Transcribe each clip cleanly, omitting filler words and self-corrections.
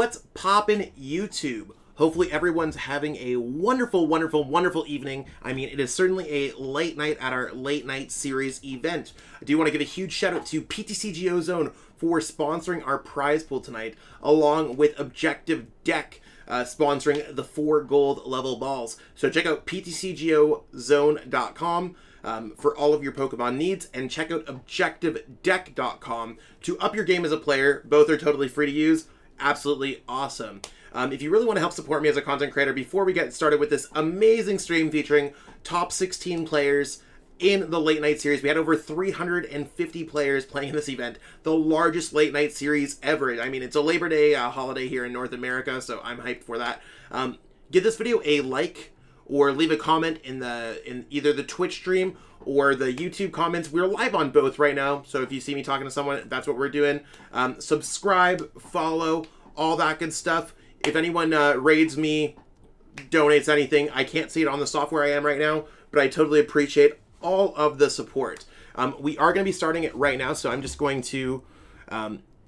What's poppin' YouTube? Hopefully everyone's having a wonderful, wonderful, wonderful evening. I mean, it is certainly a late night at our late night series event. I do want to give a huge shout out to PTCGO Zone for sponsoring our prize pool tonight, along with Objective Deck sponsoring the 4 gold level balls. So check out PTCGOzone.com for all of your Pokemon needs, and check out ObjectiveDeck.com to up your game as a player. Both are totally free to use. Absolutely awesome. If you really want to help support me as a content creator, before we get started with this amazing stream featuring top 16 players in the late night series, we had over 350 players playing in this event, the largest late night series ever. I mean, it's a Labor Day holiday here in North America, so I'm hyped for that. Give this video a like or leave a comment in either the Twitch stream or the YouTube comments. We're live on both right now, so if you see me talking to someone, that's what we're doing. Subscribe, follow, all that good stuff. If anyone raids me, donates anything, I can't see it on the software I am right now, but I totally appreciate all of the support. We are going to be starting it right now, so I'm just going to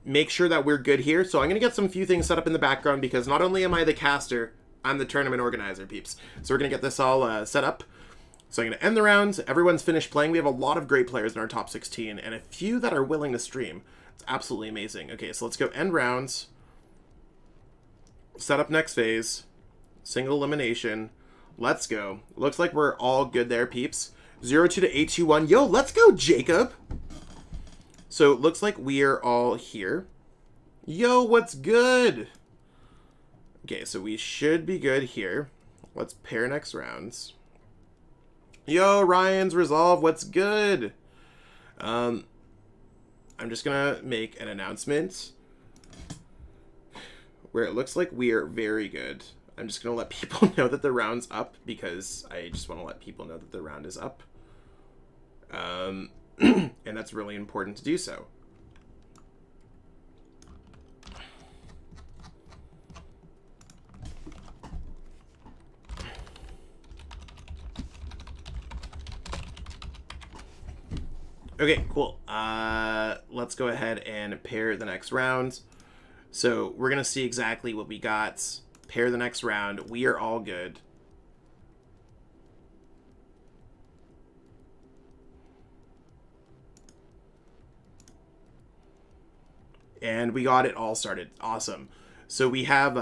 make sure that we're good here. So I'm going to get some few things set up in the background, because not only am I the caster, I'm the tournament organizer, peeps. So we're going to get this all set up. So I'm going to end the rounds. Everyone's finished playing. We have a lot of great players in our top 16, and a few that are willing to stream. It's absolutely amazing. Okay, so let's go end rounds. Set up next phase. Single elimination. Let's go. Looks like we're all good there, peeps. 0-2 to 8-2-1. Yo, let's go, Jacob. So it looks like we are all here. Yo, what's good? Okay, so we should be good here. Let's pair next rounds. Yo, Ryan's Resolve, what's good? I'm just gonna make an announcement where it looks like we are very good. I'm just gonna let people know that the round's up, because I just want to let people know that the round is up. And that's really important to do so. Okay, cool. Let's go ahead and pair the next round. So we're going to see exactly what we got. Pair the next round. We are all good. And we got it all started. Awesome. So we have,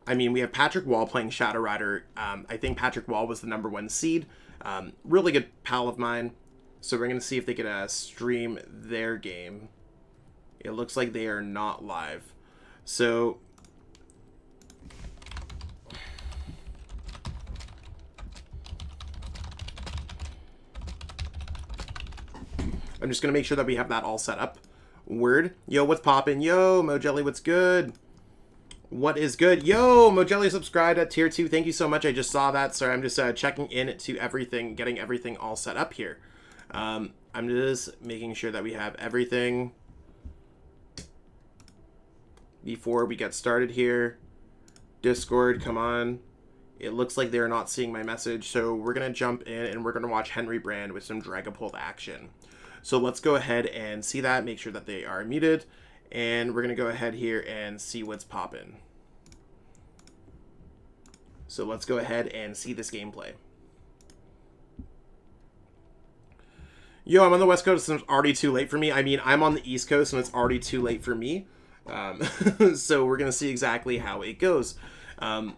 we have Patrick Wall playing Shadow Rider. I think Patrick Wall was the #1 seed. Really good pal of mine. So we're going to see if they can stream their game. It looks like they are not live. So I'm just going to make sure that we have that all set up. Word. Yo, what's poppin'? Yo, Mojelly, what's good? What is good? Yo, Mojelly subscribed at tier 2. Thank you so much. I just saw that. Sorry, I'm just checking in to everything, getting everything all set up here. I'm just making sure that we have everything before we get started here. Discord, come on. It looks like they're not seeing my message, so we're going to jump in and we're going to watch Henry Brand with some Dragapult action. So let's go ahead and see that, make sure that they are muted, and we're going to go ahead here and see what's poppin'. So let's go ahead and see this gameplay. Yo, I'm on the West Coast and it's already too late for me. I mean, I'm on the East Coast and it's already too late for me. So we're going to see exactly how it goes. 7-4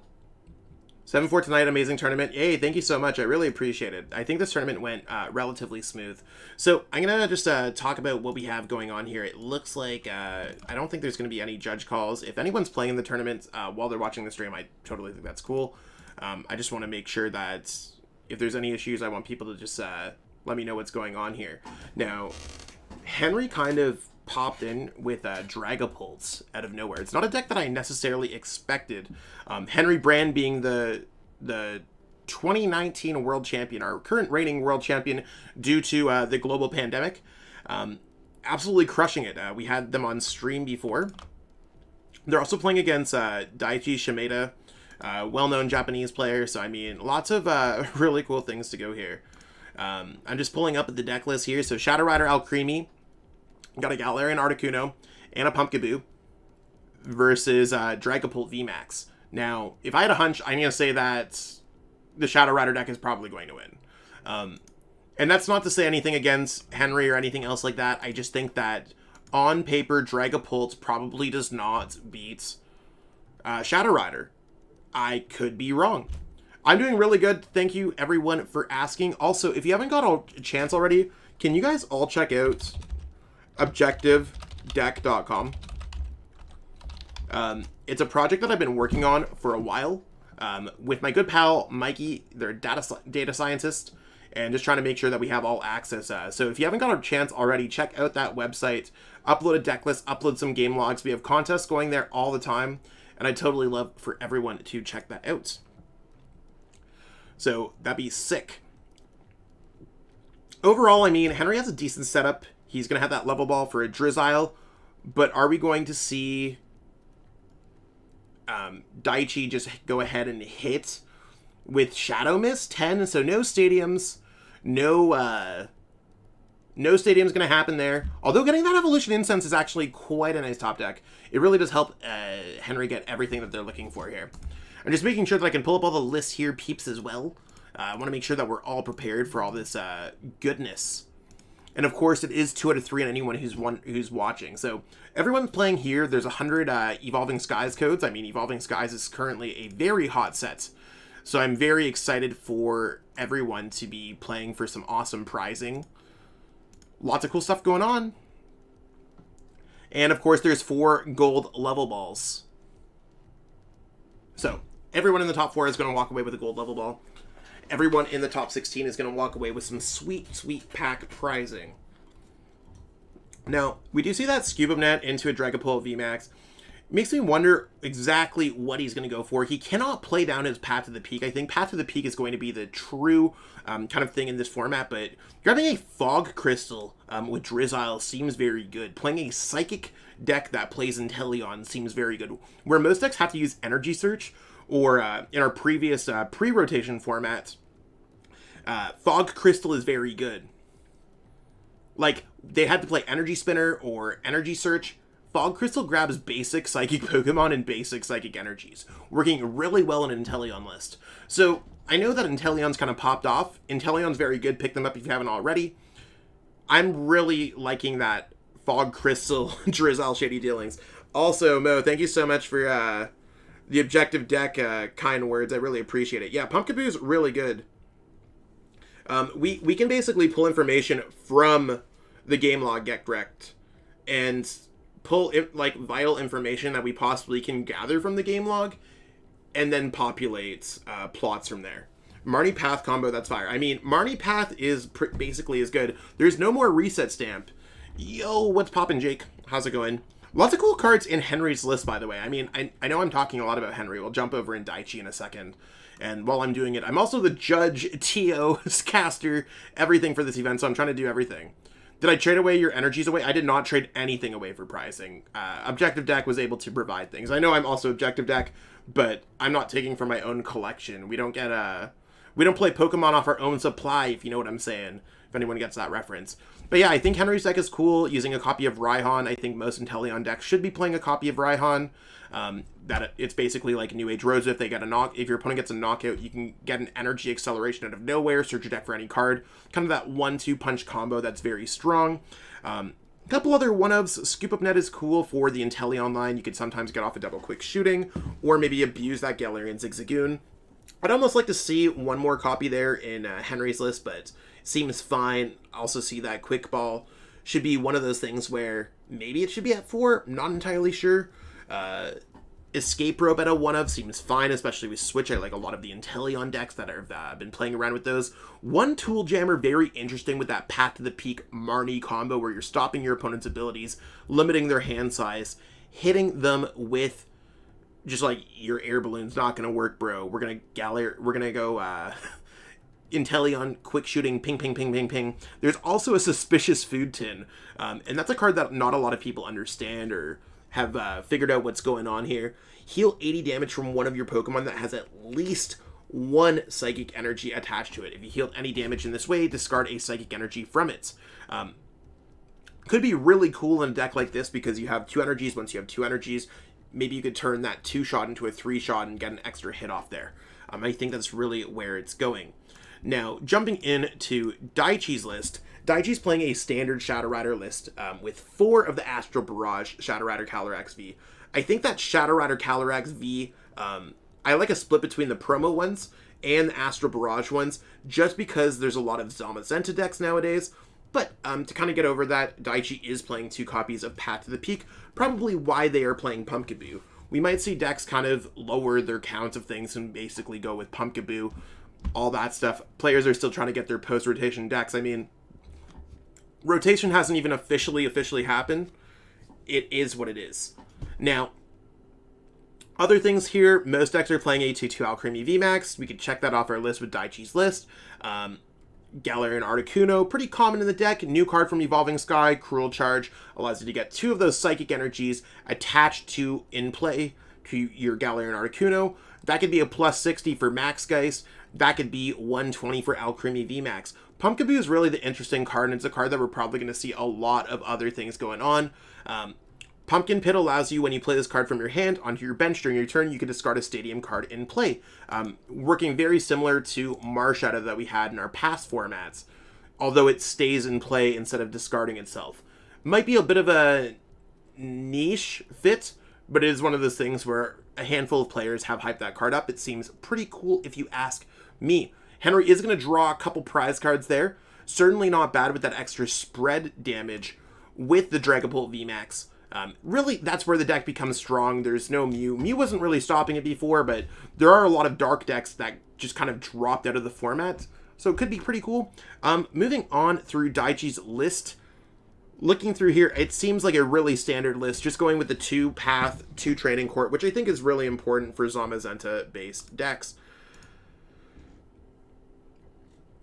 tonight, amazing tournament. Hey, thank you so much. I really appreciate it. I think this tournament went relatively smooth. So I'm going to just talk about what we have going on here. It looks like I don't think there's going to be any judge calls. If anyone's playing in the tournament while they're watching the stream, I totally think that's cool. I just want to make sure that if there's any issues, I want people to just let me know what's going on here. Now, Henry kind of popped in with Dragapult out of nowhere. It's not a deck that I necessarily expected. Henry Brand being the 2019 world champion, our current reigning world champion due to the global pandemic. Absolutely crushing it. We had them on stream before. They're also playing against Daichi Shimeda, well-known Japanese player. So, I mean, lots of really cool things to go here. I'm just pulling up the deck list here. So Shadow Rider Alcremie, got a Galarian Articuno, and a Pumpkaboo. versus Dragapult VMAX. Now, if I had a hunch, I'm going to say that the Shadow Rider deck is probably going to win. And that's not to say anything against Henry or anything else like that. I just think that on paper, Dragapult probably does not beat Shadow Rider. I could be wrong. I'm doing really good. Thank you, everyone, for asking. Also, if you haven't got a chance already, can you guys all check out objectivedeck.com? It's a project that I've been working on for a while with my good pal, Mikey. They're a data scientist, and just trying to make sure that we have all access. So if you haven't got a chance already, check out that website. Upload a deck list, upload some game logs. We have contests going there all the time, and I'd totally love for everyone to check that out. So that'd be sick. Overall, I mean, Henry has a decent setup. He's going to have that level ball for a Drizzile, but are we going to see Daichi just go ahead and hit with Shadow Mist 10? So no stadiums, no stadium's going to happen there. Although getting that Evolution Incense is actually quite a nice top deck. It really does help Henry get everything that they're looking for here. I'm just making sure that I can pull up all the lists here, peeps, as well. I want to make sure that we're all prepared for all this goodness. And of course, it is 2 out of 3 on anyone who's watching. So everyone's playing here. There's 100 Evolving Skies codes. I mean, Evolving Skies is currently a very hot set. So I'm very excited for everyone to be playing for some awesome prizing. Lots of cool stuff going on. And of course, there's 4 gold level balls. So everyone in the top 4 is going to walk away with a gold level ball. Everyone in the top 16 is going to walk away with some sweet, sweet pack prizing. Now, we do see that Scuba Net into a Dragapult VMAX. Makes me wonder exactly what he's going to go for. He cannot play down his Path to the Peak. I think Path to the Peak is going to be the true kind of thing in this format, but grabbing a Fog Crystal with Drizzile seems very good. Playing a Psychic deck that plays Inteleon seems very good. Where most decks have to use Energy Search, or in our previous pre-rotation format, Fog Crystal is very good. Like, they had to play Energy Spinner or Energy Search. Fog Crystal grabs basic Psychic Pokemon and basic Psychic Energies, working really well in an Inteleon list. So, I know that Inteleon's kind of popped off. Inteleon's very good. Pick them up if you haven't already. I'm really liking that Fog Crystal Drizzile Shady Dealings. Also, Mo, thank you so much for the Objective Deck kind words. I really appreciate it. Yeah, Pumpkaboo's really good. We can basically pull information from the game log get direct and pull like vital information that we possibly can gather from the game log and then populate plots from there. Marnie Path combo, that's fire. I mean, Marnie Path is basically as good. There's no more reset stamp. Yo, what's poppin', Jake? How's it going? Lots of cool cards in Henry's list, by the way. I mean, I know I'm talking a lot about Henry. We'll jump over in Daichi in a second. And while I'm doing it, I'm also the judge, TO, caster, everything for this event, so I'm trying to do everything. Did I trade away your energies away? I did not trade anything away for pricing. Objective Deck was able to provide things. I know I'm also Objective Deck, but I'm not taking from my own collection. We don't play Pokemon off our own supply, if you know what I'm saying, if anyone gets that reference. But yeah, I think Henry's deck is cool, using a copy of Raihan. I think most Inteleon decks should be playing a copy of Raihan. It's basically like New Age Rosa. If your opponent gets a knockout, you can get an energy acceleration out of nowhere, search your deck for any card. Kind of that 1-2 punch combo that's very strong. A couple other one-ofs. Scoop Up Net is cool for the Inteleon line. You could sometimes get off a double quick shooting, or maybe abuse that Galarian Zigzagoon. I'd almost like to see one more copy there in Henry's list, but seems fine. Also see that Quick Ball should be one of those things where maybe it should be at 4, not entirely sure. Escape Rope at a 1-of seems fine, especially with Switch. I like a lot of the Inteleon decks that have been playing around with those. One Tool Jammer, very interesting with that Path to the Peak Marnie combo where you're stopping your opponent's abilities, limiting their hand size, hitting them with just like your air balloon's not gonna work, bro. We're gonna go Inteleon, quick shooting, ping, ping, ping, ping, ping. There's also a Suspicious Food Tin, and that's a card that not a lot of people understand or have figured out what's going on here. Heal 80 damage from one of your Pokemon that has at least 1 Psychic Energy attached to it. If you heal any damage in this way, discard a Psychic Energy from it. Could be really cool in a deck like this because you have 2 energies. Once you have 2 energies, maybe you could turn that 2-shot into a 3-shot and get an extra hit off there. I think that's really where it's going. Now, jumping into Daichi's list, Daichi's playing a standard Shadow Rider list with 4 of the Astral Barrage Shadow Rider Calyrex V. I think that Shadow Rider Calyrex V, I like a split between the promo ones and the Astral Barrage ones, just because there's a lot of Zamazenta decks nowadays. But to kind of get over that, Daichi is playing 2 copies of Path to the Peak, probably why they are playing Pumpkaboo. We might see decks kind of lower their count of things and basically go with Pumpkaboo, all that stuff. Players are still trying to get their post-rotation decks. I mean, rotation hasn't even officially happened. It is what it is. Now, other things here, most decks are playing a 2/2 Alcremie VMAX. We could check that off our list with Daichi's list. Galarian Articuno, pretty common in the deck. New card from Evolving Sky, Cruel Charge, allows you to get 2 of those Psychic Energies attached to in play to your Galarian Articuno. That could be a plus 60 for Max Geist. That could be 120 for Alcremie VMAX. Pumpkaboo is really the interesting card, and it's a card that we're probably going to see a lot of other things going on. Pumpkin Pit allows you, when you play this card from your hand onto your bench during your turn, you can discard a Stadium card in play. Working very similar to Marshadow that we had in our past formats, although it stays in play instead of discarding itself. Might be a bit of a niche fit, but it is one of those things where a handful of players have hyped that card up. It seems pretty cool if you ask me. Henry is going to draw a couple prize cards there. Certainly not bad with that extra spread damage with the Dragapult VMAX. Really, that's where the deck becomes strong. There's no Mew. Mew wasn't really stopping it before, but there are a lot of dark decks that just kind of dropped out of the format. So it could be pretty cool. Moving on through Daichi's list. Looking through here, it seems like a really standard list. Just going with the 2-path, 2 training court, which I think is really important for Zamazenta-based decks.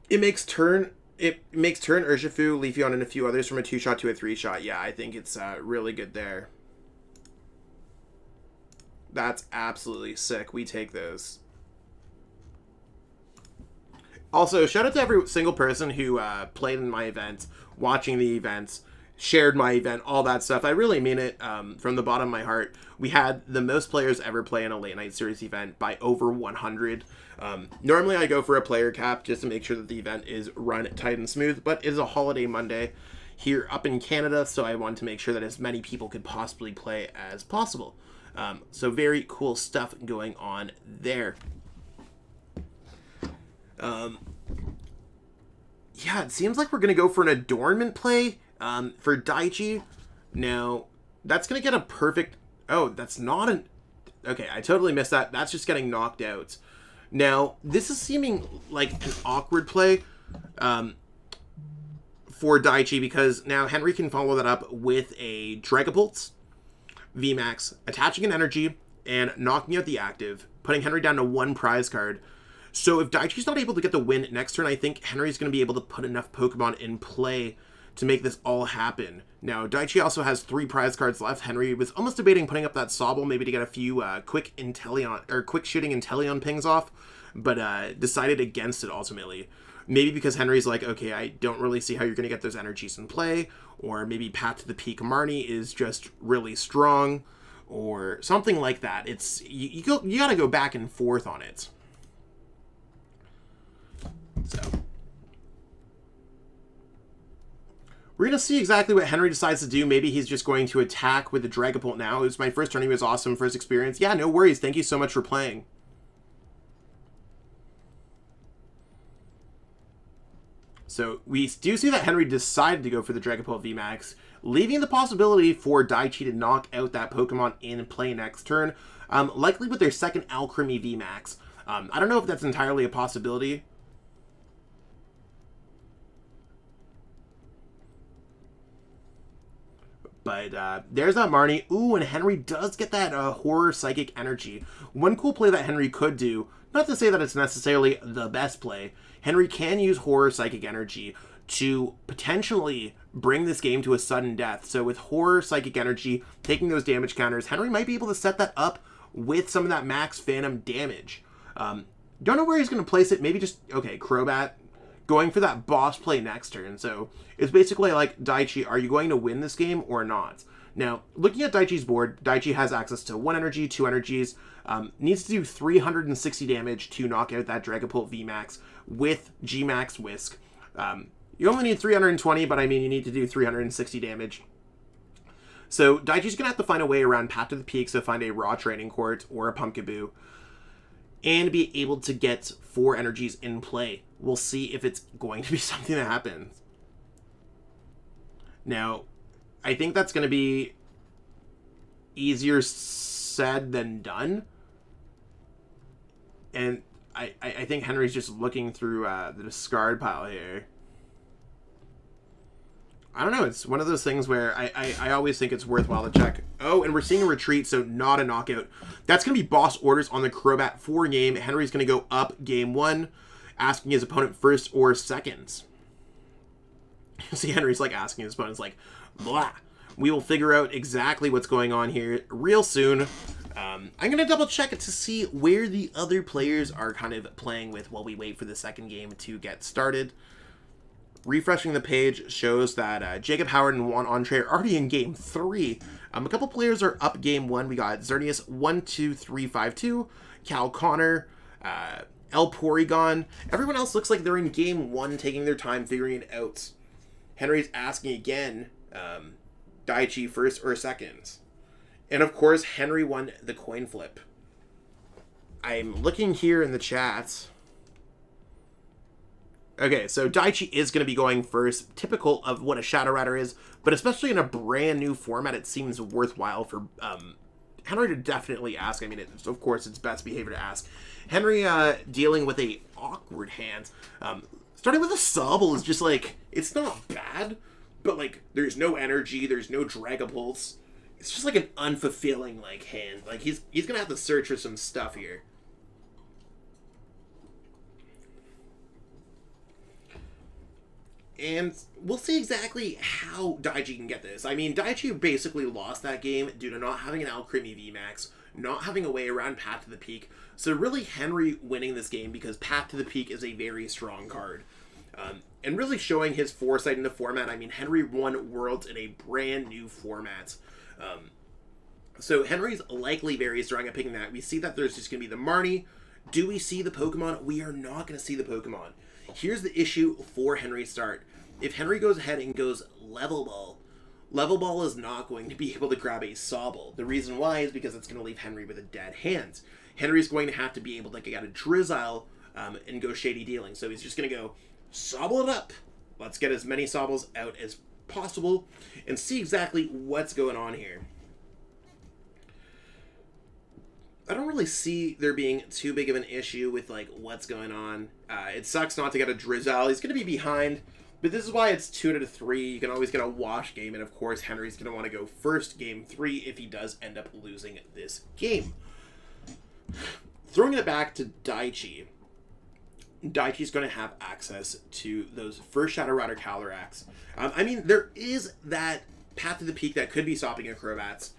It makes turn Urshifu, Leafeon, and a few others from a 2-shot to a 3-shot. Yeah, I think it's really good there. That's absolutely sick. We take those. Also, shout out to every single person who played in my event, watching the events, shared my event, all that stuff. I really mean it from the bottom of my heart. We had the most players ever play in a late night series event by over 100. Normally I go for a player cap just to make sure that the event is run tight and smooth, but it is a holiday Monday here up in Canada, so I wanted to make sure that as many people could possibly play as possible. So very cool stuff going on there. Yeah, it seems like we're going to go for an Adornment play for Daichi. Now, that's going to get a perfect... Oh, that's not an... Okay, I totally missed that. That's just getting knocked out. Now, this is seeming like an awkward play for Daichi, because now Henry can follow that up with a Dragapult VMAX, attaching an energy and knocking out the active, putting Henry down to 1 prize card. So if Daichi's not able to get the win next turn, I think Henry's going to be able to put enough Pokemon in play to make this all happen. Now, Daichi also has 3 prize cards left. Henry was almost debating putting up that Sobble, maybe to get a few quick shooting Inteleon pings off, but decided against it ultimately. Maybe because Henry's like, okay, I don't really see how you're going to get those energies in play, or maybe Path to the Peak Marnie is just really strong, or something like that. It's you got to go back and forth on it. So we're going to see exactly what Henry decides to do. Maybe he's just going to attack with the Dragapult now. It was my first turn. He was awesome for his experience. Yeah, no worries. Thank you so much for playing. So we do see that Henry decided to go for the Dragapult VMAX, leaving the possibility for Daichi to knock out that Pokemon in play next turn, likely with their second Alcremie VMAX. I don't know if that's entirely a possibility. But there's that Marnie. Ooh, and Henry does get that Horror Psychic Energy. One cool play that Henry could do, not to say that it's necessarily the best play, Henry can use Horror Psychic Energy to potentially bring this game to a sudden death. So with Horror Psychic Energy, taking those damage counters, Henry might be able to set that up with some of that max Phantom damage. Don't know where he's going to place it. Maybe just, okay, Crobat, going for that boss play next turn. So it's basically like, Daichi, are you going to win this game or not? Now, looking at Daichi's board, Daichi has access to 1 energy, 2 energies, needs to do 360 damage to knock out that Dragapult VMAX with Gmax Whisk. You only need 320, but I mean, you need to do 360 damage. So Daichi's going to have to find a way around Path to the Peak to find a Raw Training Court or a Pumpkaboo and be able to get 4 energies in play. We'll see if it's going to be something that happens. Now, I think that's going to be easier said than done. And I think Henry's just looking through the discard pile here. I don't know. It's one of those things where I always think it's worthwhile to check. Oh, and we're seeing a retreat, so not a knockout. That's going to be boss orders on the Crobat for game. Henry's going to go up game 1, asking his opponent first or seconds. You see Henry's like asking his opponents like, blah. We will figure out exactly what's going on here real soon. I'm going to double check it to see where the other players are kind of playing with while we wait for the second game to get started. Refreshing the page shows that Jacob Howard and Juan Entre are already in game 3. A couple players are up game 1. We got Xerneas 12352, Cal Connor, El Porygon. Everyone else looks like they're in game 1 taking their time figuring it out. Henry's asking again, Daichi first or second. And of course, Henry won the coin flip. I'm looking here in the chat. Okay, so Daichi is going to be going first, typical of what a Shadow Rider is, but especially in a brand new format, it seems worthwhile for Henry to definitely ask. I mean, of course, it's best behavior to ask. Henry dealing with a awkward hand. Starting with a Sobble is just like, it's not bad, but like, there's no energy, there's no Dragapulse. It's just like an unfulfilling like hand. Like he's gonna have to search for some stuff here. And we'll see exactly how Daichi can get this. I mean, Daichi basically lost that game due to not having an Alcremie VMAX, not having a way around Path to the Peak. So really Henry winning this game because Path to the Peak is a very strong card. And really showing his foresight in the format. I mean, Henry won Worlds in a brand new format. So Henry's likely very strong at picking that. We see that there's just going to be the Marnie. Do we see the Pokemon? We are not going to see the Pokemon. Here's the issue for Henry's start. If Henry goes ahead and goes Level Ball is not going to be able to grab a Sobble. The reason why is because it's going to leave Henry with a dead hand. Henry's going to have to be able to get a Drizzile and go Shady Dealing. So he's just going to go Sobble it up. Let's get as many Sobbles out as possible and see exactly what's going on here. I don't really see there being too big of an issue with like what's going on. It sucks not to get a Drizzile. He's going to be behind, but this is why it's 2-3. You can always get a wash game, and of course Henry's going to want to go first game 3 if he does end up losing this game. Throwing it back to Daichi. Daichi's going to have access to those first Shadow Rider Calyrex. I mean, there is that Path to the Peak that could be stopping a Crobat.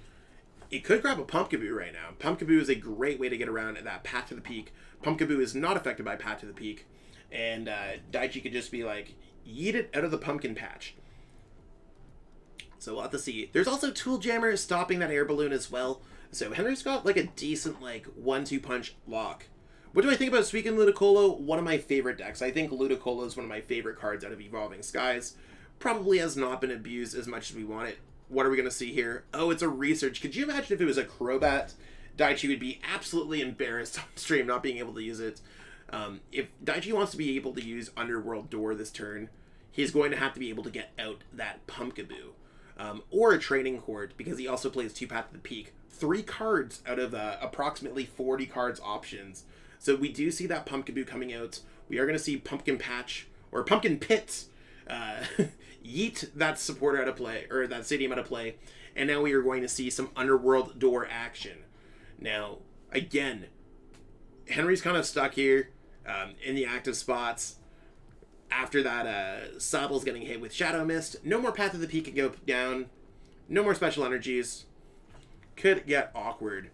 It could grab a Pumpkaboo right now. Pumpkaboo is a great way to get around that Path to the Peak. Pumpkaboo is not affected by Path to the Peak. And Daichi could just be like, yeet it out of the pumpkin patch. So we'll have to see. There's also Tool Jammer stopping that air balloon as well. So Henry's got like a decent like 1-2 punch lock. What do I think about Suicune Ludicolo? One of my favorite decks. I think Ludicolo is one of my favorite cards out of Evolving Skies. Probably has not been abused as much as we want it. What are we going to see here? Oh, it's a research. Could you imagine if it was a Crobat? Daichi would be absolutely embarrassed on stream not being able to use it. If Daichi wants to be able to use Underworld Door this turn, he's going to have to be able to get out that Pumpkaboo. Or a Training Court, because he also plays 2 Path to the Peak. 3 cards out of approximately 40 cards options. So we do see that Pumpkaboo coming out. We are going to see Pumpkin Patch, or Pumpkin Pit, yeet that supporter out of play, or that stadium out of play, and now we are going to see some Underworld Door action. Now, again, Henry's kind of stuck here in the active spots. After that, Sobble's getting hit with Shadow Mist. No more Path of the Peak can go down. No more special energies. Could get awkward.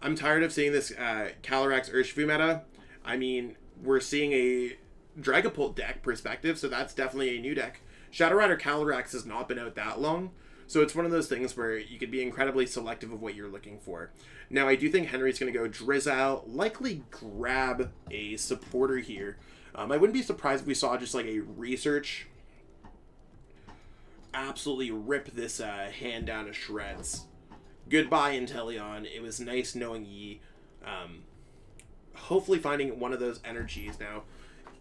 I'm tired of seeing this Calyrex Urshifu meta. I mean, we're seeing a Dragapult deck perspective, so that's definitely a new deck. Shadow Rider Calyrex has not been out that long, So it's one of those things where you could be incredibly selective of what you're looking for. Now, I do think Henry's going to go Drizzle, likely grab a supporter here. I wouldn't be surprised if we saw just like a research absolutely rip this hand down to shreds. Goodbye, Inteleon. It was nice knowing ye. Hopefully finding one of those energies now.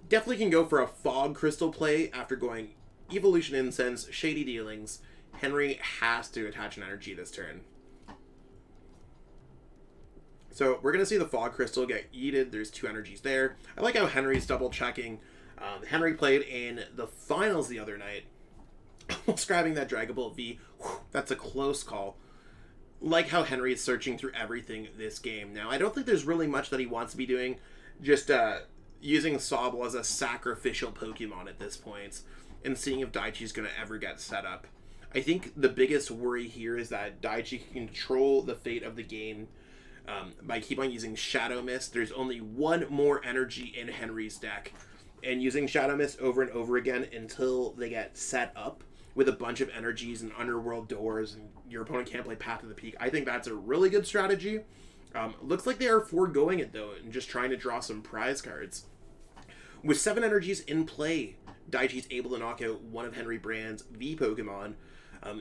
Definitely can go for a Fog Crystal play after going Evolution Incense, Shady Dealings. Henry has to attach an energy this turn. So we're going to see the Fog Crystal get yeeted. There's 2 energies there. I like how Henry's double checking. Henry played in the finals the other night. Almost grabbing that Dragapult V. Whew, that's a close call. Like how Henry is searching through everything this game. Now, I don't think there's really much that he wants to be doing. Just using Sobble as a sacrificial Pokemon at this point. And seeing if Daichi's going to ever get set up. I think the biggest worry here is that Daichi can control the fate of the game by keep on using Shadow Mist. There's only one more energy in Henry's deck. And using Shadow Mist over and over again until they get set up with a bunch of energies and underworld doors and your opponent can't play Path to the Peak. I think that's a really good strategy. Looks like they are foregoing it though and just trying to draw some prize cards. With 7 energies in play, Daichi's able to knock out one of Henry Brand's V Pokemon.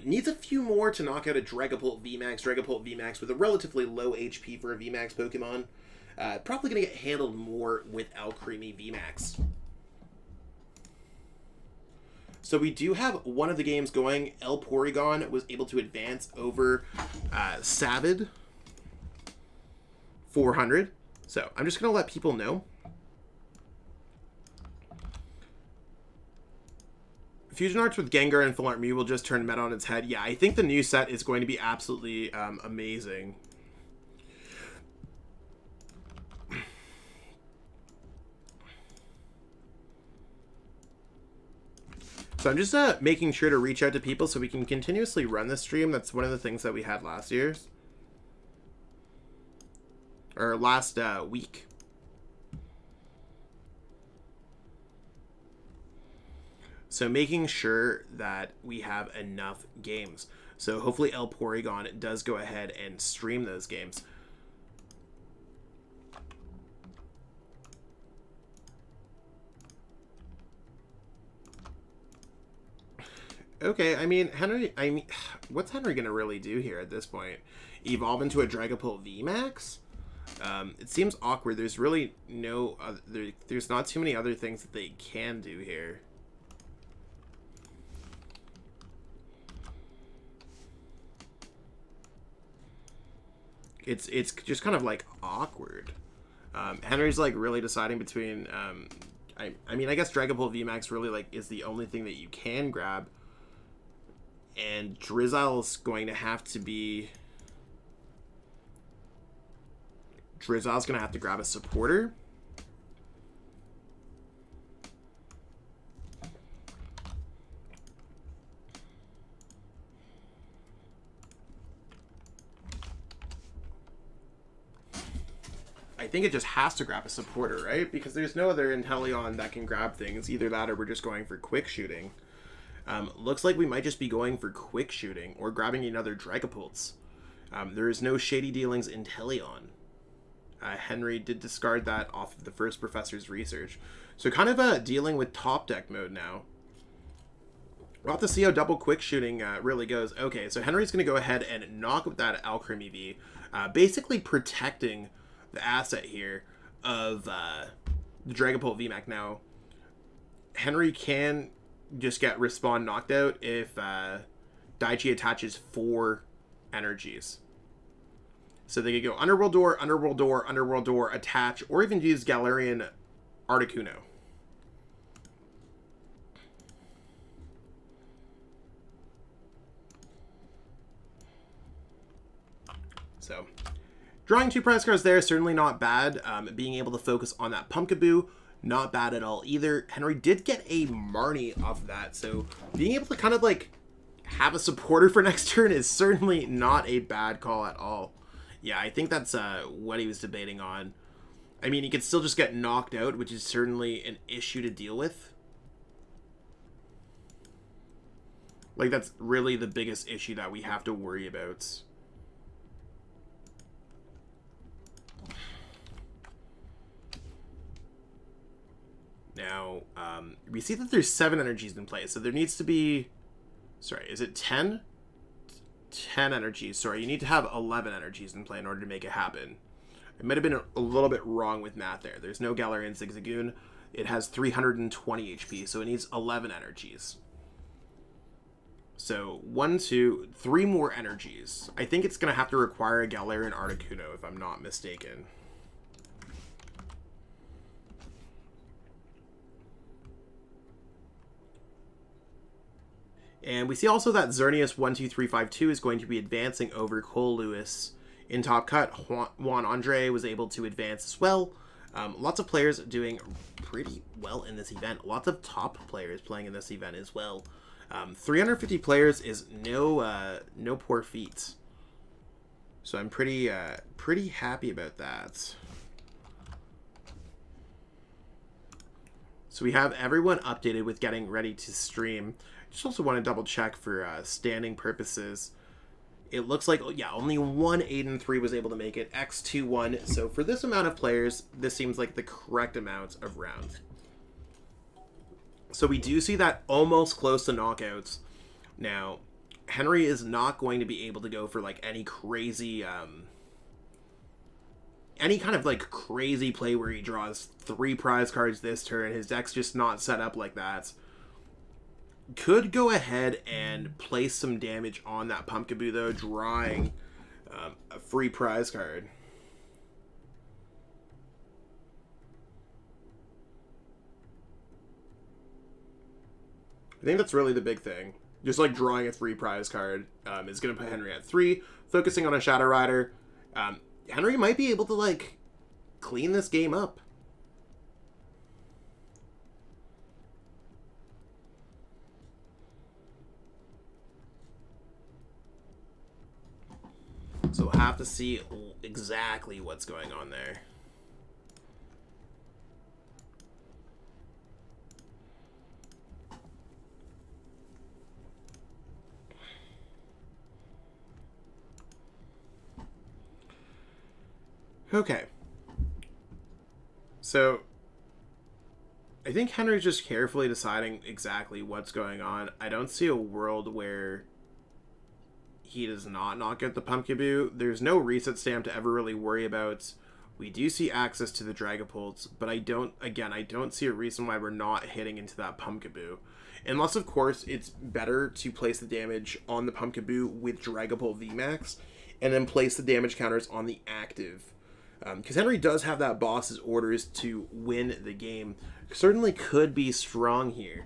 Needs a few more to knock out a Dragapult VMAX with a relatively low HP for a VMAX Pokemon. Probably going to get handled more with Alcremie VMAX. So we do have one of the games going. El Porygon was able to advance over Savid 400. So I'm just going to let people know. Fusion Arts with Gengar and Full Art Mew will just turn meta on its head. Yeah, I think the new set is going to be absolutely amazing. So I'm just making sure to reach out to people so we can continuously run the stream. That's one of the things that we had last year's. Or last week. So making sure that we have enough games. So hopefully El Porygon does go ahead and stream those games. Okay, I mean, what's Henry going to really do here at this point? Evolve into a Dragapult VMAX? It seems awkward. There's really no there's not too many other things that they can do here. It's just kind of like awkward. Henry's like really deciding between I mean I guess Dragapult VMAX really like is the only thing that you can grab, and Drizzle's going to have to be grab a supporter. I think it just has to grab a supporter, right? Because there's no other Inteleon that can grab things. Either that or we're just going for quick shooting. Looks like we might just be going for quick shooting or grabbing another Dragapults. There is no Shady Dealings Inteleon. Henry did discard that off of the first professor's research. So kind of dealing with top deck mode now. We'll have to see how double quick shooting really goes. Okay, so Henry's going to go ahead and knock with that Alcremie V. Basically protecting the asset here of the Dragapult VMAX. Now, Henry can just get Respawn knocked out if Daichi attaches 4 energies. So they could go Underworld Door, Underworld Door, Underworld Door, attach, or even use Galarian Articuno. So, drawing 2 prize cards there, certainly not bad. Being able to focus on that Pumpkaboo, not bad at all either. Henry did get a Marnie off of that, so being able to kind of like have a supporter for next turn is certainly not a bad call at all. Yeah, I think that's what he was debating on. I mean, he could still just get knocked out, which is certainly an issue to deal with. Like, that's really the biggest issue that we have to worry about. Now, we see that there's 7 energies in play, so there needs to be... Sorry, is it 10? 10 energies. Sorry, you need to have 11 energies in play in order to make it happen. I might have been a little bit wrong with math there. There's no Galarian Zigzagoon. It has 320 HP, so it needs 11 energies. So, 1, 2, 3 more energies. I think it's going to have to require a Galarian Articuno, if I'm not mistaken. And we see also that Xerneas 12352 is going to be advancing over Cole Lewis in Top Cut. Juan Andre was able to advance as well. Lots of players doing pretty well in this event. Lots of top players playing in this event as well. 350 players is no poor feat. So I'm pretty happy about that. So we have everyone updated with getting ready to stream. Just also want to double check for standing purposes. It looks like, yeah, only one Aiden 3 was able to make it, X21. So for this amount of players, this seems like the correct amount of rounds. So we do see that almost close to knockouts. Now, Henry is not going to be able to go for like any crazy, any kind of like crazy play where he draws 3 prize cards this turn. His deck's just not set up like that. Could go ahead and place some damage on that Pumpkaboo though, drawing a free prize card. I think that's really the big thing. Just like drawing a free prize card is going to put Henry at 3. Focusing on a Shadow Rider. Henry might be able to like clean this game up. So we'll have to see exactly what's going on there. Okay. So I think Henry's just carefully deciding exactly what's going on. I don't see a world where he does not knock out the Pumpkaboo. There's no reset stamp to ever really worry about. We do see access to the Dragapults, but I don't see a reason why we're not hitting into that Pumpkaboo. Unless, of course, it's better to place the damage on the Pumpkaboo with Dragapult VMAX, and then place the damage counters on the active. Because Henry does have that boss's orders to win the game. Certainly could be strong here.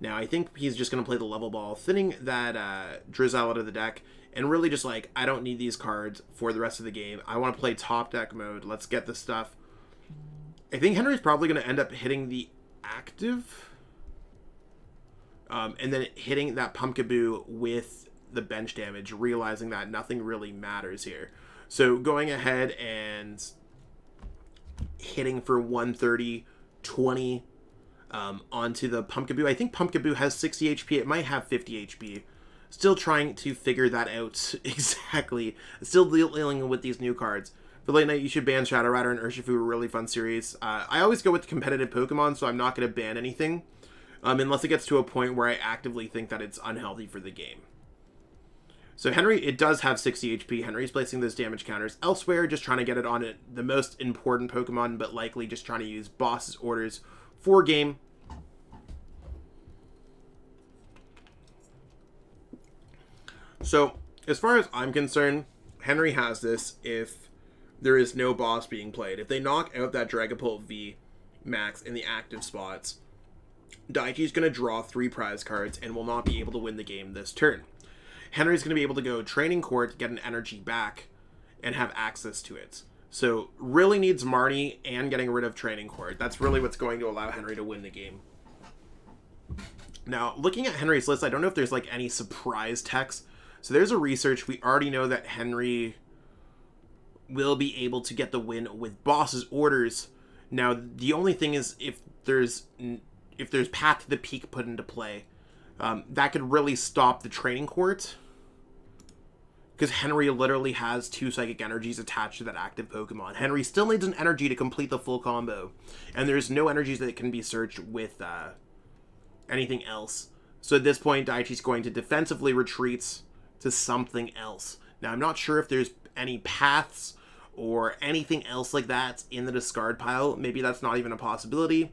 Now, I think he's just going to play the level ball, thinning that Drizzle out of the deck, and really just like, I don't need these cards for the rest of the game. I want to play top deck mode. Let's get this stuff. I think Henry's probably going to end up hitting the active, and then hitting that Pumpkaboo with the bench damage, realizing that nothing really matters here. So going ahead and hitting for 130, 20 onto the Pumpkaboo. I think Pumpkaboo has 60 HP. It might have 50 HP. Still trying to figure that out exactly. Still dealing with these new cards. For late night, you should ban Shadow Rider and Urshifu, a really fun series. I always go with competitive Pokemon, so I'm not going to ban anything. Unless it gets to a point where I actively think that it's unhealthy for the game. So Henry, it does have 60 HP. Henry's placing those damage counters elsewhere, just trying to get it on the most important Pokemon, but likely just trying to use boss's orders for game. So, as far as I'm concerned, Henry has this if there is no boss being played. If they knock out that Dragapult V max in the active spots, Daiki's going to draw 3 prize cards and will not be able to win the game this turn. Henry's going to be able to go Training Court, get an energy back, and have access to it. So, really needs Marnie and getting rid of Training Court. That's really what's going to allow Henry to win the game. Now, looking at Henry's list, I don't know if there's like any surprise text. So there's a research. We already know that Henry will be able to get the win with boss's orders. Now, the only thing is if there's Path to the Peak put into play. that could really stop the training court. Because Henry literally has 2 psychic energies attached to that active Pokemon. Henry still needs an energy to complete the full combo. And there's no energies that can be searched with anything else. So at this point, Daichi's going to defensively retreat to something else. Now, I'm not sure if there's any paths or anything else like that in the discard pile. Maybe that's not even a possibility.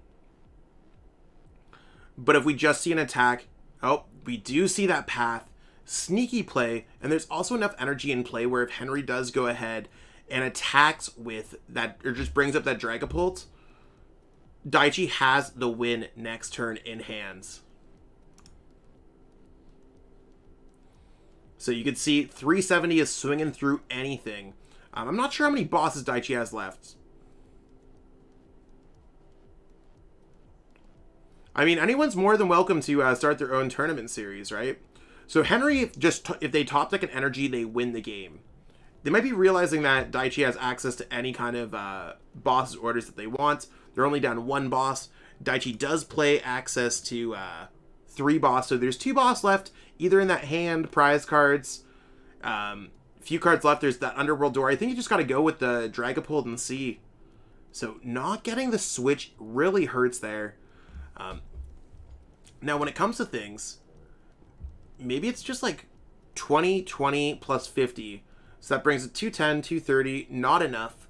But if we just see an attack, oh, we do see that path. Sneaky play, and there's also enough energy in play where if Henry does go ahead and attacks with that, or just brings up that Dragapult, Daichi has the win next turn in hands. So you can see 370 is swinging through anything. I'm not sure how many bosses Daichi has left. I mean, anyone's more than welcome to start their own tournament series, right? So Henry, if they top deck an energy, they win the game. They might be realizing that Daichi has access to any kind of boss orders that they want. They're only down 1 boss. Daichi does play access to 3 boss, so there's 2 boss left, either in that hand, prize cards. Few cards left. There's that Underworld door. I think you just got to go with the Dragapult and see. So not getting the switch really hurts there. Now, when it comes to things, maybe it's just like 20, 20 plus 50. So that brings it 210, 230. Not enough.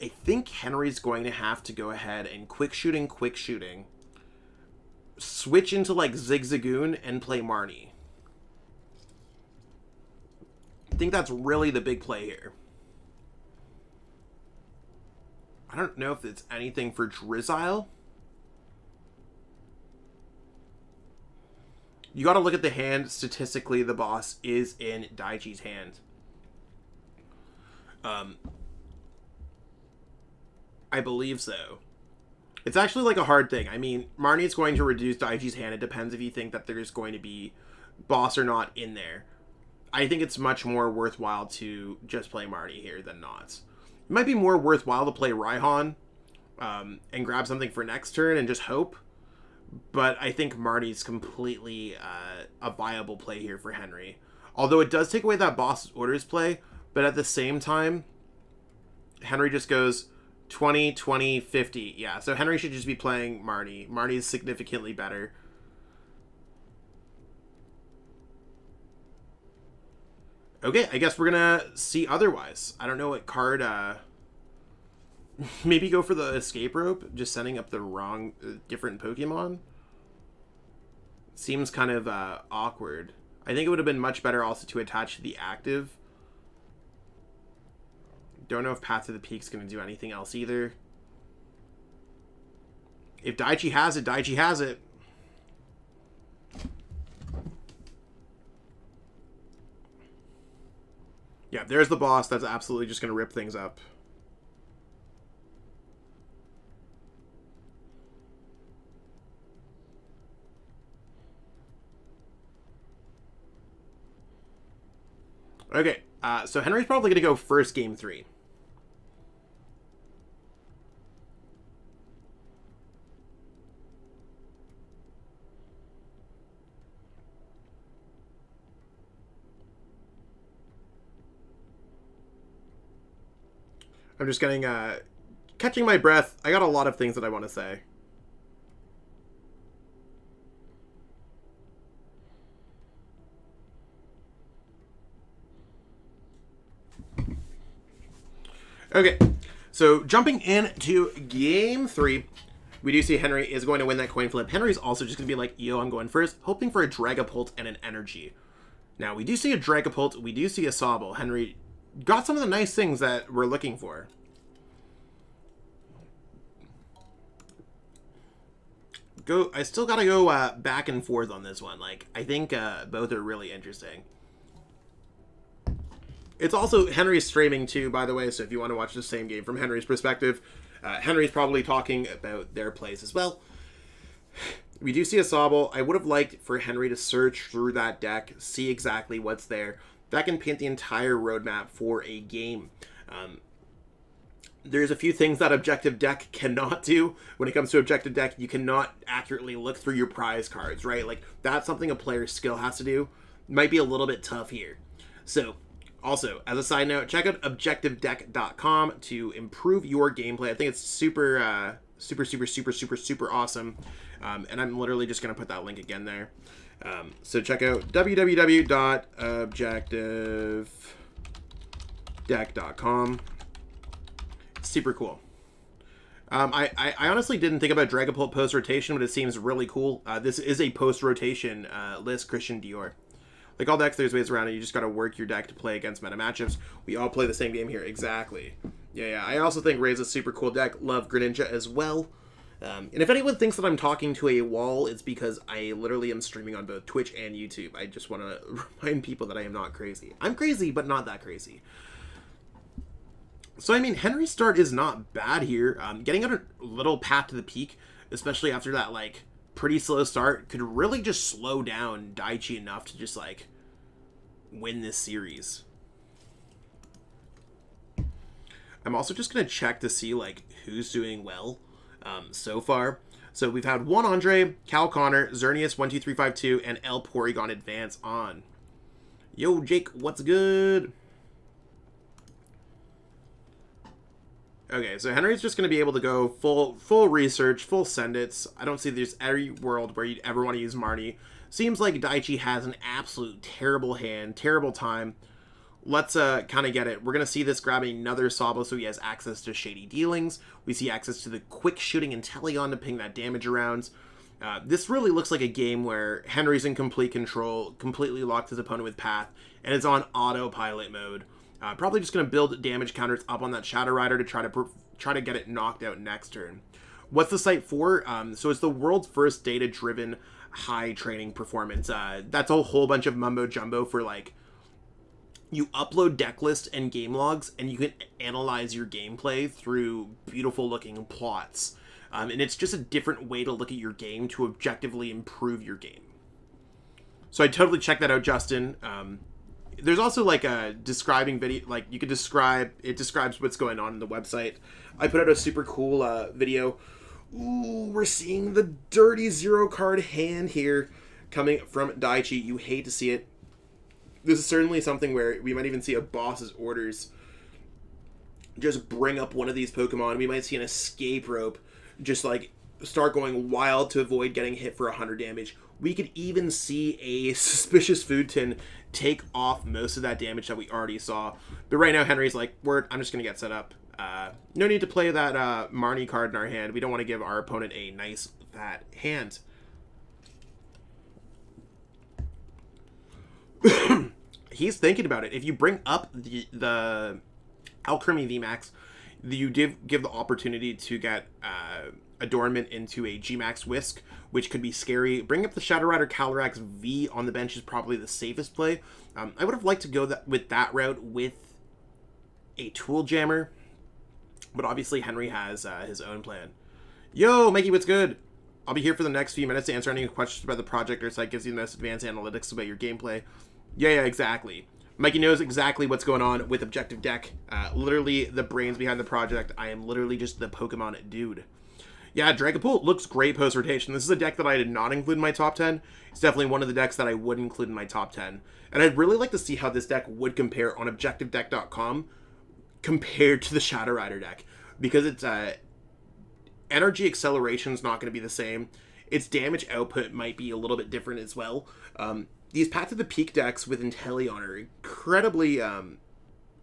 I think Henry's going to have to go ahead and quick shooting. Switch into like Zigzagoon and play Marnie. I think that's really the big play here. I don't know if it's anything for Drizzile. You got to look at the hand. Statistically, the boss is in Daichi's hand. I believe so. It's actually like a hard thing. I mean, Marnie's going to reduce Daichi's hand. It depends if you think that there's going to be boss or not in there. I think it's much more worthwhile to just play Marnie here than not. It might be more worthwhile to play Raihan and grab something for next turn and just hope. But I think Marnie's completely a viable play here for Henry. Although it does take away that boss orders play, but at the same time, Henry just goes 20, 20, 50. Yeah, so Henry should just be playing Marnie. Marnie's significantly better. Okay, I guess we're going to see otherwise. I don't know what card... Maybe go for the escape rope, just sending up the wrong, different Pokemon. Seems kind of awkward. I think it would have been much better also to attach to the active. Don't know if Path to the Peak's going to do anything else either. If Daichi has it, Daichi has it. Yeah, there's the boss. That's absolutely just going to rip things up. Okay, so Henry's probably going to go first game 3. I'm just getting, catching my breath. I got a lot of things that I want to say. Okay, so jumping into game 3, we do see Henry is going to win that coin flip. Henry's also just going to be like, yo, I'm going first, hoping for a Dragapult and an energy. Now, we do see a Dragapult, we do see a Sobble. Henry got some of the nice things that we're looking for. I still got to go back and forth on this one. Like, I think both are really interesting. It's also Henry's streaming too, by the way, so if you want to watch the same game from Henry's perspective, Henry's probably talking about their plays as well. We do see a Sobble. I would have liked for Henry to search through that deck, see exactly what's there. That can paint the entire roadmap for a game. There's a few things that Objective Deck cannot do. When it comes to Objective Deck, you cannot accurately look through your prize cards, right? Like, that's something a player's skill has to do. Might be a little bit tough here. So, also, as a side note, check out objectivedeck.com to improve your gameplay. I think it's super awesome. And I'm literally just going to put that link again there. So check out www.objectivedeck.com. Super cool. I honestly didn't think about Dragapult post-rotation, but it seems really cool. This is a post-rotation list, Christian Dior. Like all decks, there's ways around it. You just got to work your deck to play against meta matchups. We all play the same game here. Exactly. Yeah. I also think Ray's a super cool deck. Love Greninja as well. And if anyone thinks that I'm talking to a wall, it's because I literally am streaming on both Twitch and YouTube. I just want to remind people that I am not crazy. I'm crazy, but not that crazy. So, I mean, Henry's start is not bad here. Getting on a little path to the peak, especially after that, like, pretty slow start, could really just slow down Daichi enough to just, like, win this series. I'm also just going to check to see, like, who's doing well so far. So we've had one Andre, Cal Connor, Xerneas12352, and El Porygon advance on. Yo, Jake, what's good? Okay, so Henry's just going to be able to go full research, full send-its. I don't see there's any world where you'd ever want to use Marnie. Seems like Daichi has an absolute terrible hand, terrible time. Let's kind of get it. We're going to see this grab another Sabo so he has access to Shady Dealings. We see access to the quick shooting Inteleon to ping that damage around. This really looks like a game where Henry's in complete control, completely locked his opponent with Path, and it's on autopilot mode. Probably just going to build damage counters up on that Shadow Rider to try to get it knocked out next turn. What's the site for? So it's the world's first data-driven high training performance. That's a whole bunch of mumbo jumbo for, like, you upload deck list and game logs, and you can analyze your gameplay through beautiful-looking plots. And it's just a different way to look at your game to objectively improve your game. So I totally check that out, Justin. There's also like a describing video, like you could describe, it describes what's going on the website. I put out a super cool video. Ooh, we're seeing the dirty 0-card hand here coming from Daichi. You hate to see it. This is certainly something where we might even see a boss's orders just bring up one of these Pokemon. We might see an escape rope just like start going wild to avoid getting hit for 100 damage. We could even see a suspicious food tin take off most of that damage that we already saw. But right now, Henry's like, word, I'm just going to get set up. No need to play that Marnie card in our hand. We don't want to give our opponent a nice, fat hand. He's thinking about it. If you bring up the Alchemy VMAX, you give the opportunity to get Adornment into a Gmax Whisk, which could be scary. Bring up the Shadow Rider Calyrex V on the bench is probably the safest play. I would have liked to go with that route with a Tool Jammer, but obviously Henry has his own plan. Yo, Mikey, what's good? I'll be here for the next few minutes to answer any questions about the project. Our site gives you the most advanced analytics about your gameplay. Yeah, exactly. Mikey knows exactly what's going on with Objective Deck. Literally the brains behind the project. I am literally just the Pokemon dude. Yeah, Dragapult looks great post-rotation. This is a deck that I did not include in my top 10. It's definitely one of the decks that I would include in my top 10. And I'd really like to see how this deck would compare on ObjectiveDeck.com compared to the Shadow Rider deck. Because its energy acceleration is not going to be the same. Its damage output might be a little bit different as well. These Path to the Peak decks with Inteleon are incredibly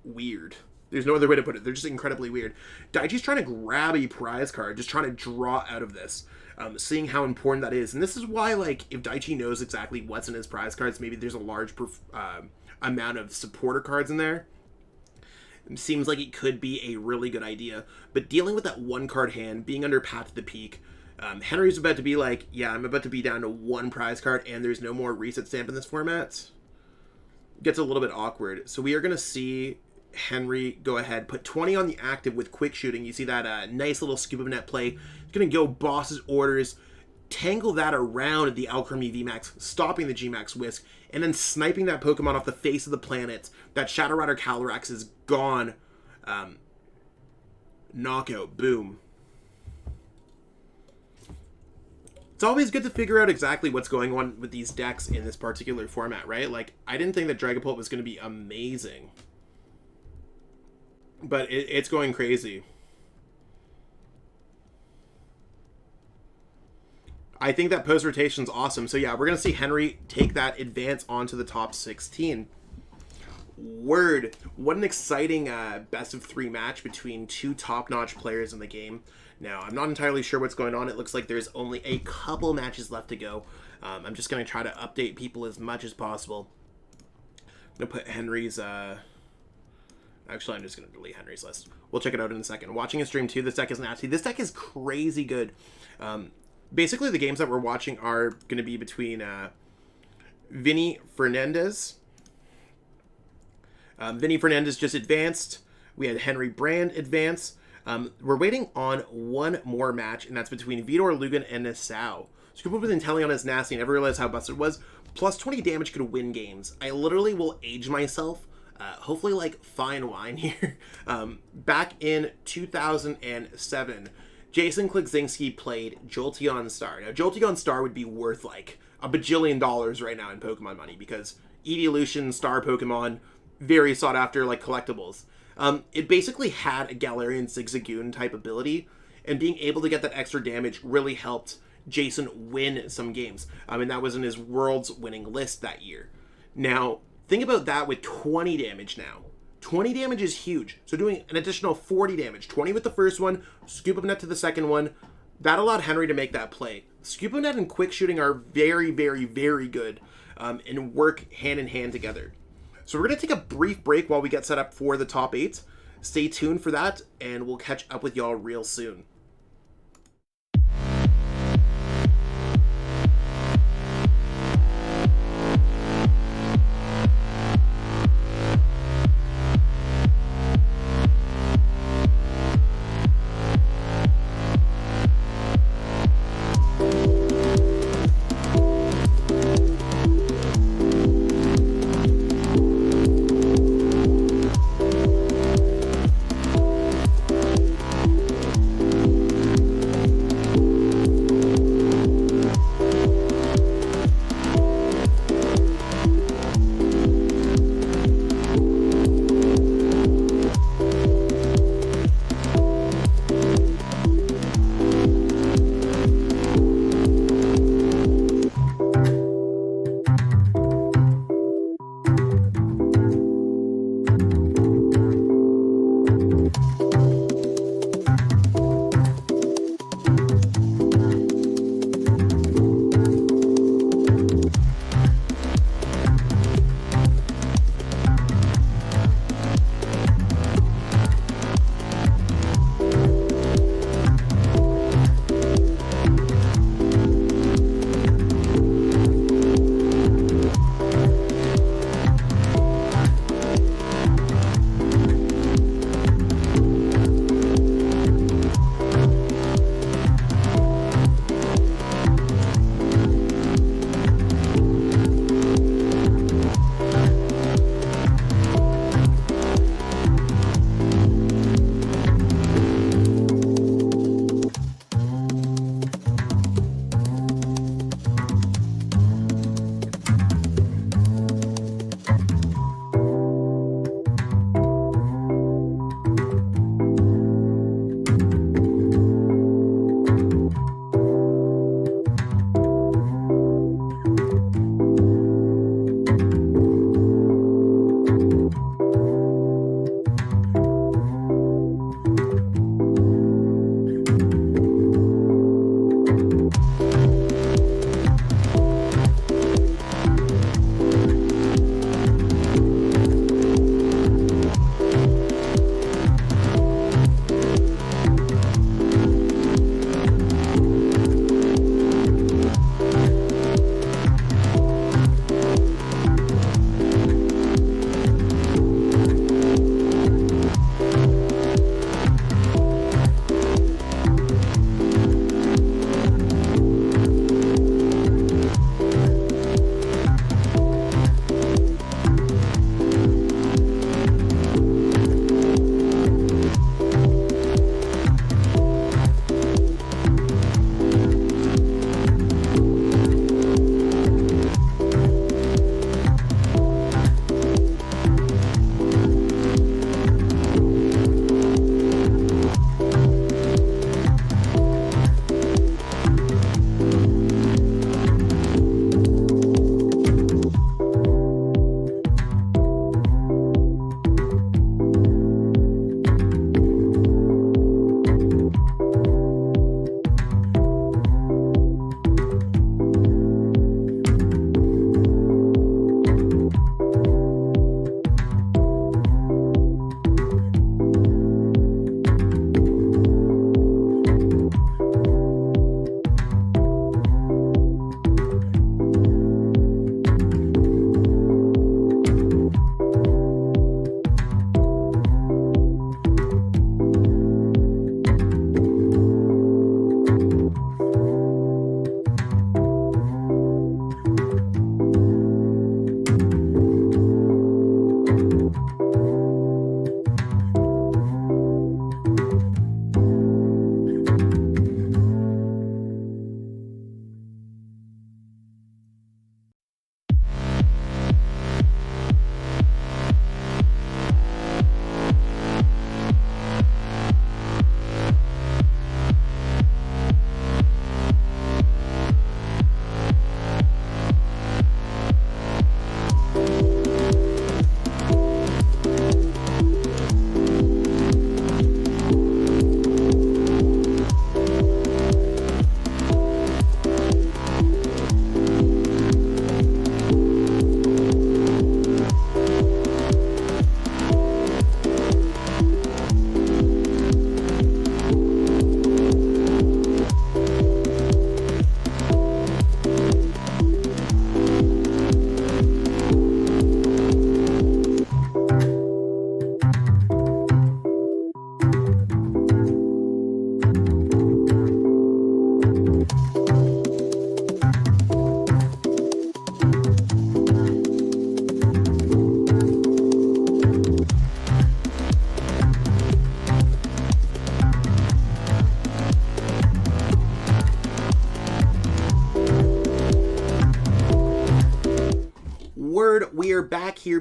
weird. There's no other way to put it. They're just incredibly weird. Daichi's trying to grab a prize card, just trying to draw out of this, seeing how important that is. And this is why, like, if Daichi knows exactly what's in his prize cards, maybe there's a large amount of supporter cards in there. It seems like it could be a really good idea. But dealing with that one-card hand, being under Path to the Peak, Henry's about to be like, yeah, I'm about to be down to one prize card, and there's no more reset stamp in this format. Gets a little bit awkward. So we are going to see Henry go ahead, put 20 on the active with quick shooting. You see that nice little scoop of net play. He's going to go boss's orders, tangle that around the Alchemy VMAX, stopping the Gmax Whisk, and then sniping that Pokemon off the face of the planet. That Shadow Rider Calyrex is gone. Knockout. Boom. It's always good to figure out exactly what's going on with these decks in this particular format, right? Like, I didn't think that Dragapult was going to be amazing. But it's going crazy. I think that post-rotation's awesome. So yeah, we're going to see Henry take that advance onto the top 16. Word. What an exciting best-of-3 match between two top-notch players in the game. Now, I'm not entirely sure what's going on. It looks like there's only a couple matches left to go. I'm just going to try to update people as much as possible. I'm going to put Henry's... Actually, I'm just going to delete Henry's list. We'll check it out in a second. Watching a stream, too. This deck is nasty. This deck is crazy good. Basically, the games that we're watching are going to be between Vinny Fernandez. Vinny Fernandez just advanced. We had Henry Brand advance. We're waiting on one more match, and that's between Vitor Lugan and Nassau. Scoop up with Inteleon is nasty. I never realized how busted it was. Plus 20 damage could win games. I literally will age myself. Hopefully like fine wine here. Back in 2007, Jason Klekzinski played Jolteon Star. Now, Jolteon Star would be worth like $1 bajillion right now in Pokemon money because Evolution Star Pokemon, very sought after like collectibles. It basically had a Galarian Zigzagoon type ability, and being able to get that extra damage really helped Jason win some games. And that was in his Worlds winning list that year. Now, think about that with 20 damage now. 20 damage is huge. So doing an additional 40 damage. 20 with the first one, Scoop Up Net to the second one. That allowed Henry to make that play. Scoop Up Net and Quick Shooting are very, very, very good and work hand in hand together. So we're going to take a brief break while we get set up for the top 8. Stay tuned for that, and we'll catch up with y'all real soon.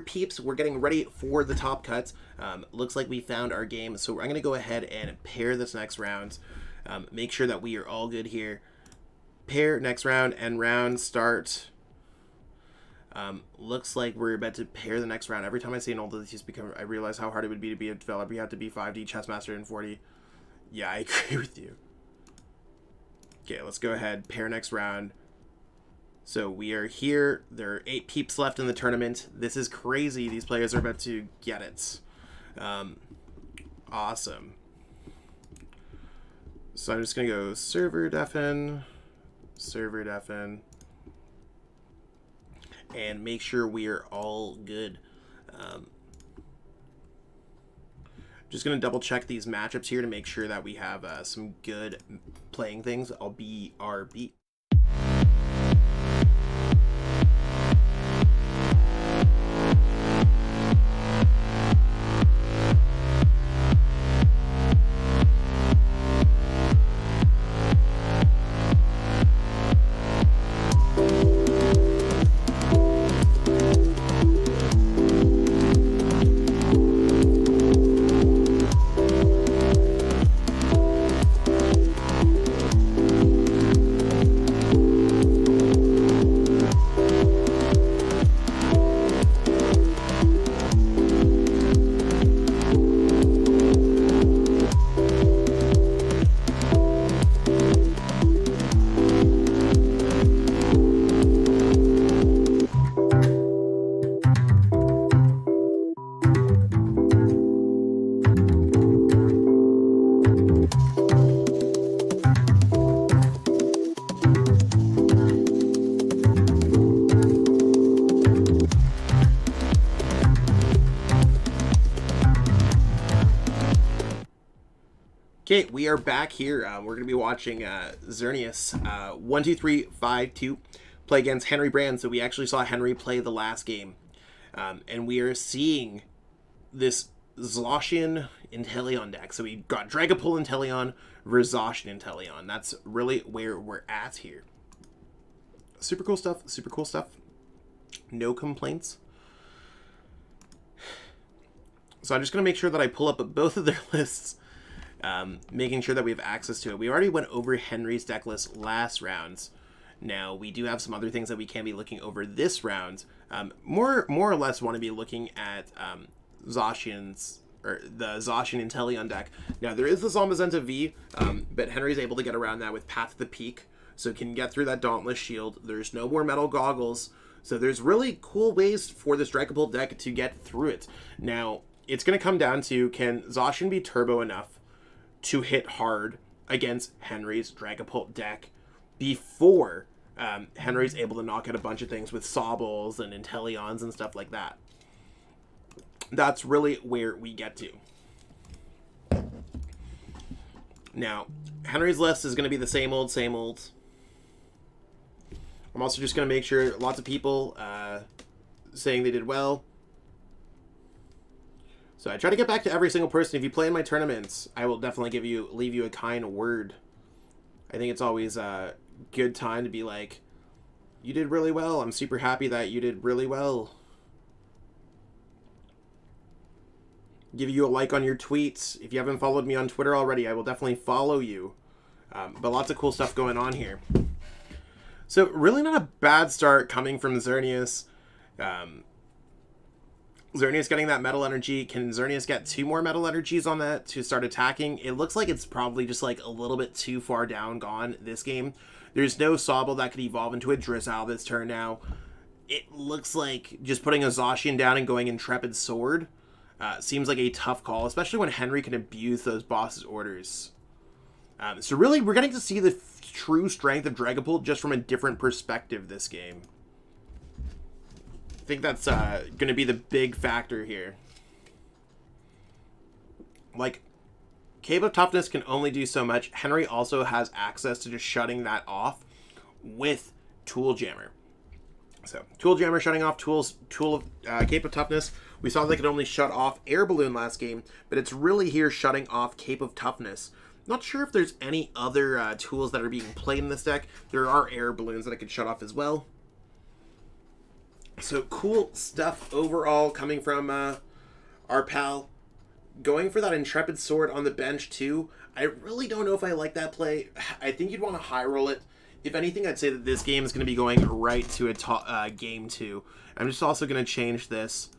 peeps, we're getting ready for the top cuts. Looks like we found our game, so I'm going to go ahead and pair this next round. Make sure that we are all good here. Pair next round, and round start. Looks like we're about to pair the next round. Every time I see an old just become, I realize how hard it would be to be a developer. You have to be 5D chess master in 40. Yeah, I agree with you. Okay, let's go ahead. Pair next round. So we are here. There are 8 peeps left in the tournament. This is crazy. These players are about to get it. Awesome. So I'm just going to go server deafen, and make sure we are all good. Just going to double check these matchups here to make sure that we have some good playing things. I'll be RB. Okay, we are back here. We're going to be watching Xerneas 1-2-3-5-2 play against Henry Brand. So we actually saw Henry play the last game. And we are seeing this Zacian Inteleon deck. So we got Dragapult Inteleon versus Zacian Inteleon. That's really where we're at here. Super cool stuff. Super cool stuff. No complaints. So I'm just going to make sure that I pull up both of their lists. Making sure that we have access to it. We already went over Henry's deck list last round. Now, we do have some other things that we can be looking over this round. More or less want to be looking at Zacian's, or the Zacian Inteleon deck. Now, there is the Zamazenta V, but Henry's able to get around that with Path to the Peak, so can get through that Dauntless Shield. There's no more Metal Goggles, so there's really cool ways for this Dragapult deck to get through it. Now, it's going to come down to, can Zacian be turbo enough to hit hard against Henry's Dragapult deck before Henry's able to knock out a bunch of things with Sobbles and Inteleons and stuff like that. That's really where we get to. Now, Henry's list is going to be the same old, same old. I'm also just going to make sure lots of people saying they did well. So I try to get back to every single person. If you play in my tournaments, I will definitely leave you a kind word. I think it's always a good time to be like, you did really well. I'm super happy that you did really well. Give you a like on your tweets. If you haven't followed me on Twitter already, I will definitely follow you. But lots of cool stuff going on here. So really not a bad start coming from Xerneas. Xerneas getting that metal energy. Can Xerneas get 2 more metal energies on that to start attacking? It looks like it's probably just like a little bit too far down gone this game. There's no Sobble that could evolve into a Drizzle this turn now. It looks like just putting a Zacian down and going Intrepid Sword seems like a tough call, especially when Henry can abuse those boss's orders. So really, we're getting to see the true strength of Dragapult just from a different perspective this game. I think that's going to be the big factor here. Like, Cave of Toughness can only do so much. Henry also has access to just shutting that off with Tool Jammer. So, Tool Jammer shutting off Cape of Toughness. We saw they could only shut off Air Balloon last game, but it's really here shutting off Cape of Toughness. Not sure if there's any other tools that are being played in this deck. There are Air Balloons that I could shut off as well. So cool stuff overall coming from our pal. Going for that Intrepid Sword on the bench too. I really don't know if I like that play. I think you'd want to high roll it. If anything, I'd say that this game is going to be going right to a game 2. I'm just also going to change this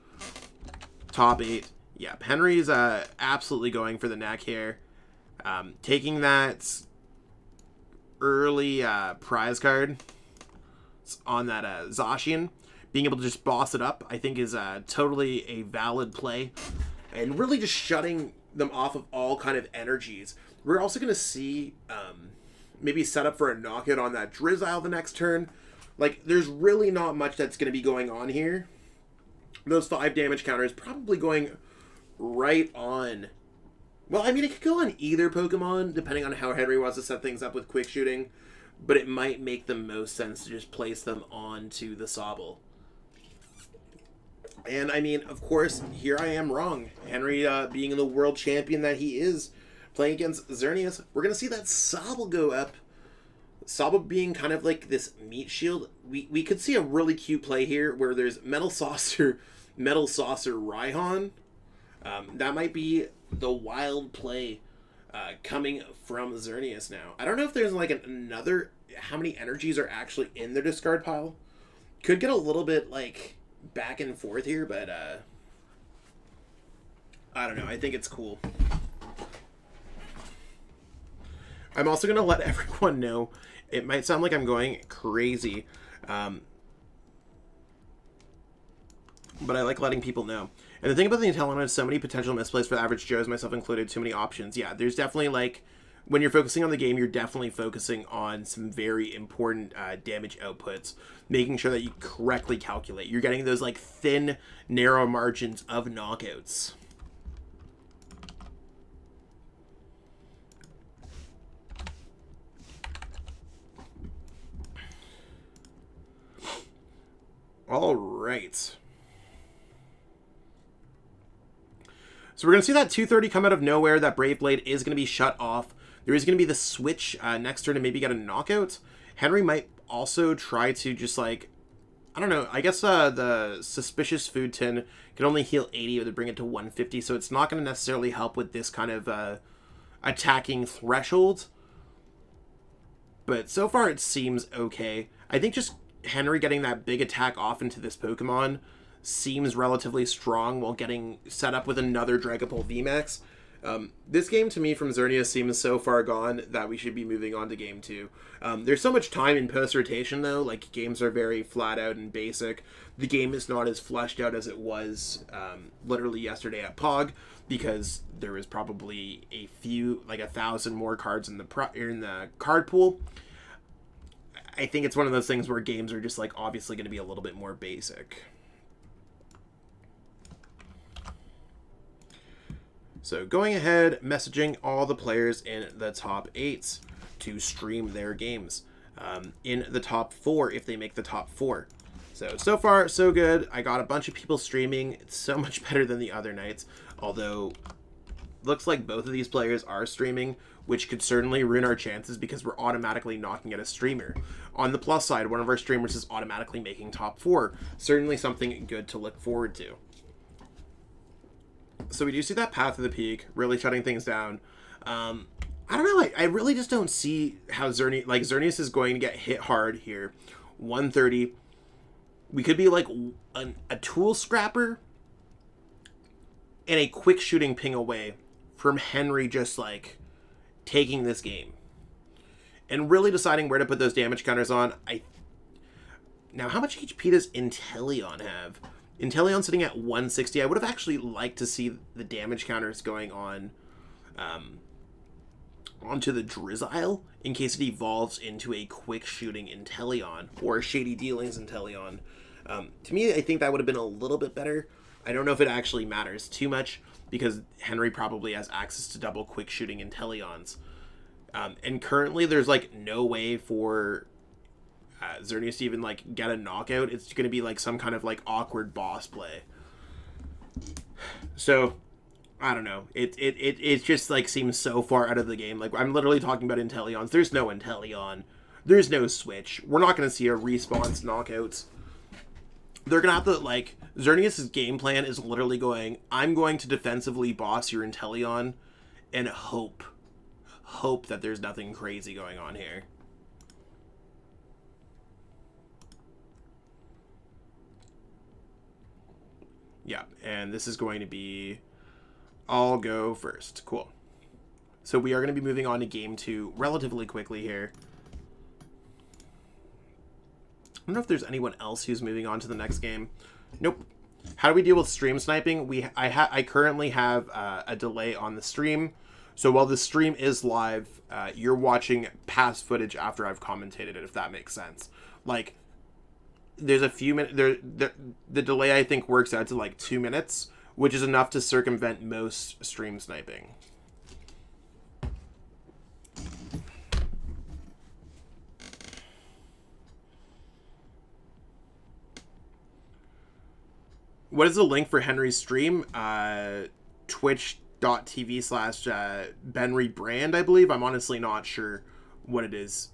top 8. Yeah, Henry's absolutely going for the neck here. Taking that early prize card on that Zacian, being able to just boss it up, I think is totally a valid play. And really just shutting them off of all kind of energies. We're also going to see maybe set up for a knockout on that Drizzile the next turn. Like, there's really not much that's going to be going on here. Those 5 damage counters probably going right on. Well, I mean, it could go on either Pokemon, depending on how Henry wants to set things up with quick shooting. But it might make the most sense to just place them onto the Sobble. And, I mean, of course, here I am wrong. Henry, being the world champion that he is, playing against Xerneas, we're going to see that Sobble go up. Sobble being kind of like this meat shield. We could see a really cute play here where there's Metal Saucer Raihan. That might be the wild play coming from Xerneas now. I don't know if there's like another... How many energies are actually in their discard pile? Could get a little bit like back and forth here, but I don't know. I think it's cool. I'm also going to let everyone know, it might sound like I'm going crazy, but I like letting people know. And the thing about the Inteleon is so many potential misplays for the average Joes, myself included, too many options. Yeah, there's definitely, like, when you're focusing on the game, you're definitely focusing on some very important damage outputs, making sure that you correctly calculate. You're getting those, like, thin, narrow margins of knockouts. All right. So we're going to see that 230 come out of nowhere. That Brave Blade is going to be shut off. There is going to be the switch next turn to maybe get a knockout. Henry might also try to just like, I don't know, I guess the Suspicious Food Tin can only heal 80 or to bring it to 150, so it's not going to necessarily help with this kind of attacking threshold. But so far it seems okay. I think just Henry getting that big attack off into this Pokemon seems relatively strong while getting set up with another Dragapult VMAX. This game to me from Xerneas seems so far gone that we should be moving on to game 2. There's so much time in post-rotation though, like games are very flat out and basic. The game is not as fleshed out as it was literally yesterday at POG, because there was probably a few, like 1,000 more cards in the card pool. I think it's one of those things where games are just like obviously going to be a little bit more basic. So going ahead, messaging all the players in the top 8 to stream their games. In the top 4 if they make the top 4. So far, so good. I got a bunch of people streaming. It's so much better than the other nights. Although, looks like both of these players are streaming, which could certainly ruin our chances because we're automatically knocking at a streamer. On the plus side, one of our streamers is automatically making top 4. Certainly something good to look forward to. So we do see that Path of the Peak really shutting things down. I don't know. I really just don't see how Xerneas is going to get hit hard here. 130. We could be like a tool scrapper and a quick shooting ping away from Henry just like taking this game and really deciding where to put those damage counters on. Now, how much HP does Inteleon have? Inteleon sitting at 160. I would have actually liked to see the damage counters going on onto the Drizzile in case it evolves into a quick shooting Inteleon or a Shady Dealings Inteleon. To me, I think that would have been a little bit better. I don't know if it actually matters too much because Henry probably has access to double quick shooting Inteleons. And currently there's like no way for Xerneas to even like get a knockout. It's going to be like some kind of like awkward boss play. So I don't know. It just like seems so far out of the game. Like I'm literally talking about Inteleons. There's no Inteleon. There's no switch. We're not going to see a response knockouts. they're going to have to, like, Xerneas' game plan is literally going, I'm going to defensively boss your Inteleon and hope that there's nothing crazy going on here. Yeah, and this is going to be, I'll go first. Cool. So we are going to be moving on to game 2 relatively quickly here. I don't know if there's anyone else who's moving on to the next game. Nope. How do we deal with stream sniping? I currently have a delay on the stream. So while the stream is live, you're watching past footage after I've commentated it, if that makes sense. Like, there's a few minutes... The delay, I think, works out to like 2 minutes, which is enough to circumvent most stream sniping. What is the link for Henry's stream? Twitch.tv/BenryBrand, I believe. I'm honestly not sure what it is.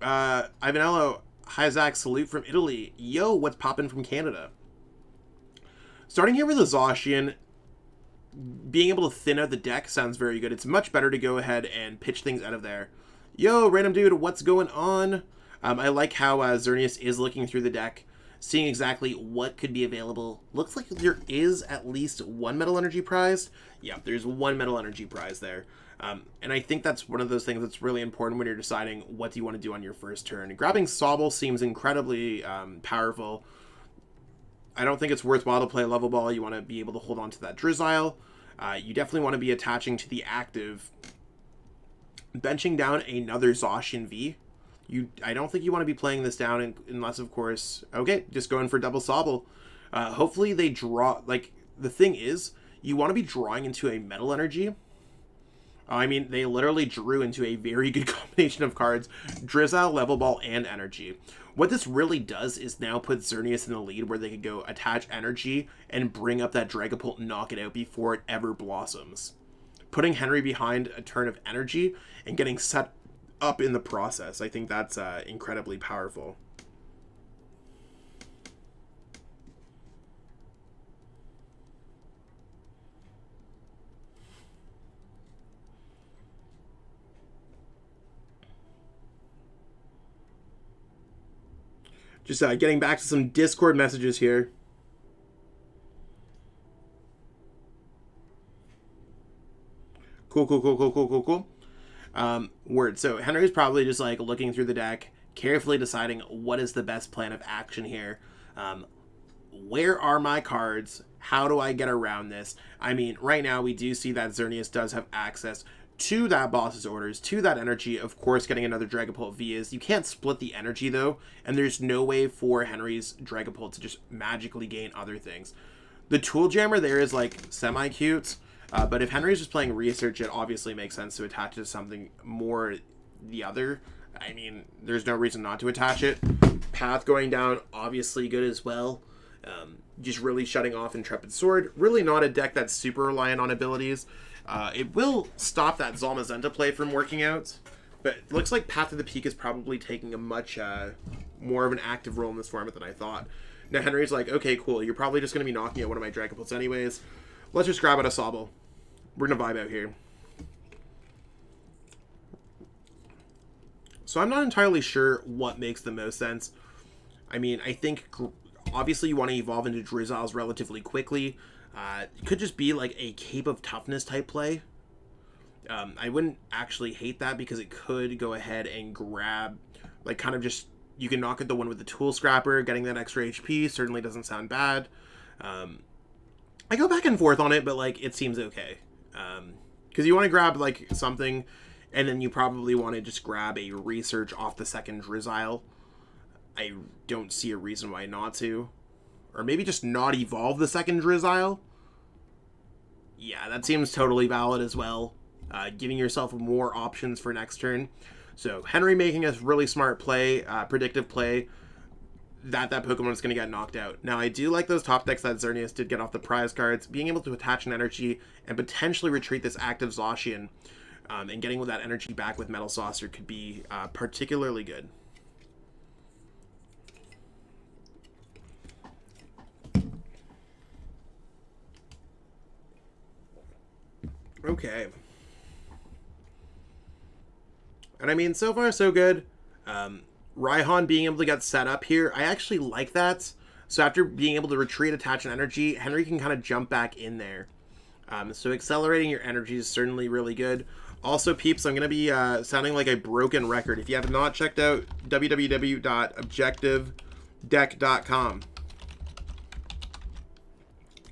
Ivanello, hi Zach, salute from Italy. Yo, what's poppin' from Canada? Starting here with a Zacian, being able to thin out the deck sounds very good. It's much better to go ahead and pitch things out of there. Yo, random dude, what's going on? I like how Xerneas is looking through the deck, seeing exactly what could be available. Looks like there is at least one Metal Energy prize. Yeah, there's one Metal Energy prize there. And I think that's one of those things that's really important when you're deciding what do you want to do on your first turn. Grabbing Sobble seems incredibly powerful. I don't think it's worthwhile to play Level Ball. You want to be able to hold on to that Drizzile. You definitely want to be attaching to the active. Benching down another Zacian V. I don't think you want to be playing this down unless, of course... Okay, just going for double Sobble. Hopefully they draw... Like, the thing is, you want to be drawing into a Metal Energy. I mean, they literally drew into a very good combination of cards. Drizzile, Level Ball, and Energy. What this really does is now put Xerneas in the lead where they could go attach Energy and bring up that Dragapult and knock it out before it ever blossoms. Putting Henry behind a turn of Energy and getting set up in the process. I think that's incredibly powerful. Just getting back to some Discord messages here. Cool. Word. So Henry's probably just like looking through the deck, carefully deciding what is the best plan of action here. Where are my cards? How do I get around this? I mean, right now we do see that Xerneas does have access to that boss's orders, to that energy. Of course, getting another Dragapult V is... You can't split the energy, though, and there's no way for Henry's Dragapult to just magically gain other things. The Tool Jammer there is, like, semi-cute, but if Henry's just playing Research, it obviously makes sense to attach it to something more the other. I mean, there's no reason not to attach it. Path going down, obviously good as well. Just really shutting off Intrepid Sword. Really not a deck that's super reliant on abilities. It will stop that Zamazenta play from working out, but it looks like Path to the Peak is probably taking a much more of an active role in this format than I thought. Now Henry's like, okay, cool, you're probably just going to be knocking out one of my Dragapults anyways. Let's just grab out a Sobble. We're going to vibe out here. So I'm not entirely sure what makes the most sense. I mean, I think obviously you want to evolve into Drizziles relatively quickly. It could just be like a Cape of Toughness type play. I wouldn't actually hate that because it could go ahead and grab, like, kind of just, you can knock at the one with the Tool Scrapper. Getting that extra HP certainly doesn't sound bad. I go back and forth on it, but, like, it seems okay. Because you want to grab, like, something, and then you probably want to just grab a Research off the second Drizzile. I don't see a reason why not to. Or maybe just not evolve the second Drizzile. Yeah, that seems totally valid as well. Giving yourself more options for next turn. So Henry making a really smart play, predictive play, that Pokemon is going to get knocked out. Now, I do like those top decks that Xerneas did get off the prize cards. Being able to attach an energy and potentially retreat this active Zacian, and getting that energy back with Metal Saucer could be particularly good. Okay. And I mean, so far so good. Raihan being able to get set up here, I actually like that. So after being able to retreat, attach an energy, Henry can kind of jump back in there. So accelerating your energy is certainly really good. Also, peeps, I'm going to be sounding like a broken record. If you have not checked out www.objectivedeck.com,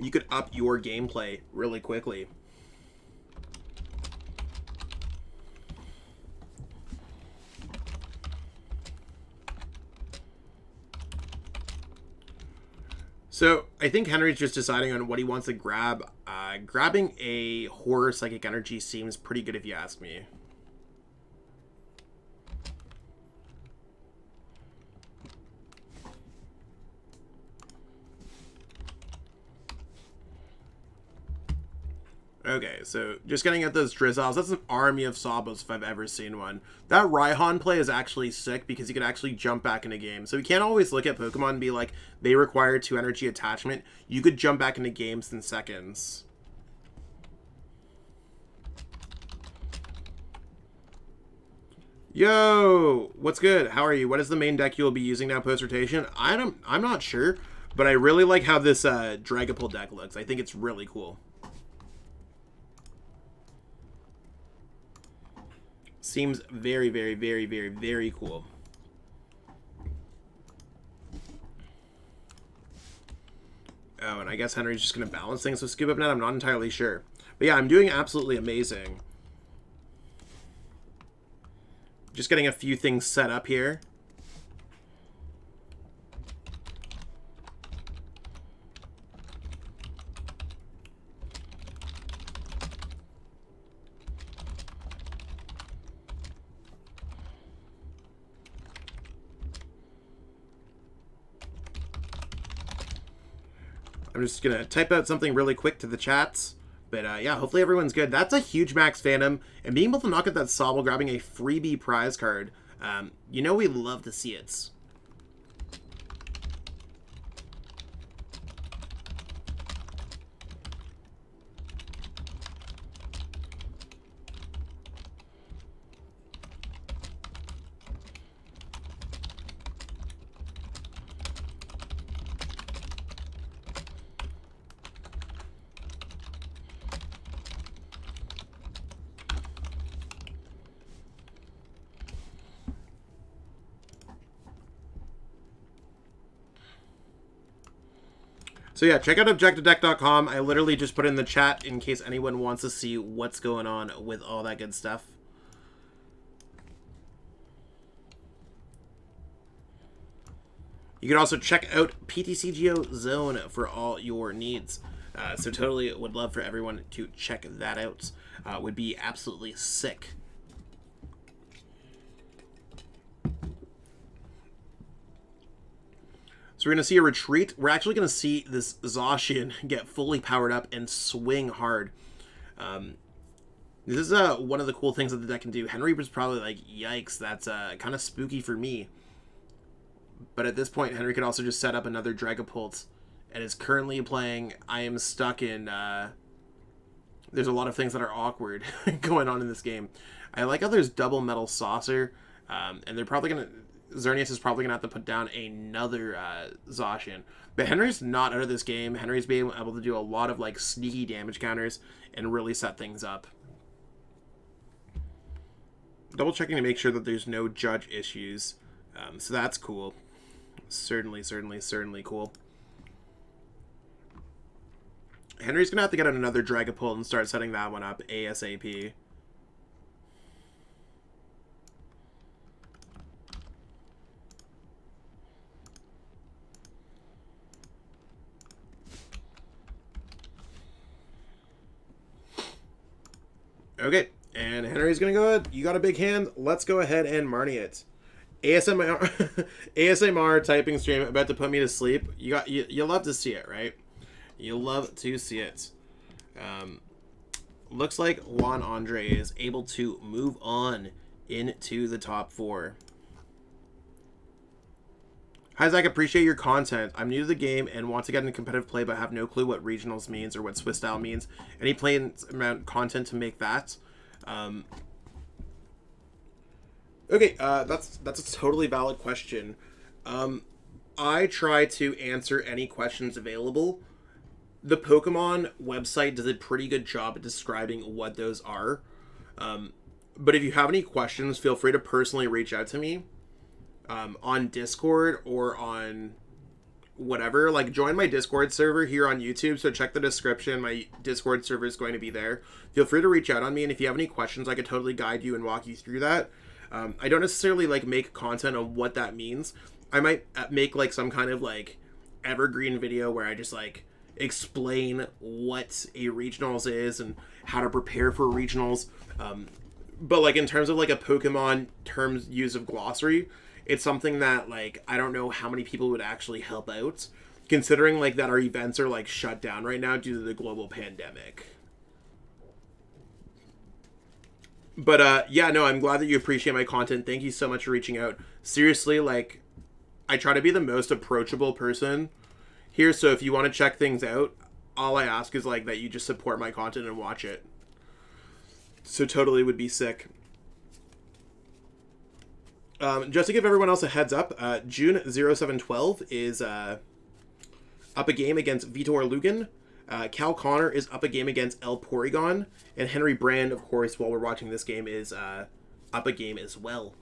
you could up your gameplay really quickly. So I think Henry's just deciding on what he wants to grab. Grabbing a horror psychic energy seems pretty good if you ask me. Okay, so just getting at those Drizzles, that's an army of Sabos if I've ever seen one. That Raihan play is actually sick because you can actually jump back in a game. So you can't always look at Pokemon and be like, they require 2 energy attachment. You could jump back into games in seconds. Yo, what's good? How are you? What is the main deck you'll be using now post-rotation? I'm not sure, but I really like how this Dragapult deck looks. I think it's really cool. Seems very, very, very, very, very cool. Oh, and I guess Henry's just going to balance things with Scoop Up Net. I'm not entirely sure. But yeah, I'm doing absolutely amazing. Just getting a few things set up here. I'm just going to type out something really quick to the chats. But yeah, hopefully everyone's good. That's a huge max fandom. And being able to knock out that Sobble, grabbing a freebie prize card, you know we love to see it. So yeah, check out objectivedeck.com. I literally just put it in the chat in case anyone wants to see what's going on with all that good stuff. You can also check out PTCGO Zone for all your needs. So totally would love for everyone to check that out. Would be absolutely sick. So we're going to see a retreat. We're actually going to see this Zacian get fully powered up and swing hard. This is one of the cool things that the deck can do. Henry was probably like, yikes, that's kind of spooky for me. But at this point, Henry could also just set up another Dragapult and is currently playing I Am Stuck in... there's a lot of things that are awkward going on in this game. I like how there's double Metal Saucer, and they're probably going to... Xerneas is probably going to have to put down another Zacian. But Henry's not out of this game. Henry's being able to do a lot of like sneaky damage counters and really set things up. Double checking to make sure that there's no judge issues. So that's cool. Certainly cool. Henry's going to have to get out another Dragapult and start setting that one up ASAP. Okay, and Henry's gonna go ahead. You got a big hand. Let's go ahead and Marnie it. ASMR typing stream about to put me to sleep. You love to see it, right? You love to see it. Looks like Juan Andre is able to move on into the top 4. Hi, Zach. Appreciate your content. I'm new to the game and want to get into competitive play, but have no clue what regionals means or what Swiss style means. Any play amount content to make that? Okay, that's a totally valid question. I try to answer any questions available. The Pokemon website does a pretty good job at describing what those are. But if you have any questions, feel free to personally reach out to me. On Discord or on whatever, like join my Discord server here on YouTube. So check the description. My Discord server is going to be there. Feel free to reach out on me. And if you have any questions, I could totally guide you and walk you through that. I don't necessarily like make content on what that means. I might make like some kind of like evergreen video where I just like explain what a regionals is and how to prepare for regionals. But like in terms of like a Pokemon terms use of glossary, it's something that, like, I don't know how many people would actually help out, considering, like, that our events are, like, shut down right now due to the global pandemic. But, yeah, no, I'm glad that you appreciate my content. Thank you so much for reaching out. Seriously, like, I try to be the most approachable person here, so if you want to check things out, all I ask is, like, that you just support my content and watch it. So totally would be sick. Just to give everyone else a heads up, June 0712 is up a game against Vitor Lugan. Cal Connor is up a game against El Porygon. And Henry Brand, of course, while we're watching this game, is up a game as well.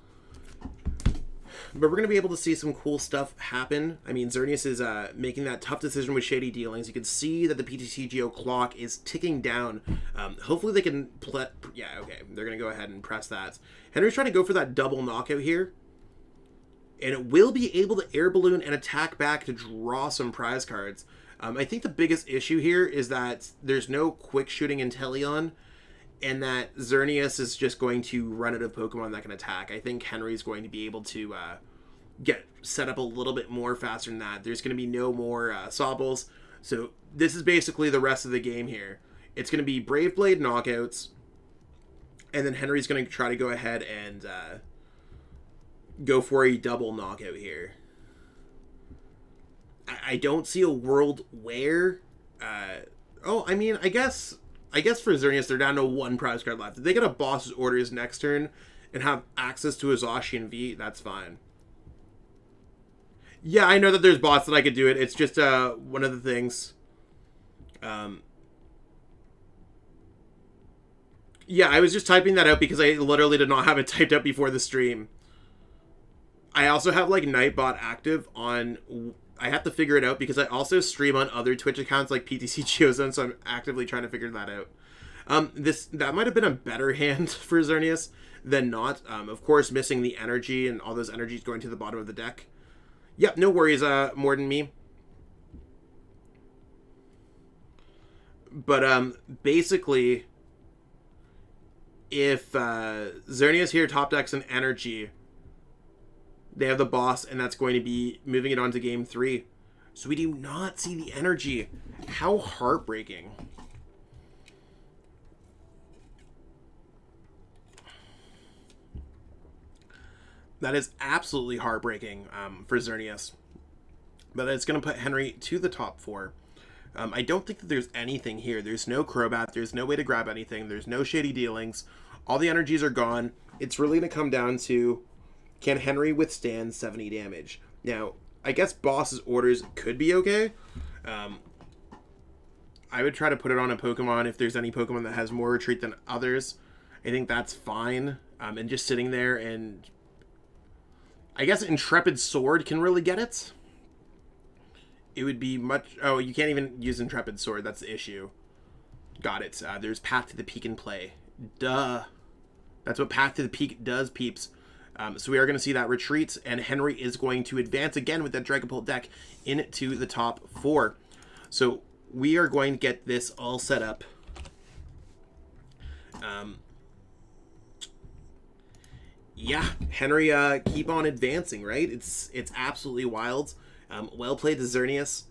But we're going to be able to see some cool stuff happen. I mean, Xerneas is making that tough decision with Shady Dealings. You can see that the PTCGO clock is ticking down. Hopefully they can... Yeah, okay. They're going to go ahead and press that. Henry's trying to go for that double knockout here. And it will be able to air balloon and attack back to draw some prize cards. I think the biggest issue here is that there's no quick shooting Inteleon, and that Xerneas is just going to run out of Pokemon that can attack. I think Henry's going to be able to get set up a little bit more faster than that. There's going to be no more Sobbles. So this is basically the rest of the game here. It's going to be Brave Blade knockouts, and then Henry's going to try to go ahead and go for a double knockout here. I don't see a world where... I mean, I guess for Xerneas, they're down to one prize card left. If they get a boss's orders next turn and have access to a Zacian V, that's fine. Yeah, I know that there's bots that I could do it. It's just one of the things. Yeah, I was just typing that out because I literally did not have it typed up before the stream. I also have, like, Nightbot active on... I have to figure it out because I also stream on other Twitch accounts like PTCGO Zone, so I'm actively trying to figure that out. That might have been a better hand for Xerneas than not. Of course, missing the energy and all those energies going to the bottom of the deck. Yep, no worries, more than me. But, basically, if Xerneas here top decks an energy... They have the boss, and that's going to be moving it on to game 3. So we do not see the energy. How heartbreaking. That is absolutely heartbreaking for Xerneas. But it's going to put Henry to the top 4. I don't think that there's anything here. There's no Crobat. There's no way to grab anything. There's no Shady Dealings. All the energies are gone. It's really going to come down to... Can Henry withstand 70 damage? Now, I guess boss's orders could be okay. I would try to put it on a Pokemon if there's any Pokemon that has more retreat than others. I think that's fine. And just sitting there and... I guess Intrepid Sword can really get it. It would be much... Oh, you can't even use Intrepid Sword. That's the issue. Got it. There's Path to the Peak in play. Duh. That's what Path to the Peak does, peeps. So we are going to see that retreat, and Henry is going to advance again with that Dragapult deck into the top 4. So we are going to get this all set up. Yeah, Henry, keep on advancing, right? It's absolutely wild. Well played to Xerneas.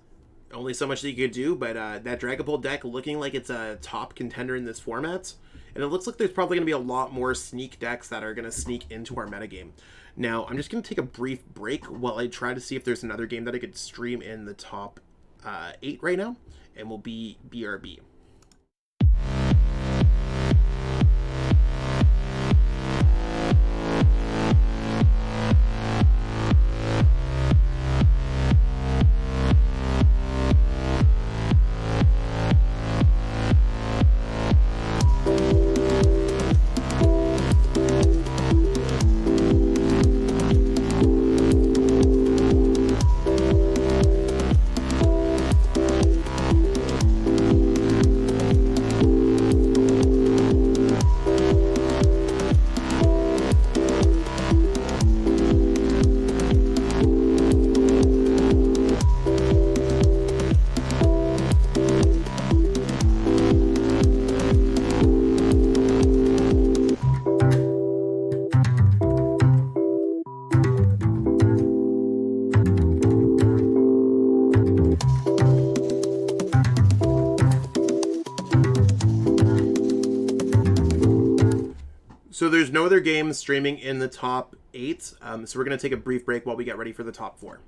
Only so much that you could do, but that Dragapult deck looking like it's a top contender in this format. And it looks like there's probably going to be a lot more sneak decks that are going to sneak into our metagame. Now, I'm just going to take a brief break while I try to see if there's another game that I could stream in the top 8 right now, and we'll be BRB. So there's no other games streaming in the top 8, so we're going to take a brief break while we get ready for the top 4.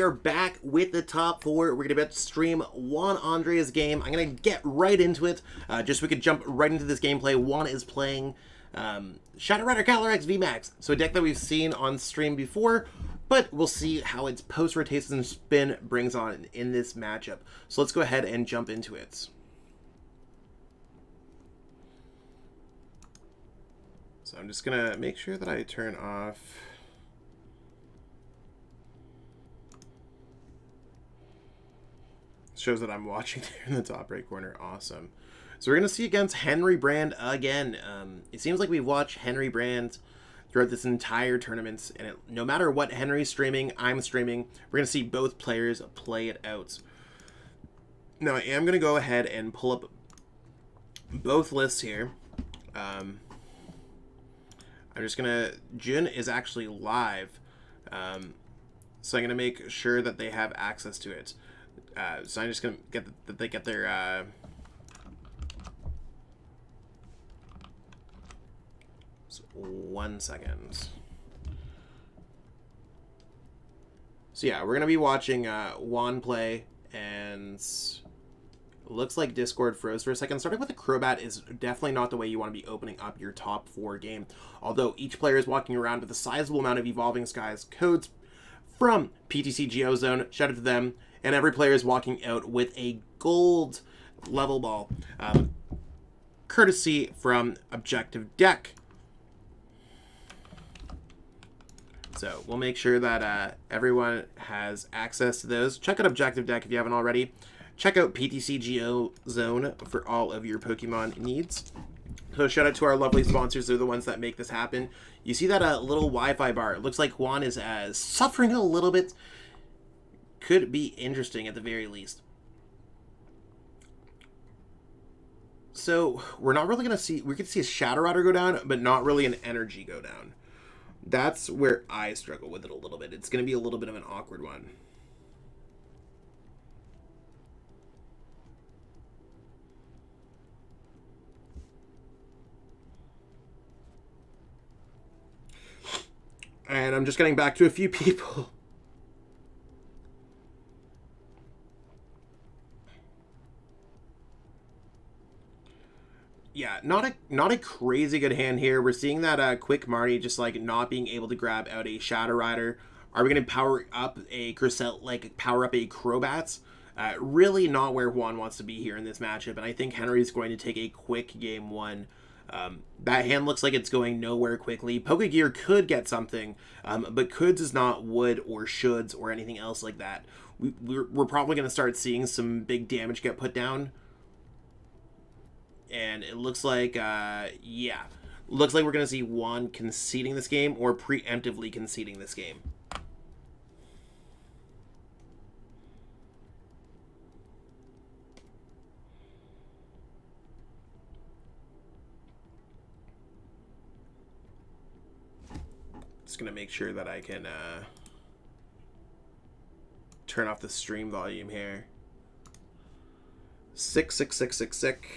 are back with the top 4. We're going to stream Juan Andrea's game. I'm going to get right into it, just so we could jump right into this gameplay. Juan is playing Shadow Rider Calyrex VMAX, so a deck that we've seen on stream before, but we'll see how its post-rotation spin brings on in this matchup. So let's go ahead and jump into it. So I'm just going to make sure that I turn off... Shows that I'm watching there in the top right corner. Awesome. So we're going to see against Henry Brand again. It seems like we've watched Henry Brand throughout this entire tournament, and no matter what Henry's streaming, I'm streaming, we're going to see both players play it out. Now, I am going to go ahead and pull up both lists here. I'm just going to... Jun is actually live, so I'm going to make sure that they have access to it. So I'm just going to get that they get their... So 1 second. So yeah, we're going to be watching Juan play, and it looks like Discord froze for a second. Starting with a Crobat is definitely not the way you want to be opening up your top 4 game. Although each player is walking around with a sizable amount of Evolving Skies codes from PTCGO Zone. Shout out to them. And every player is walking out with a gold level ball, courtesy from Objective Deck. So we'll make sure that everyone has access to those. Check out Objective Deck if you haven't already. Check out PTCGO Zone for all of your Pokemon needs. So shout out to our lovely sponsors. They're the ones that make this happen. You see that little Wi-Fi bar. It looks like Juan is suffering a little bit. Could be interesting at the very least. So we're not really going to see... We could see a Shadow Rider go down, but not really an Energy go down. That's where I struggle with it a little bit. It's going to be a little bit of an awkward one. And I'm just getting back to a few people. Yeah, not a crazy good hand here. We're seeing that Quick Marty just like not being able to grab out a Shadow Rider. Are we going to power up a Crusel, like power up a Crobats? Really not where Juan wants to be here in this matchup, and I think Henry's going to take a quick game 1. That hand looks like it's going nowhere quickly. Pokegear could get something, but coulds is not would or shoulds or anything else like that. We're probably going to start seeing some big damage get put down. And it looks like, yeah. Looks like we're going to see Juan conceding this game or preemptively conceding this game. Just going to make sure that I can turn off the stream volume here. 66666.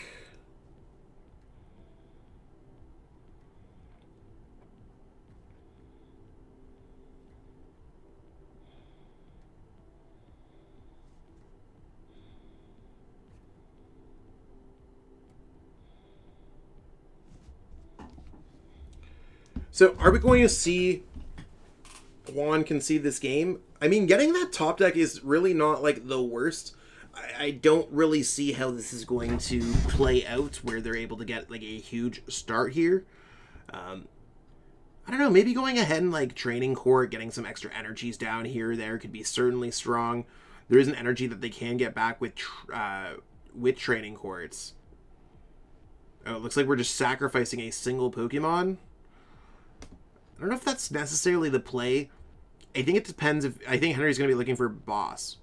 So, are we going to see Juan concede this game? I mean, getting that top deck is really not, like, the worst. I don't really see how this is going to play out, where they're able to get, like, a huge start here. I don't know, maybe going ahead and, like, Training Court, getting some extra energies down here or there could be certainly strong. There is an energy that they can get back with Training Courts. Oh, it looks like we're just sacrificing a single Pokemon. I don't know if that's necessarily the play. I think it depends if... I think Henry's going to be looking for Boss.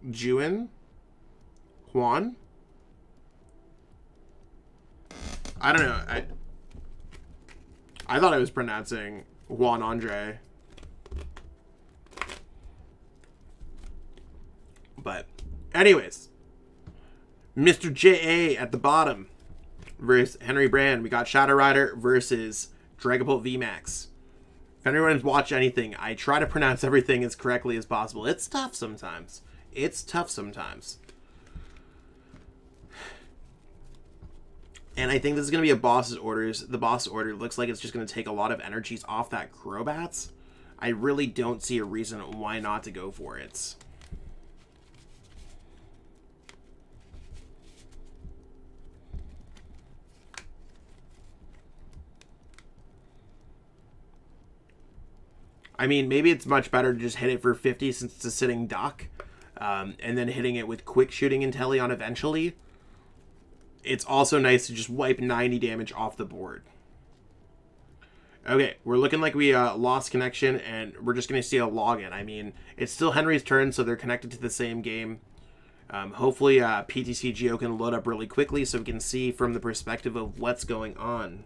Juin? Juan? I don't know. I thought I was pronouncing Juan Andre. But, anyways. Mr. J.A. at the bottom versus Henry Brand. We got Shadow Rider versus Dragapult VMAX. If anyone's watched anything, I try to pronounce everything as correctly as possible. It's tough sometimes. It's tough sometimes. And I think this is going to be a boss's orders. The boss order looks like it's just going to take a lot of energies off that Crobats. I really don't see a reason why not to go for it. I mean, maybe it's much better to just hit it for 50 since it's a sitting duck, and then hitting it with quick shooting Inteleon eventually. It's also nice to just wipe 90 damage off the board. Okay, we're looking like we lost connection, and we're just going to see a login. I mean, it's still Henry's turn, so they're connected to the same game. Hopefully, PTCGO can load up really quickly so we can see from the perspective of what's going on.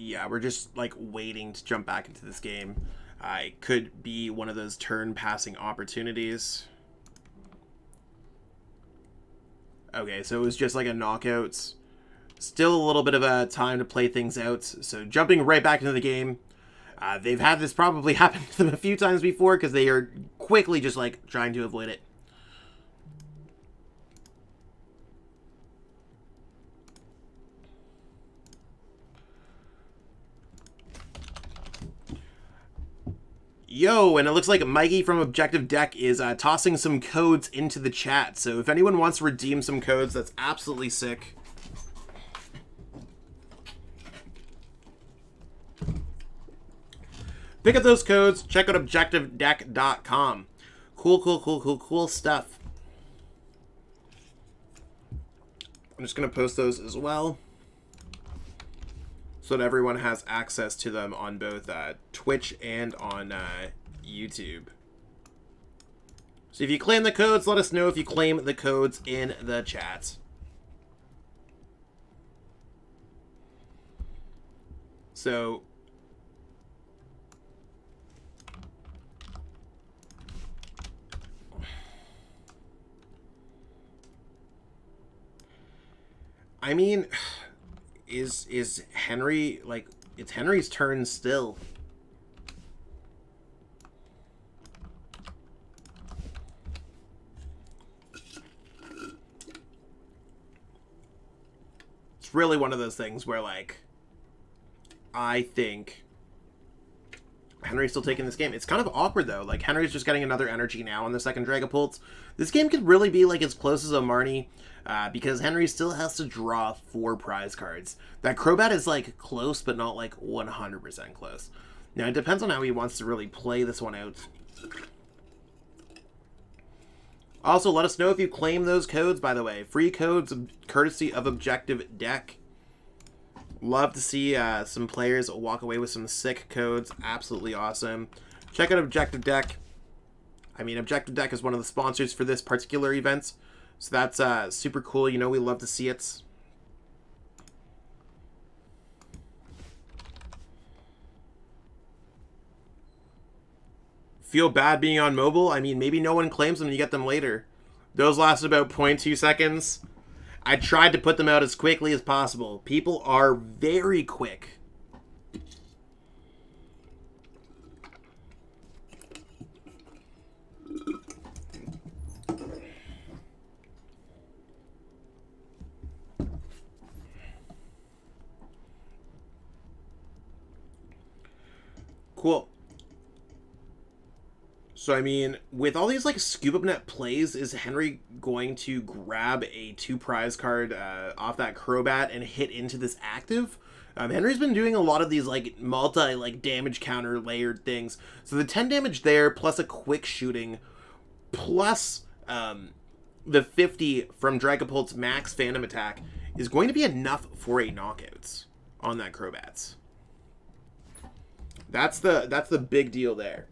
Yeah, we're just like waiting to jump back into this game. It could be one of those turn passing opportunities. Okay, so it was just like a knockout. Still a little bit of a time to play things out. So jumping right back into the game. They've had this probably happen to them a few times before because they are quickly just like trying to avoid it. Yo, and it looks like Mikey from Objective Deck is tossing some codes into the chat. So if anyone wants to redeem some codes, that's absolutely sick. Pick up those codes. Check out objectivedeck.com. Cool stuff. I'm just going to post those as well, so that everyone has access to them on both Twitch and on YouTube. So if you claim the codes, let us know if you claim the codes in the chat. So I mean, is Henry, like, it's Henry's turn still. It's really one of those things where, like, I think Henry's still taking this game. It's kind of awkward, though. Like, Henry's just getting another energy now on the second Dragapult. This game could really be, like, as close as a Marnie, because Henry still has to draw 4 prize cards. That Crobat is, like, close, but not, like, 100% close. Now, it depends on how he wants to really play this one out. Also, let us know if you claim those codes, by the way. Free codes, courtesy of Objective Deck. Love to see some players walk away with some sick codes. Absolutely awesome. Check out Objective Deck. I mean, Objective Deck is one of the sponsors for this particular event. So that's super cool. You know, we love to see it. Feel bad being on mobile? I mean, maybe no one claims them and you get them later. Those lasted about 0.2 seconds. I tried to put them out as quickly as possible. People are very quick. Cool. So, I mean, with all these, like, scoop up net plays, is Henry going to grab a 2 prize card off that Crobat and hit into this active? Henry's been doing a lot of these, like, damage counter layered things. So the 10 damage there, plus a quick shooting, plus the 50 from Dragapult's max Phantom Attack is going to be enough for a knockout on that Crobat. That's the big deal there.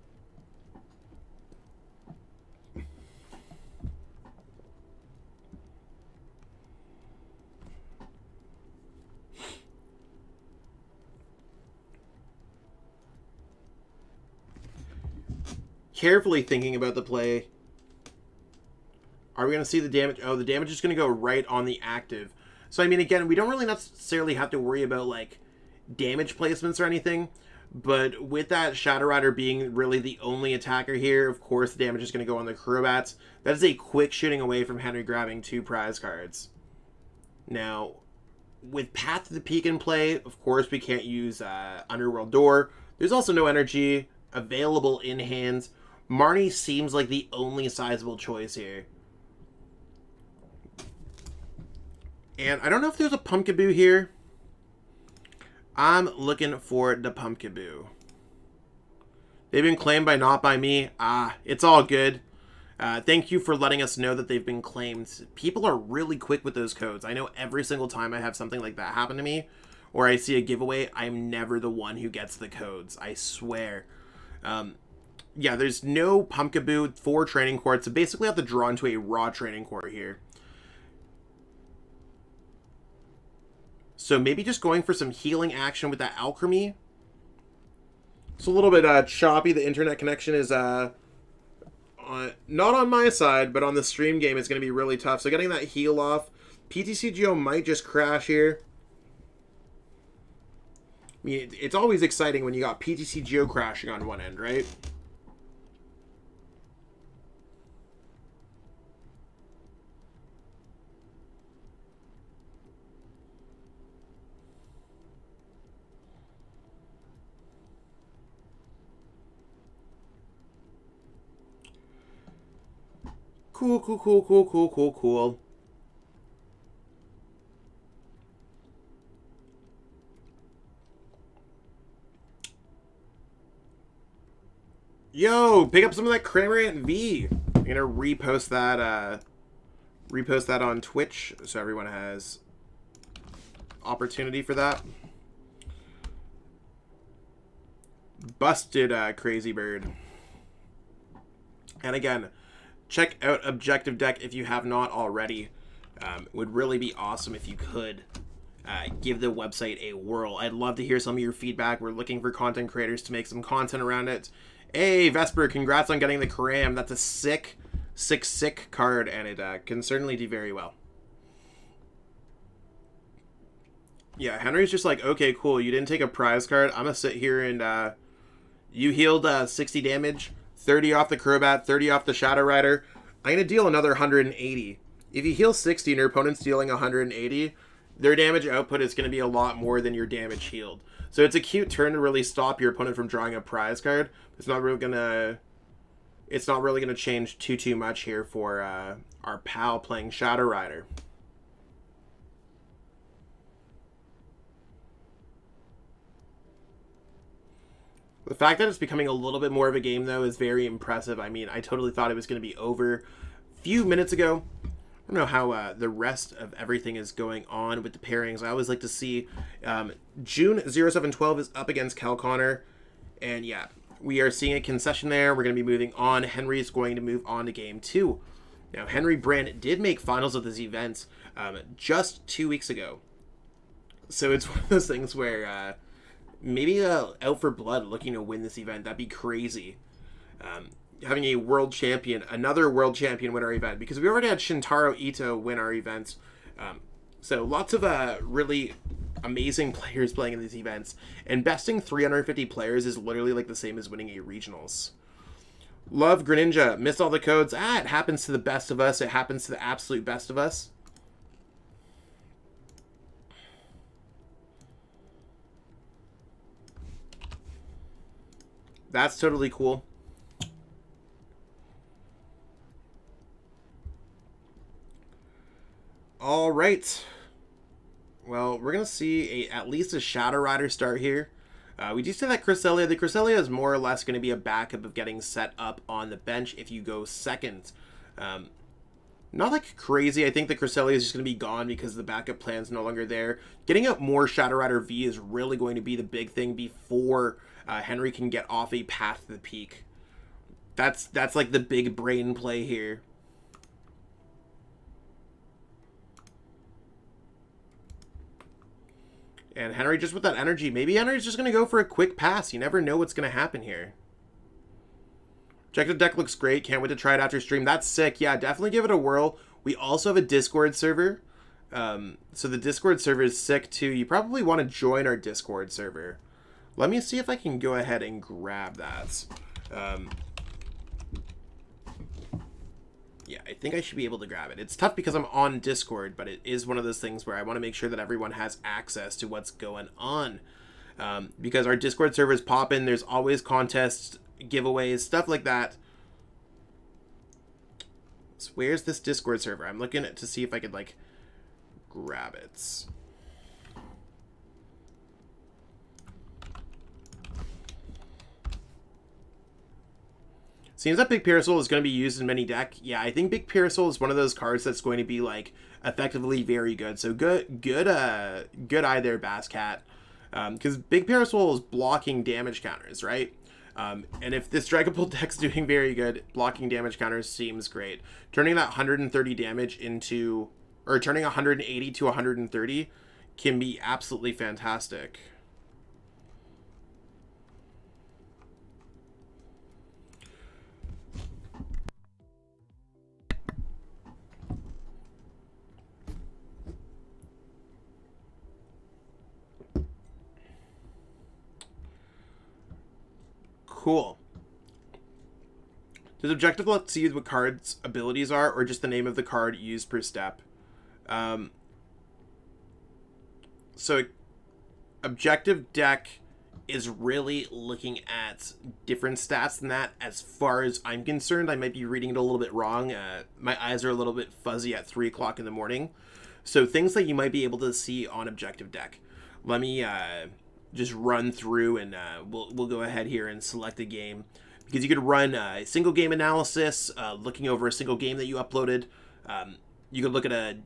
carefully thinking about the play. Are we going to see the damage? Oh, the damage is going to go right on the active. So, I mean, again, we don't really necessarily have to worry about, like, damage placements or anything. But with that Shadow Rider being really the only attacker here, of course, the damage is going to go on the Crobats. That is a quick shooting away from Henry grabbing 2 prize cards. Now, with Path to the Peak in play, of course, we can't use Underworld Door. There's also no energy available in hand. Marnie seems like the only sizable choice here. And I don't know if there's a Pumpkaboo here. I'm looking for the Pumpkaboo. They've been claimed by Not By Me. It's all good. Thank you for letting us know that they've been claimed. People are really quick with those codes. I know every single time I have something like that happen to me, or I see a giveaway, I'm never the one who gets the codes. I swear. Yeah, there's no Pumpkaboo for Training Court, so basically I have to draw into a raw Training Court here. So maybe just going for some healing action with that Alchemy. It's a little bit choppy. The internet connection is not on my side, but on the stream game it's going to be really tough. So getting that heal off. PTCGO might just crash here. I mean, it's always exciting when you got PTCGO crashing on one end, right? Cool. Yo, pick up some of that Cramorant V. I'm gonna repost that on Twitch so everyone has opportunity for that. Busted Crazy Bird. And again, check out Objective Deck if you have not already. It would really be awesome if you could give the website a whirl. I'd love to hear some of your feedback. We're looking for content creators to make some content around it. Hey, Vesper, congrats on getting the Karam. That's a sick card, and it can certainly do very well. Yeah, Henry's just like, okay, cool, you didn't take a prize card. I'm going to sit here and you healed 60 damage, 30 off the Crobat, 30 off the Shadow Rider. I'm going to deal another 180. If you heal 60 and your opponent's dealing 180, their damage output is going to be a lot more than your damage healed. So it's a cute turn to really stop your opponent from drawing a prize card. It's not really gonna change too much here for our pal playing Shadow Rider. The fact that it's becoming a little bit more of a game, though, is very impressive. I mean, I totally thought it was going to be over a few minutes ago. I don't know how the rest of everything is going on with the pairings. I always like to see June 0712 is up against Cal Connor. And yeah, we are seeing a concession there. We're going to be moving on. Henry's going to move on to game 2. Now, Henry Brand did make finals of this event just 2 weeks ago. So it's one of those things where maybe Out for Blood looking to win this event. That'd be crazy. Having a world champion, another world champion win our event, because we already had Shintaro Ito win our events. So lots of really amazing players playing in these events, and besting 350 players is literally like the same as winning a regionals. Love Greninja, missed all the codes. It happens to the best of us. It happens to the absolute best of us. That's totally cool. All right. Well, we're going to see at least a Shadow Rider start here. We do see that Cresselia. The Cresselia is more or less going to be a backup of getting set up on the bench if you go second. Not like crazy. I think the Cresselia is just going to be gone because the backup plan is no longer there. Getting out more Shadow Rider V is really going to be the big thing before Henry can get off a Path to the Peak. That's like the big brain play here. And Henry just with that energy. Maybe Henry's just going to go for a quick pass. You never know what's going to happen here. Objective deck looks great. Can't wait to try it after stream. That's sick. Yeah, definitely give it a whirl. We also have a Discord server. So the Discord server is sick too. You probably want to join our Discord server. Let me see if I can go ahead and grab that. Yeah, I think I should be able to grab it. It's tough because I'm on Discord, but it is one of those things where I want to make sure that everyone has access to what's going on. Because our Discord server is popping. There's always contests, giveaways, stuff like that. So where's this Discord server? I'm looking to see if I could, like, grab it. Seems that Big Parasol is going to be used in many deck. Yeah, I think Big Parasol is one of those cards that's going to be, like, effectively very good. So good eye there, Basscat. Because Big Parasol is blocking damage counters, right? And if this Dragapult deck's doing very good, blocking damage counters seems great. Turning that 130 damage into, or turning 180 to 130 can be absolutely fantastic. Cool. Does objective let's see what cards' abilities are, or just the name of the card used per step? So objective deck is really looking at different stats than that. As far as I'm concerned, I might be reading it a little bit wrong. My eyes are a little bit fuzzy at 3 o'clock in the morning. So things that you might be able to see on objective deck. Let me just run through, and we'll go ahead here and select a game, because you could run a single game analysis, looking over a single game that you uploaded. You could look at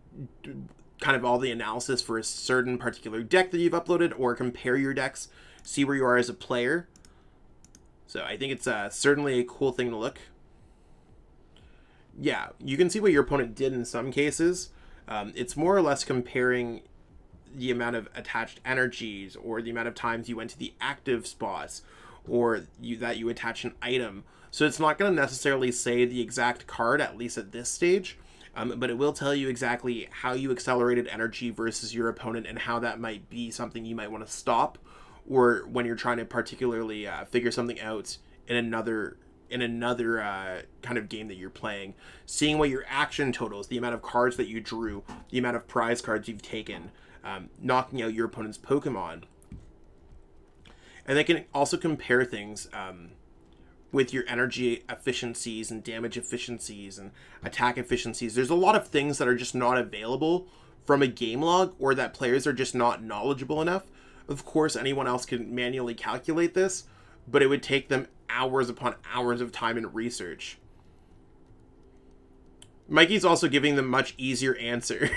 kind of all the analysis for a certain particular deck that you've uploaded, or compare your decks, see where you are as a player. So I think it's certainly a cool thing to look. Yeah, you can see what your opponent did in some cases. It's more or less comparing the amount of attached energies, or the amount of times you went to the active spots, or that you attach an item. So it's not going to necessarily say the exact card, at least at this stage, but it will tell you exactly how you accelerated energy versus your opponent, and how that might be something you might want to stop, or when you're trying to particularly figure something out in another kind of game that you're playing. Seeing what your action totals, the amount of cards that you drew, the amount of prize cards you've taken, knocking out your opponent's Pokemon. And they can also compare things with your energy efficiencies and damage efficiencies and attack efficiencies. There's a lot of things that are just not available from a game log, or that players are just not knowledgeable enough. Of course, anyone else can manually calculate this, but it would take them hours upon hours of time and research. Mikey's also giving them much easier answer.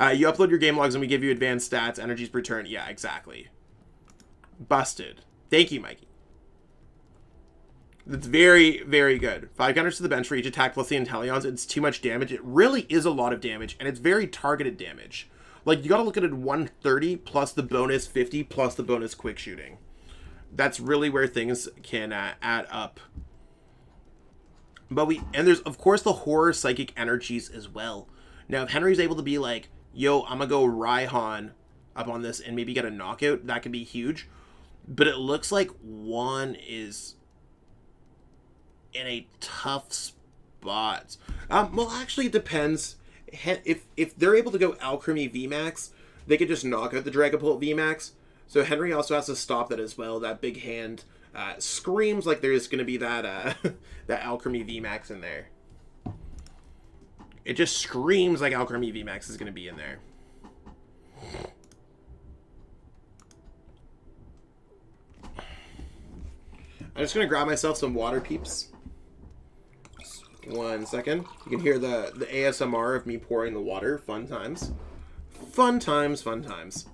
You upload your game logs and we give you advanced stats, energies per turn. Yeah, exactly. Busted. Thank you, Mikey. That's very, very good. 5 counters to the bench for each attack plus the Inteleons. It's too much damage. It really is a lot of damage, and it's very targeted damage. Like, you gotta look at it 130 plus the bonus 50 plus the bonus quick shooting. That's really where things can add up. But and there's, of course, the horror psychic energies as well. Now, if Henry's able to be like, yo, I'm gonna go Raihan up on this and maybe get a knockout, that could be huge. But it looks like Juan is in a tough spot. Well, actually, it depends. If they're able to go Alchemy VMAX, they could just knock out the Dragapult VMAX. So Henry also has to stop that as well. That big hand screams like there's going to be that that Alchemy VMAX in there. It just screams like Alchemy VMAX is going to be in there. I'm just going to grab myself some water, peeps. Just 1 second. You can hear the ASMR of me pouring the water. Fun times. Fun times, fun times.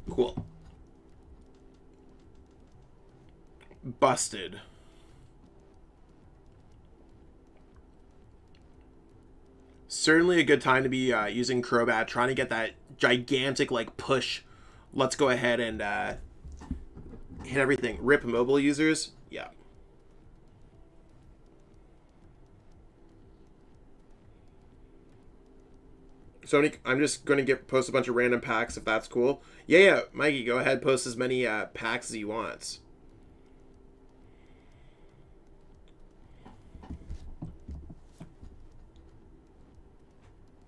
Cool. Busted. Certainly a good time to be using Crobat, trying to get that gigantic, like, push. Let's go ahead and hit everything. RIP mobile users. Yeah. So I'm just going to post a bunch of random packs if that's cool. Yeah, Mikey, go ahead, post as many packs as you want.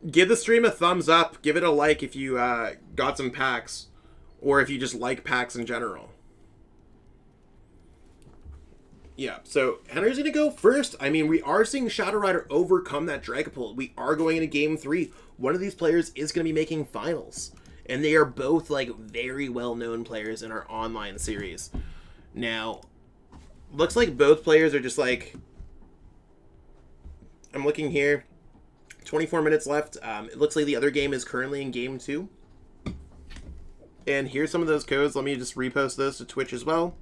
Give the stream a thumbs up. Give it a like if you got some packs, or if you just like packs in general. Yeah, so Henry's going to go first. I mean, we are seeing Shadow Rider overcome that Dragapult. We are going into Game 3. One of these players is going to be making finals. And they are both, like, very well-known players in our online series. Now, looks like both players are just, like... I'm looking here. 24 minutes left. It looks like the other game is currently in Game 2. And here's some of those codes. Let me just repost those to Twitch as well.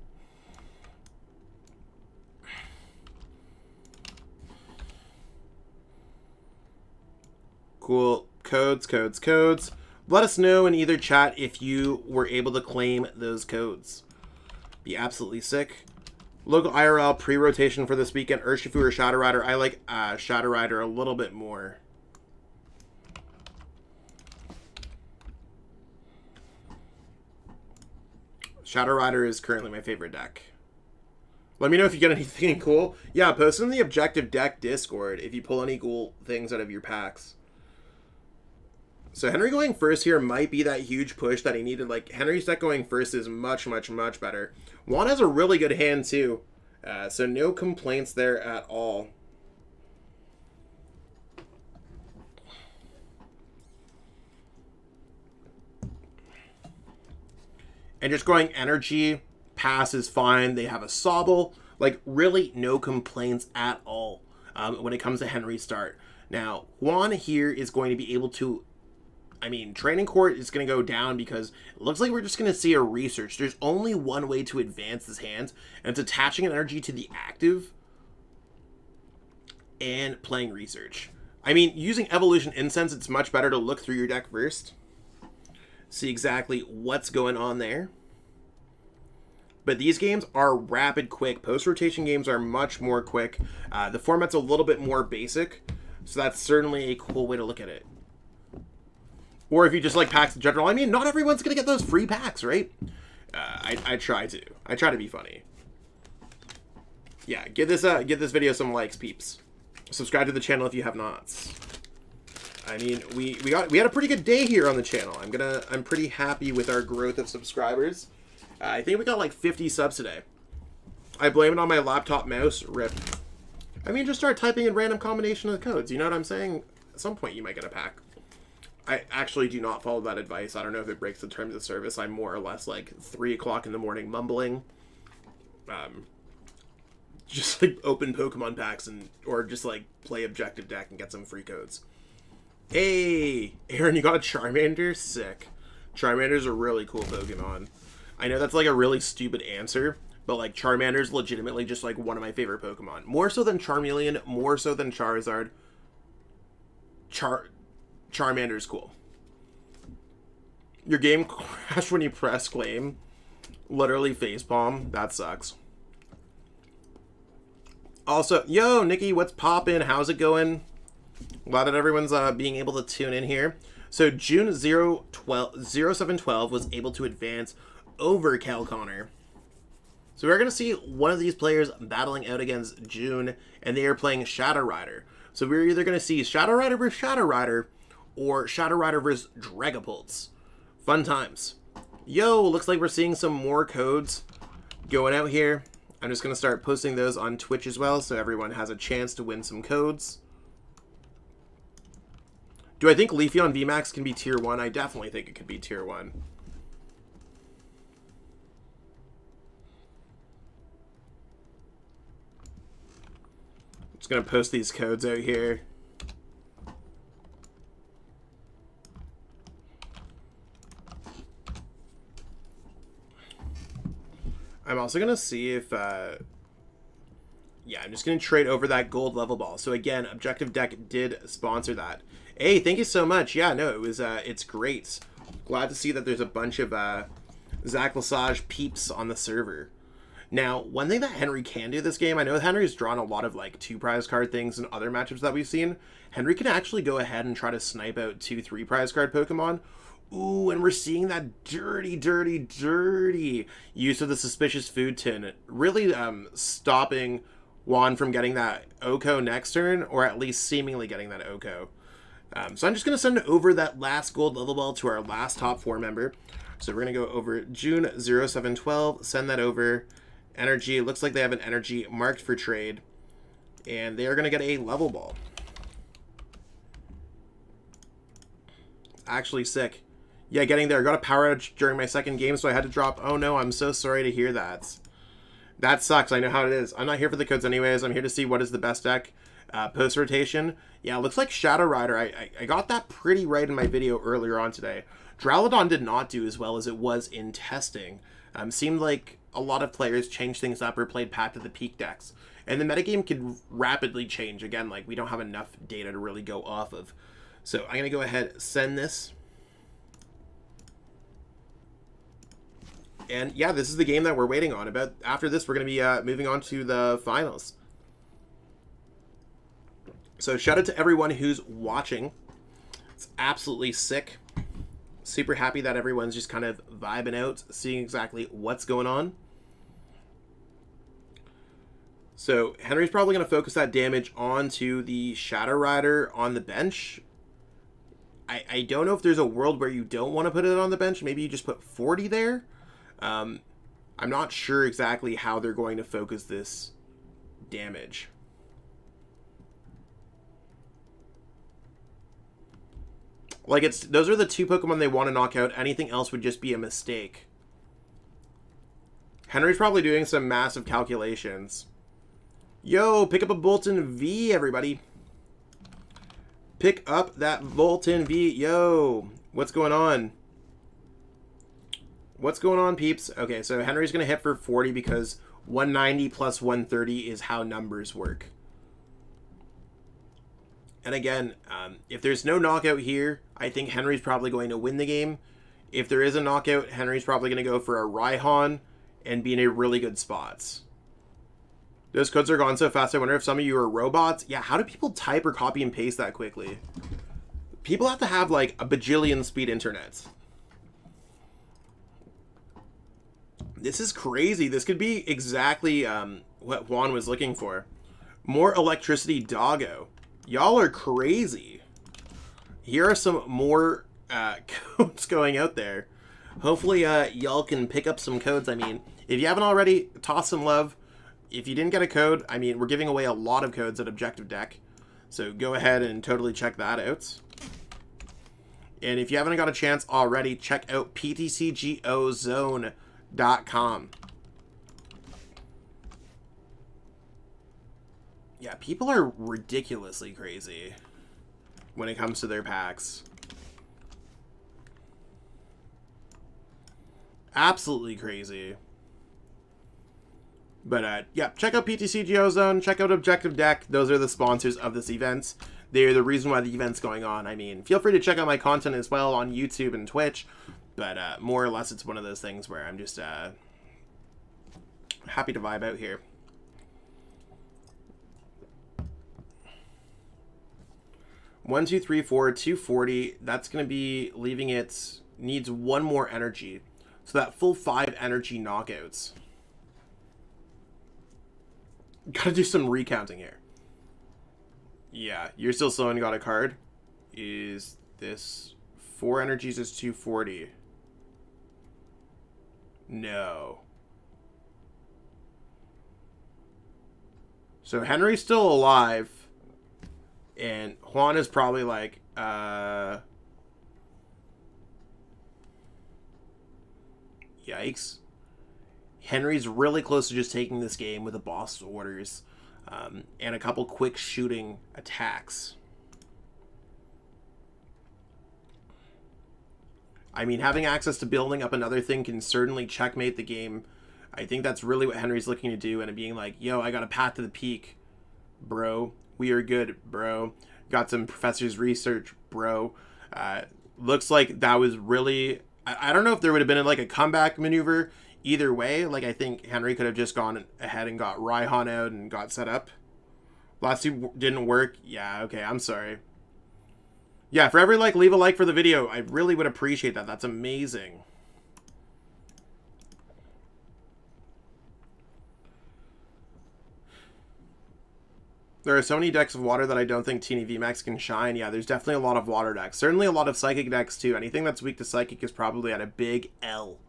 Cool. Codes. Let us know in either chat if you were able to claim those codes. Be absolutely sick. Local IRL pre-rotation for this weekend. Urshifu or Shadow Rider. I like Shadow Rider a little bit more. Shadow Rider is currently my favorite deck. Let me know if you get anything cool. Yeah, post in the Objective Deck Discord if you pull any cool things out of your packs. So Henry going first here might be that huge push that he needed. Like, Henry's deck going first is much, much, much better. Juan has a really good hand, too. So no complaints there at all. And just going energy, pass is fine. They have a Sobble. Like, really no complaints at all when it comes to Henry's start. Now, Juan here is going to be able to... I mean, Training Court is going to go down because it looks like we're just going to see a research. There's only one way to advance this hand, and it's attaching an energy to the active and playing research. I mean, using Evolution Incense, it's much better to look through your deck first. See exactly what's going on there. But these games are rapid, quick. Post-rotation games are much more quick. The format's a little bit more basic, so that's certainly a cool way to look at it. Or if you just like packs in general. I mean, not everyone's going to get those free packs, right? I try to. I try to be funny. Yeah, give this video some likes, peeps. Subscribe to the channel if you have not. I mean, we had a pretty good day here on the channel. I'm pretty happy with our growth of subscribers. I think we got like 50 subs today. I blame it on my laptop mouse. RIP. I mean, just start typing in random combination of the codes. You know what I'm saying? At some point, you might get a pack. I actually do not follow that advice. I don't know if it breaks the terms of service. I'm more or less like 3 o'clock in the morning mumbling. Just like open Pokemon packs or just like play Objective Deck and get some free codes. Hey, Aaron, you got a Charmander? Sick. Charmander's a really cool Pokemon. I know that's like a really stupid answer, but like Charmander's legitimately just like one of my favorite Pokemon. More so than Charmeleon, more so than Charizard. Charmander's cool. Your game crashed when you press claim. Literally facepalm. That sucks. Also, yo, Nikki, what's poppin'? How's it going? Glad that everyone's being able to tune in here. So June 0712 was able to advance over Cal Connor. So we're going to see one of these players battling out against June, and they are playing Shadow Rider. So we're either going to see Shadow Rider versus Shadow Rider, or Shadow Rider versus Dragapults. Fun times. Yo, looks like we're seeing some more codes going out here. I'm just going to start posting those on Twitch as well, so everyone has a chance to win some codes. Do I think Leafeon VMAX can be tier 1? I definitely think it could be tier 1. Just going to post these codes out here. I'm also going to see if, yeah, I'm just going to trade over that gold level ball. So again, Objective Deck did sponsor that. Hey, thank you so much. Yeah, no, it was, it's great. Glad to see that there's a bunch of Zach Lesage peeps on the server. Now, one thing that Henry can do this game, I know Henry's drawn a lot of like 2 prize card things in other matchups that we've seen. Henry can actually go ahead and try to snipe out 2, 3 prize card Pokemon. Ooh, and we're seeing that dirty use of the suspicious food tin. Really stopping Juan from getting that Oko next turn, or at least seemingly getting that Oko. So I'm just going to send over that last gold level ball to our last top 4 member. So we're going to go over June 0712, send that over. Energy, it looks like they have an energy marked for trade. And they are going to get a level ball. It's actually sick. Yeah, getting there. I got a power outage during my second game, so I had to drop. Oh no, I'm so sorry to hear that. That sucks. I know how it is. I'm not here for the codes anyways. I'm here to see what is the best deck post-rotation. Yeah, it looks like Shadow Rider. I got that pretty right in my video earlier on today. Drowlodon did not do as well as it was in testing. Seemed like a lot of players changed things up or played Path to the Peak decks. And the metagame could rapidly change. Again, like, we don't have enough data to really go off of. So I'm going to go ahead, send this. And yeah, this is the game that we're waiting on. After this, we're going to be moving on to the finals. So shout out to everyone who's watching. It's absolutely sick. Super happy that everyone's just kind of vibing out, seeing exactly what's going on. So Henry's probably going to focus that damage onto the Shadow Rider on the bench. I don't know if there's a world where you don't want to put it on the bench. Maybe you just put 40 there. I'm not sure exactly how they're going to focus this damage. Like, those are the 2 Pokemon they want to knock out. Anything else would just be a mistake. Henry's probably doing some massive calculations. Yo, pick up a Bolton V, everybody. Pick up that Bolton V. Yo, what's going on? What's going on, peeps? Okay, so Henry's going to hit for 40 because 190 plus 130 is how numbers work. And again, if there's no knockout here, I think Henry's probably going to win the game. If there is a knockout, Henry's probably going to go for a Raihan and be in a really good spot. Those codes are gone so fast, I wonder if some of you are robots. Yeah, how do people type or copy and paste that quickly? People have to have like a bajillion speed internet. This is crazy. This could be exactly what Juan was looking for. More electricity doggo. Y'all are crazy. Here are some more codes going out there. Hopefully y'all can pick up some codes. I mean, if you haven't already, toss some love. If you didn't get a code, I mean, we're giving away a lot of codes at Objective Deck. So go ahead and totally check that out. And if you haven't got a chance already, check out PTCGO Yeah, people are ridiculously crazy when it comes to their packs. Absolutely crazy. But, yeah, check out PTCGO Zone, check out Objective Deck. Those are the sponsors of this event. They're the reason why the event's going on. I mean, feel free to check out my content as well on YouTube and Twitch. But, more or less, it's one of those things where I'm just, happy to vibe out here. One, two, three, four, 240. That's going to be leaving it, needs 1 more energy. So that full 5 energy knockouts. Gotta do some recounting here. Yeah, you're still slow and got a card. Is this 4 energies is 240? No. So Henry's still alive. And Juan is probably like, yikes. Henry's really close to just taking this game with a boss orders and a couple quick shooting attacks. I mean, having access to building up another thing can certainly checkmate the game. I think that's really what Henry's looking to do, and it being like, yo, I got a path to the peak, bro. We are good, bro. Got some professor's research, bro. Looks like that was really I don't know if there would have been like a comeback maneuver either way. Like, I think Henry could have just gone ahead and got Raihan out and got set up. Last two didn't work. Yeah, okay, I'm sorry. Yeah, for every like, leave a like for the video. I really would appreciate that. That's amazing. There are so many decks of water that I don't think Teeny VMAX can shine. Yeah, there's definitely a lot of water decks. Certainly a lot of Psychic decks, too. Anything that's weak to Psychic is probably at a big L.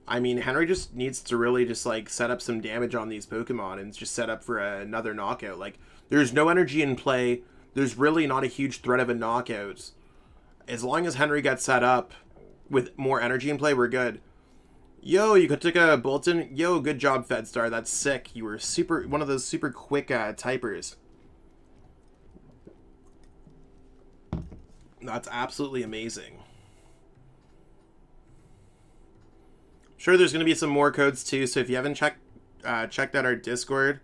I mean, Henry just needs to really just, like, set up some damage on these Pokemon and just set up for another knockout. Like, there's no energy in play. There's really not a huge threat of a knockout. As long as Henry gets set up with more energy in play, we're good. Yo, you could take a Bolton. Yo, good job, Fedstar. That's sick. You were one of those super quick typers. That's absolutely amazing. Sure, there's going to be some more codes too, so if you haven't checked out our Discord,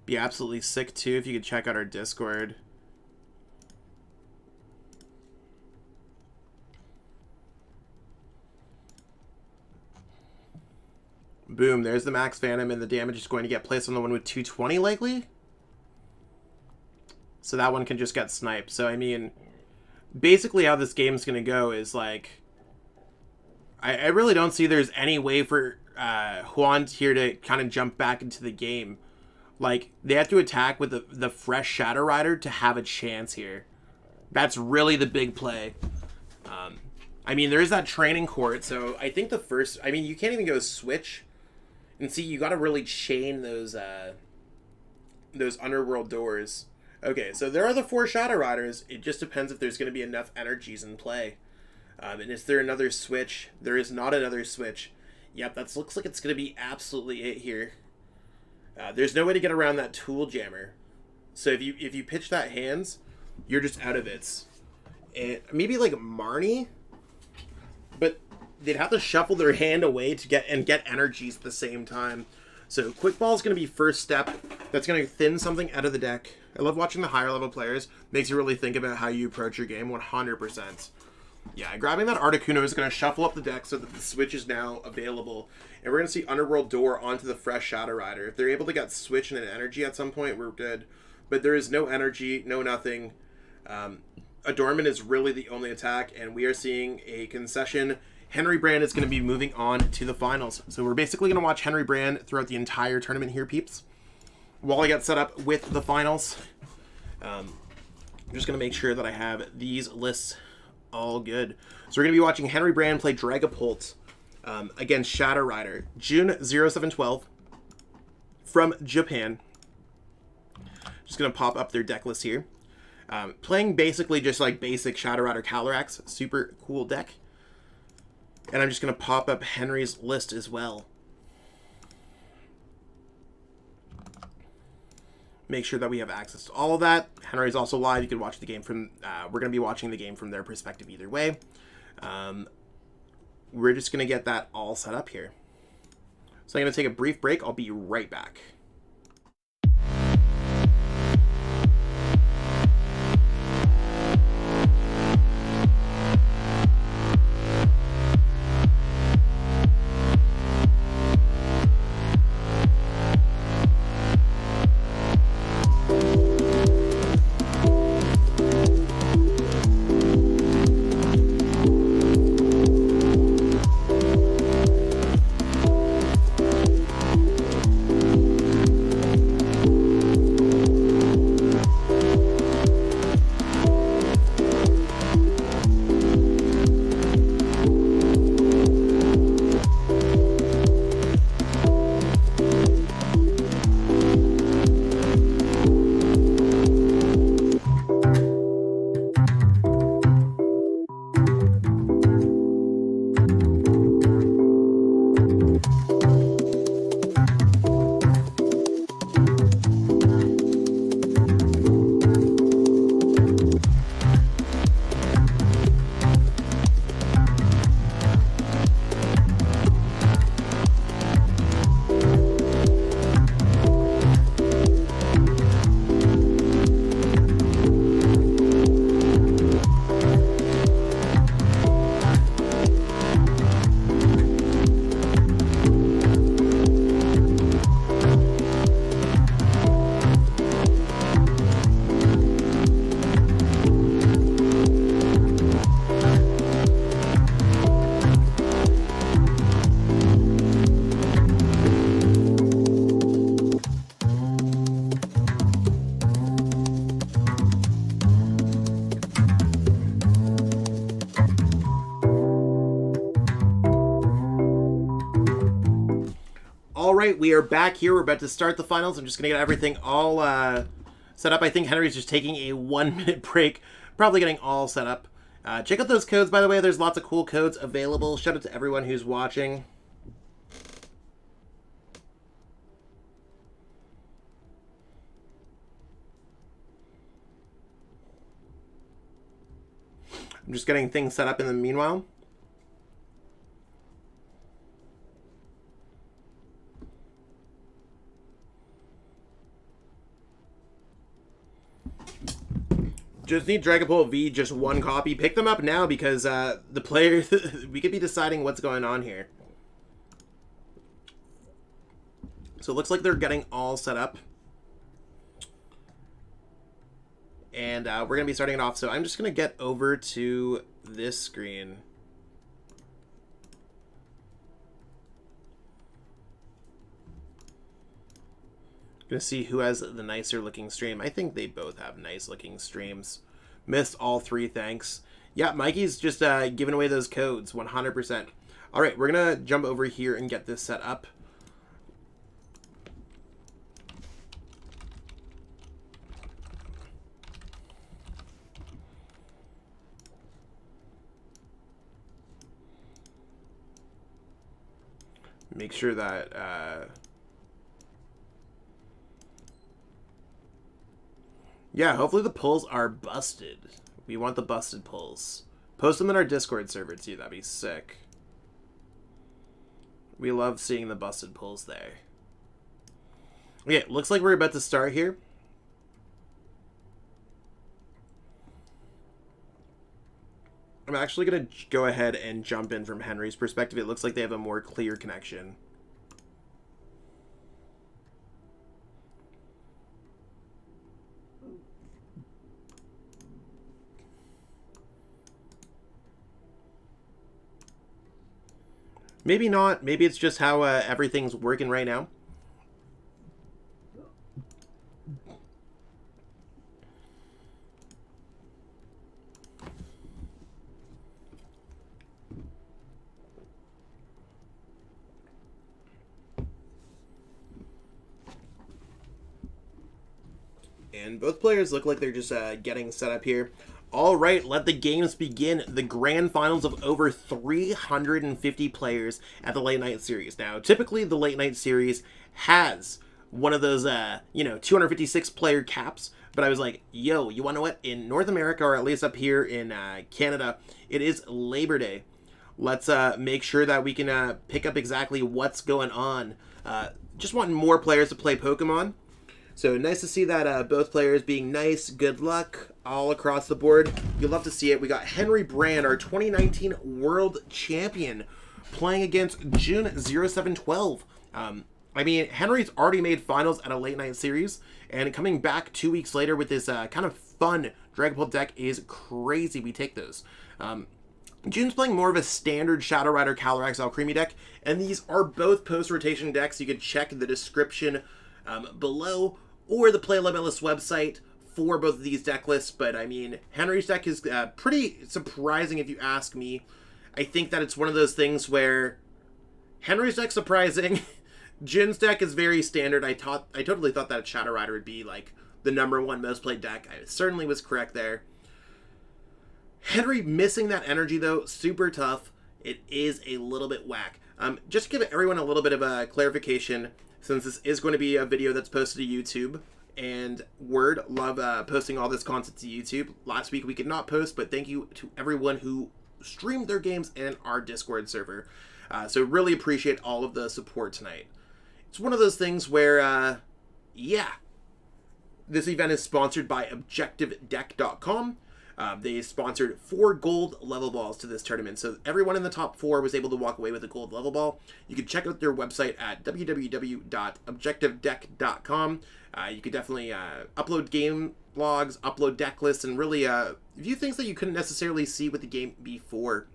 be absolutely sick too if you could check out our Discord. Boom, there's the Max Phantom, and the damage is going to get placed on the one with 220 likely. So that one can just get sniped. So, I mean, basically how this game's going to go is, like, I really don't see there's any way for Juan here to kind of jump back into the game. Like, they have to attack with the fresh Shadow Rider to have a chance here. That's really the big play. I mean, there is that training court, so I think the first... I mean, you can't even go switch. And see, you got to really chain those underworld doors. Okay, so there are the 4 Shadow Riders. It just depends if there's going to be enough energies in play. And is there another switch? There is not another switch. Yep, that looks like it's going to be absolutely it here. There's no way to get around that Tool Jammer. So if you pitch that hands, you're just out of it. And maybe like Marnie, but they'd have to shuffle their hand away to get energies at the same time. So Quick Ball is going to be first step. That's going to thin something out of the deck. I love watching the higher level players. Makes you really think about how you approach your game 100%. Yeah, grabbing that Articuno is going to shuffle up the deck so that the switch is now available. And we're going to see Underworld Door onto the fresh Shadow Rider. If they're able to get switch and an energy at some point, we're good. But there is no energy, no nothing. Adornment is really the only attack, and we are seeing a concession. Henry Brand is going to be moving on to the finals. So we're basically going to watch Henry Brand throughout the entire tournament here, peeps. While I get set up with the finals, I'm just going to make sure that I have these lists all good. So we're going to be watching Henry Brand play Dragapult against Shadow Rider. June 0712 from Japan. Just going to pop up their deck list here. Playing basically just like basic Shadow Rider Calyrex. Super cool deck. And I'm just going to pop up Henry's list as well. Make sure that we have access to all of that. Henry's also live. You can watch the game from... we're going to be watching the game from their perspective either way. We're just going to get that all set up here. So I'm going to take a brief break. I'll be right back. right, we are back here. We're about to start the finals. I'm just going to get everything all set up. I think Henry's just taking a 1-minute break, probably getting all set up. Check out those codes, by the way. There's lots of cool codes available. Shout out to everyone who's watching. I'm just getting things set up in the meanwhile. Just need Dragapult V, just one copy. Pick them up now because the players, we could be deciding what's going on here. So it looks like they're getting all set up. And we're going to be starting it off. So I'm just going to get over to this screen. Gonna see who has the nicer looking stream. I think they both have nice looking streams. Missed all three, thanks. Yeah, Mikey's just giving away those codes, 100%. All right, we're gonna jump over here and get this set up. Make sure that yeah, hopefully the pulls are busted. We want the busted pulls. Post them in our Discord server too, that'd be sick. We love seeing the busted pulls there. Okay, looks like we're about to start here. I'm actually going to go ahead and jump in from Henry's perspective. It looks like they have a more clear connection. Maybe not. Maybe it's just how everything's working right now. And both players look like they're just getting set up here. All right, let the games begin. The grand finals of over 350 players at the late night series. Now, typically the late night series has one of those, 256 player caps. But I was like, yo, you want to know what? In North America, or at least up here in Canada, it is Labor Day. Let's make sure that we can pick up exactly what's going on. Just want more players to play Pokemon. So nice to see that both players being nice. Good luck all across the board. You'll love to see it. We got Henry Brand, our 2019 World Champion, playing against June 0712. I mean, Henry's already made finals at a late night series, and coming back 2 weeks later with this kind of fun Dragapult deck is crazy. We take those. June's playing more of a standard Shadow Rider Calyrex Alcremie deck, and these are both post-rotation decks. You can check the description below, or the Play Limitless website for both of these deck lists. But I mean, Henry's deck is pretty surprising if you ask me. I think that it's one of those things where Henry's deck's surprising. Jin's deck is very standard. I totally thought that Shadow Rider would be like the #1 most played deck. I certainly was correct there. Henry missing that energy though, super tough. It is a little bit whack. Just to give everyone a little bit of a clarification, since this is going to be a video that's posted to YouTube, and Word, love posting all this content to YouTube. Last week we could not post, but thank you to everyone who streamed their games in our Discord server. So really appreciate all of the support tonight. It's one of those things where, yeah, this event is sponsored by ObjectiveDeck.com. They sponsored 4 gold level balls to this tournament. So everyone in the top 4 was able to walk away with a gold level ball. You can check out their website at www.objectivedeck.com. You could definitely upload game logs, upload deck lists, and really view things that you couldn't necessarily see with the game before.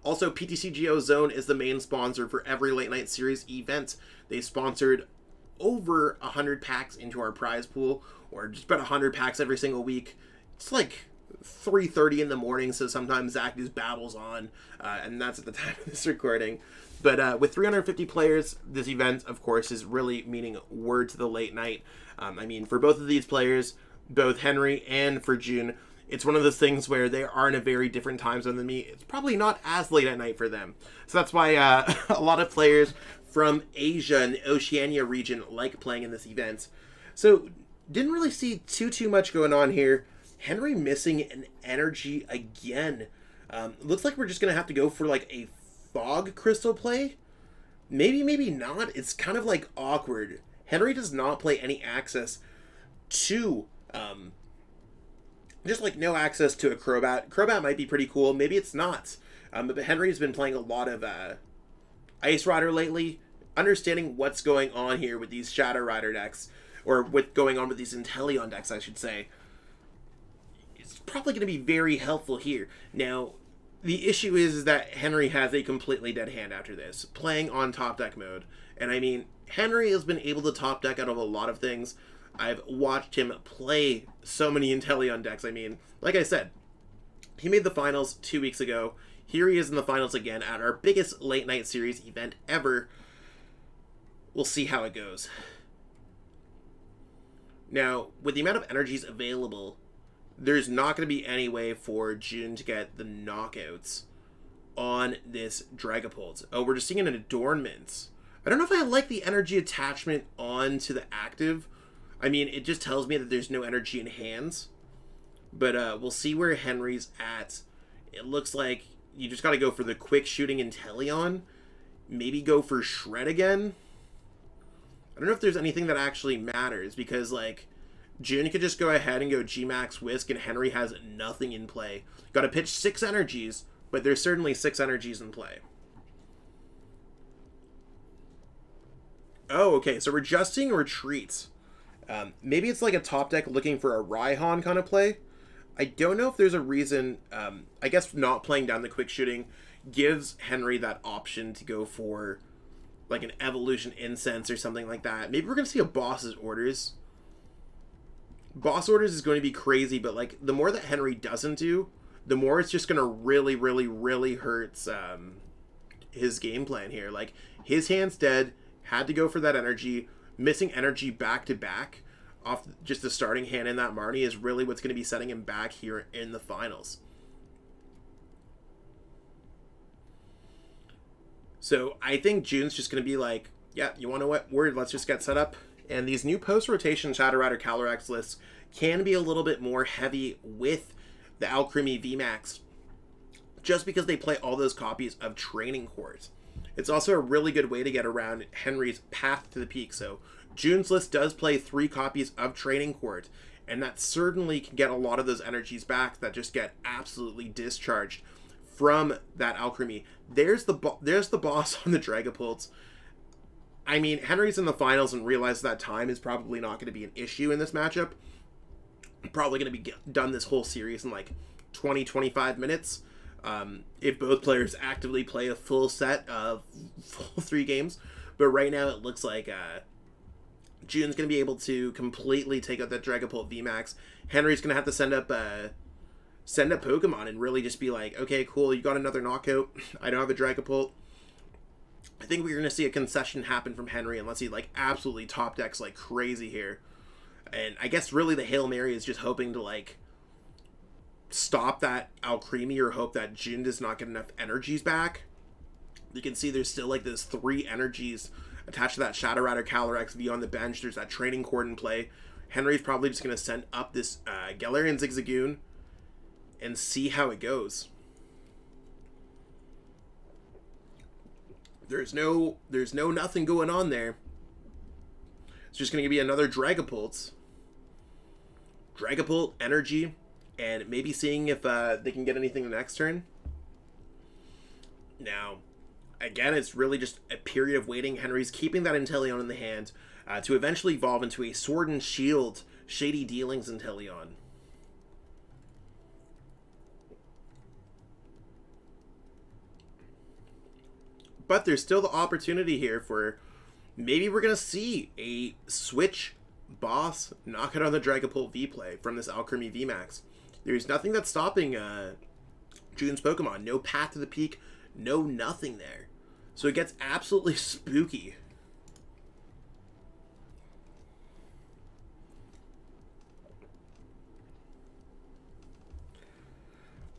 Also, PTCGO Zone is the main sponsor for every late night series event. They sponsored over 100 packs into our prize pool, or just about 100 packs every single week. It's like 3:30 in the morning, so sometimes Zach just babbles on, and that's at the time of this recording. But with 350 players, this event, of course, is really meaning word to the late night. I mean, for both of these players, both Henry and for June, it's one of those things where they are in a very different time zone than me. It's probably not as late at night for them. So that's why a lot of players from Asia and the Oceania region like playing in this event. So didn't really see too much going on here. Henry missing an energy again. Looks like we're just going to have to go for like a fog crystal play. Maybe not. It's kind of like awkward. Henry does not play any access to just like no access to a Crobat. Crobat might be pretty cool. Maybe it's not. But Henry's been playing a lot of Ice Rider lately. Understanding what's going on here with these Shadow Rider decks, or what's going on with these Inteleon decks, I should say, it's probably going to be very helpful here. Now, the issue is that Henry has a completely dead hand after this, playing on top deck mode. And I mean, Henry has been able to top deck out of a lot of things. I've watched him play so many Inteleon decks. I mean, like I said, he made the finals 2 weeks ago. Here he is in the finals again at our biggest late night series event ever. We'll see how it goes. Now, with the amount of energies available, there's not going to be any way for June to get the knockouts on this Dragapult. Oh, we're just seeing an adornment. I don't know if I like the energy attachment onto the active. I mean, it just tells me that there's no energy in hands. But we'll see where Henry's at. It looks like you just got to go for the quick shooting Inteleon. Maybe go for Shred again. I don't know if there's anything that actually matters, because, like, June could just go ahead and go G-Max Whisk, and Henry has nothing in play. Got to pitch 6 energies, but there's certainly 6 energies in play. Oh, okay, so we're just seeing retreats. Maybe it's like a top deck looking for a Raihan kind of play. I don't know if there's a reason. I guess not playing down the quick shooting gives Henry that option to go for like an Evolution Incense or something like that. Maybe we're going to see a Boss's Orders. Boss Orders is going to be crazy, but like the more that Henry doesn't do, the more it's just going to really hurt his game plan here. Like, his hand's dead, had to go for that energy. Missing energy back to back off just the starting hand in that Marnie is really what's going to be setting him back here in the finals. So I think June's just going to be like, yeah, you want to what word? Let's just get set up. And these new post-rotation Shadow Rider Calyrex lists can be a little bit more heavy with the Alcremie VMAX, just because they play all those copies of Training Court. It's also a really good way to get around Henry's path to the peak. So June's list does play 3 copies of Training Court, and that certainly can get a lot of those energies back that just get absolutely discharged from that Alcremie. There's the boss on the Dragapults. I mean, Henry's in the finals and realizes that time is probably not going to be an issue in this matchup. Probably going to be done this whole series in like 20-25 minutes. If both players actively play a full set of full 3 games. But right now it looks like June's going to be able to completely take out that Dragapult VMAX. Henry's going to have to send up Pokemon and really just be like, okay, cool, you got another knockout. I don't have a Dragapult. I think we're going to see a concession happen from Henry unless he like absolutely top decks like crazy here. And I guess really the Hail Mary is just hoping to like stop that Alcremie or hope that June does not get enough energies back. You can see there's still like those 3 energies attached to that Shadow Rider Calyrex V on the bench. There's that Training Court in play. Henry's probably just going to send up this Galarian Zigzagoon and see how it goes. There's no nothing going on there. It's just going to be another Dragapult. Dragapult, energy, and maybe seeing if they can get anything the next turn. Now, again, it's really just a period of waiting. Henry's keeping that Inteleon in the hand to eventually evolve into a Sword and Shield Shady Dealings Inteleon. But there's still the opportunity here for maybe we're going to see a switch boss knock it on the Dragapult V play from this Alcremie VMAX. There's nothing that's stopping June's Pokemon. No Path to the Peak, no nothing there. So it gets absolutely spooky.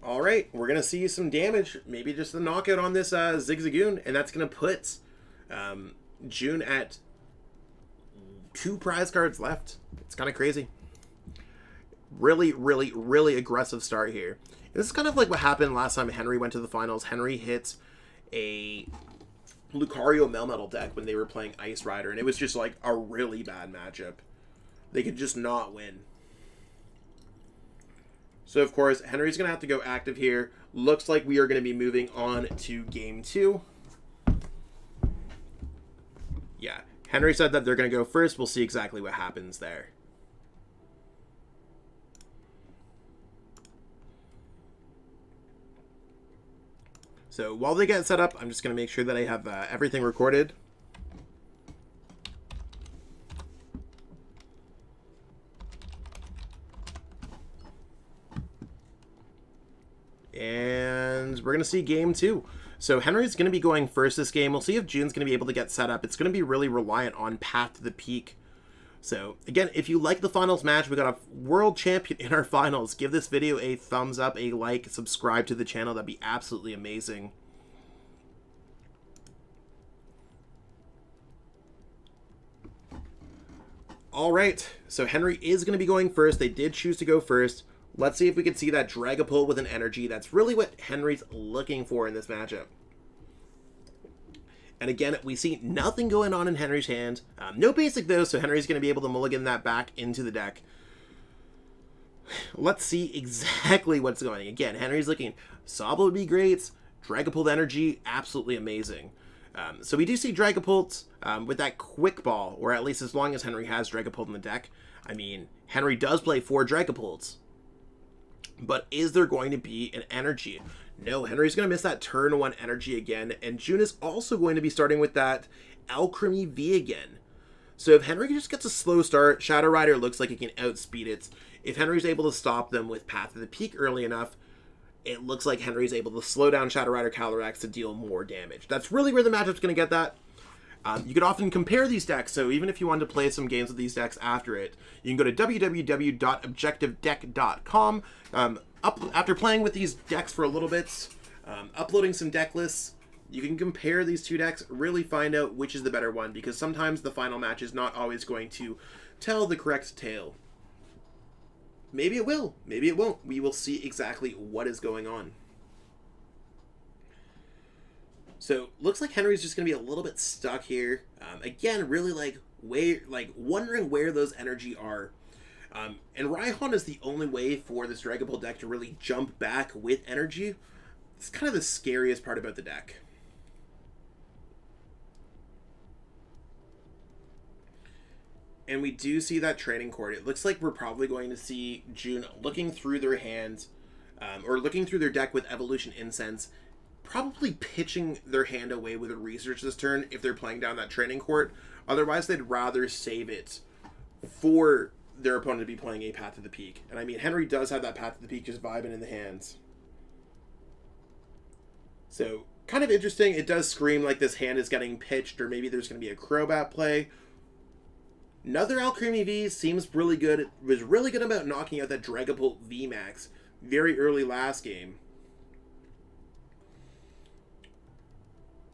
All right, we're going to see some damage. Maybe just a knockout on this Zigzagoon, and that's going to put June at 2 prize cards left. It's kind of crazy. Really, really, really aggressive start here. And this is kind of like what happened last time Henry went to the finals. Henry hit a Lucario Melmetal deck when they were playing Ice Rider, and it was just like a really bad matchup. They could just not win. So, of course, Henry's going to have to go active here. Looks like we are going to be moving on to Game 2. Yeah, Henry said that they're going to go first. We'll see exactly what happens there. So, while they get set up, I'm just going to make sure that I have everything recorded. And we're going to see Game 2. So Henry's going to be going first this game. We'll see if June's going to be able to get set up. It's going to be really reliant on Path to the Peak. So, again, if you like the finals match, we got a world champion in our finals. Give this video a thumbs up, a like, subscribe to the channel. That'd be absolutely amazing. All right, so Henry is going to be going first. They did choose to go first. Let's see if we can see that Dragapult with an energy. That's really what Henry's looking for in this matchup. And again, we see nothing going on in Henry's hand. No basic, though, so Henry's going to be able to mulligan that back into the deck. Let's see exactly what's going on. Again, Henry's looking... Sobble would be great. Dragapult energy, absolutely amazing. So we do see Dragapult with that Quick Ball, or at least as long as Henry has Dragapult in the deck. I mean, Henry does play 4 Dragapults. But is there going to be an energy? No, Henry's going to miss that turn 1 energy again, and June is also going to be starting with that Alchemy V again. So if Henry just gets a slow start, Shadow Rider looks like he can outspeed it. If Henry's able to stop them with Path to the Peak early enough, it looks like Henry's able to slow down Shadow Rider Calyrex to deal more damage. That's really where the matchup's going to get that. You could often compare these decks, so even if you wanted to play some games with these decks after it, you can go to www.objectivedeck.com. After playing with these decks for a little bit, uploading some deck lists, you can compare these 2 decks, really find out which is the better one, because sometimes the final match is not always going to tell the correct tale. Maybe it will, maybe it won't. We will see exactly what is going on. So, looks like Henry's just going to be a little bit stuck here. Again, really wondering where those energy are. And Raihan is the only way for this Dragapult deck to really jump back with energy. It's kind of the scariest part about the deck. And we do see that training cord. It looks like we're probably going to see June looking through their hands, or looking through their deck with Evolution Incense, probably pitching their hand away with a research this turn if they're playing down that training court. Otherwise, they'd rather save it for their opponent to be playing a Path to the Peak. And I mean, Henry does have that Path to the Peak just vibing in the hands. So, kind of interesting. It does scream like this hand is getting pitched, or maybe there's going to be a Crobat play. Another Alchemy V seems really good. It was really good about knocking out that Dragapult VMAX very early last game.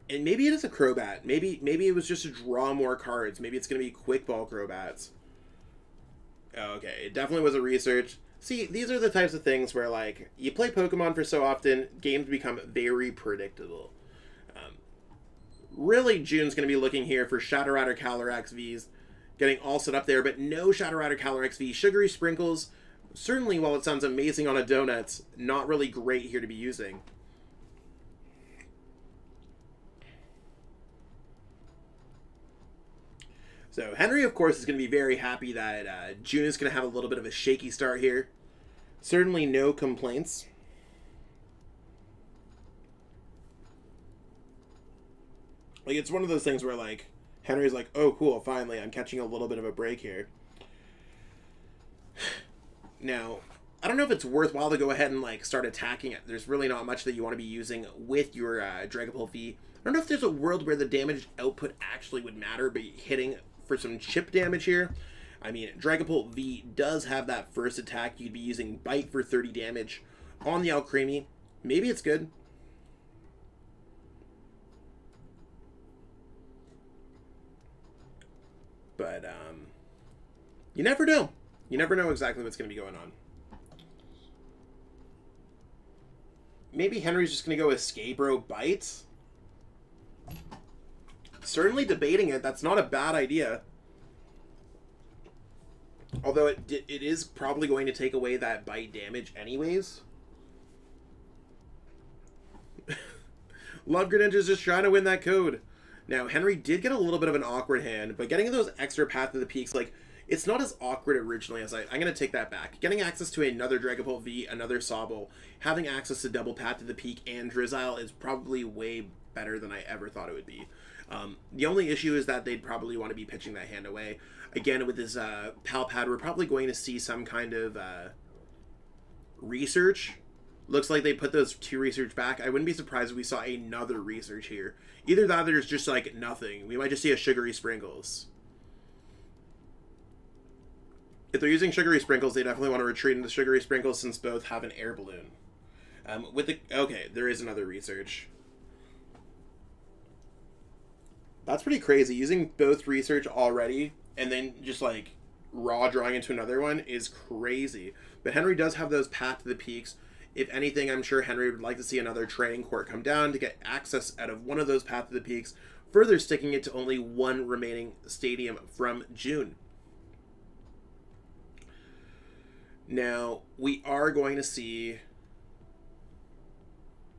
And maybe it is a Crobat. Maybe it was just to draw more cards. Maybe it's going to be Quick Ball Crobats. Okay, it definitely was a research. See, these are the types of things where, like, you play Pokemon for so often, games become very predictable. Really, June's going to be looking here for Shadow Rider Calyrex Vs, getting all set up there, but no Shadow Rider Calyrex V. Sugary Sprinkles, certainly, while it sounds amazing on a donut, not really great here to be using. So Henry, of course, is going to be very happy that June is going to have a little bit of a shaky start here. Certainly no complaints. Like, it's one of those things where, like, Henry's like, oh, cool, finally, I'm catching a little bit of a break here. Now, I don't know if it's worthwhile to go ahead and like start attacking it. There's really not much that you want to be using with your Dragapult V. I don't know if there's a world where the damage output actually would matter, but hitting for some chip damage here. I mean, Dragapult V does have that first attack. You'd be using Bite for 30 damage on the Alcremie. Maybe it's good. But, you never know. You never know exactly what's going to be going on. Maybe Henry's just going to go with Scabro Bite. Certainly debating it. That's not a bad idea. Although it is probably going to take away that bite damage anyways. Love Greninja's just trying to win that code. Now, Henry did get a little bit of an awkward hand, but getting those extra Path to the Peaks, like, it's not as awkward originally as I'm going to take that back. Getting access to another Dragapult V, another Sobble, having access to double Path to the Peak and Drizzile is probably way better than I ever thought it would be. The only issue is that they'd probably want to be pitching that hand away. Again, with this Palpad, we're probably going to see some kind of research. Looks like they put those 2 research back. I wouldn't be surprised if we saw another research here. Either that or there's just like nothing. We might just see a Sugary Sprinkles. If they're using Sugary Sprinkles, they definitely want to retreat into Sugary Sprinkles since both have an air balloon. Okay, there is another research. That's pretty crazy. Using both research already and then just like raw drawing into another one is crazy. But Henry does have those Path to the Peaks. If anything, I'm sure Henry would like to see another training court come down to get access out of one of those Path to the Peaks, further sticking it to only one remaining stadium from June. Now, we are going to see...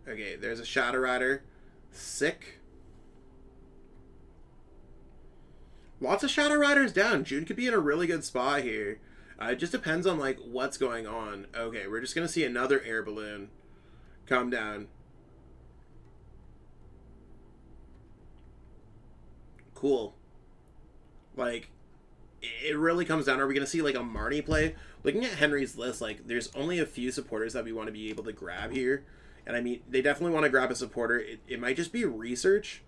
Okay, there's a Shadow Rider. Sick. Lots of Shadow Riders down. June could be in a really good spot here. It just depends on, like, what's going on. Okay, we're just going to see another air balloon come down. Cool. Like, it really comes down. Are we going to see, like, a Marnie play? Looking at Henry's list, like, there's only a few supporters that we want to be able to grab here. And, I mean, they definitely want to grab a supporter. It might just be research.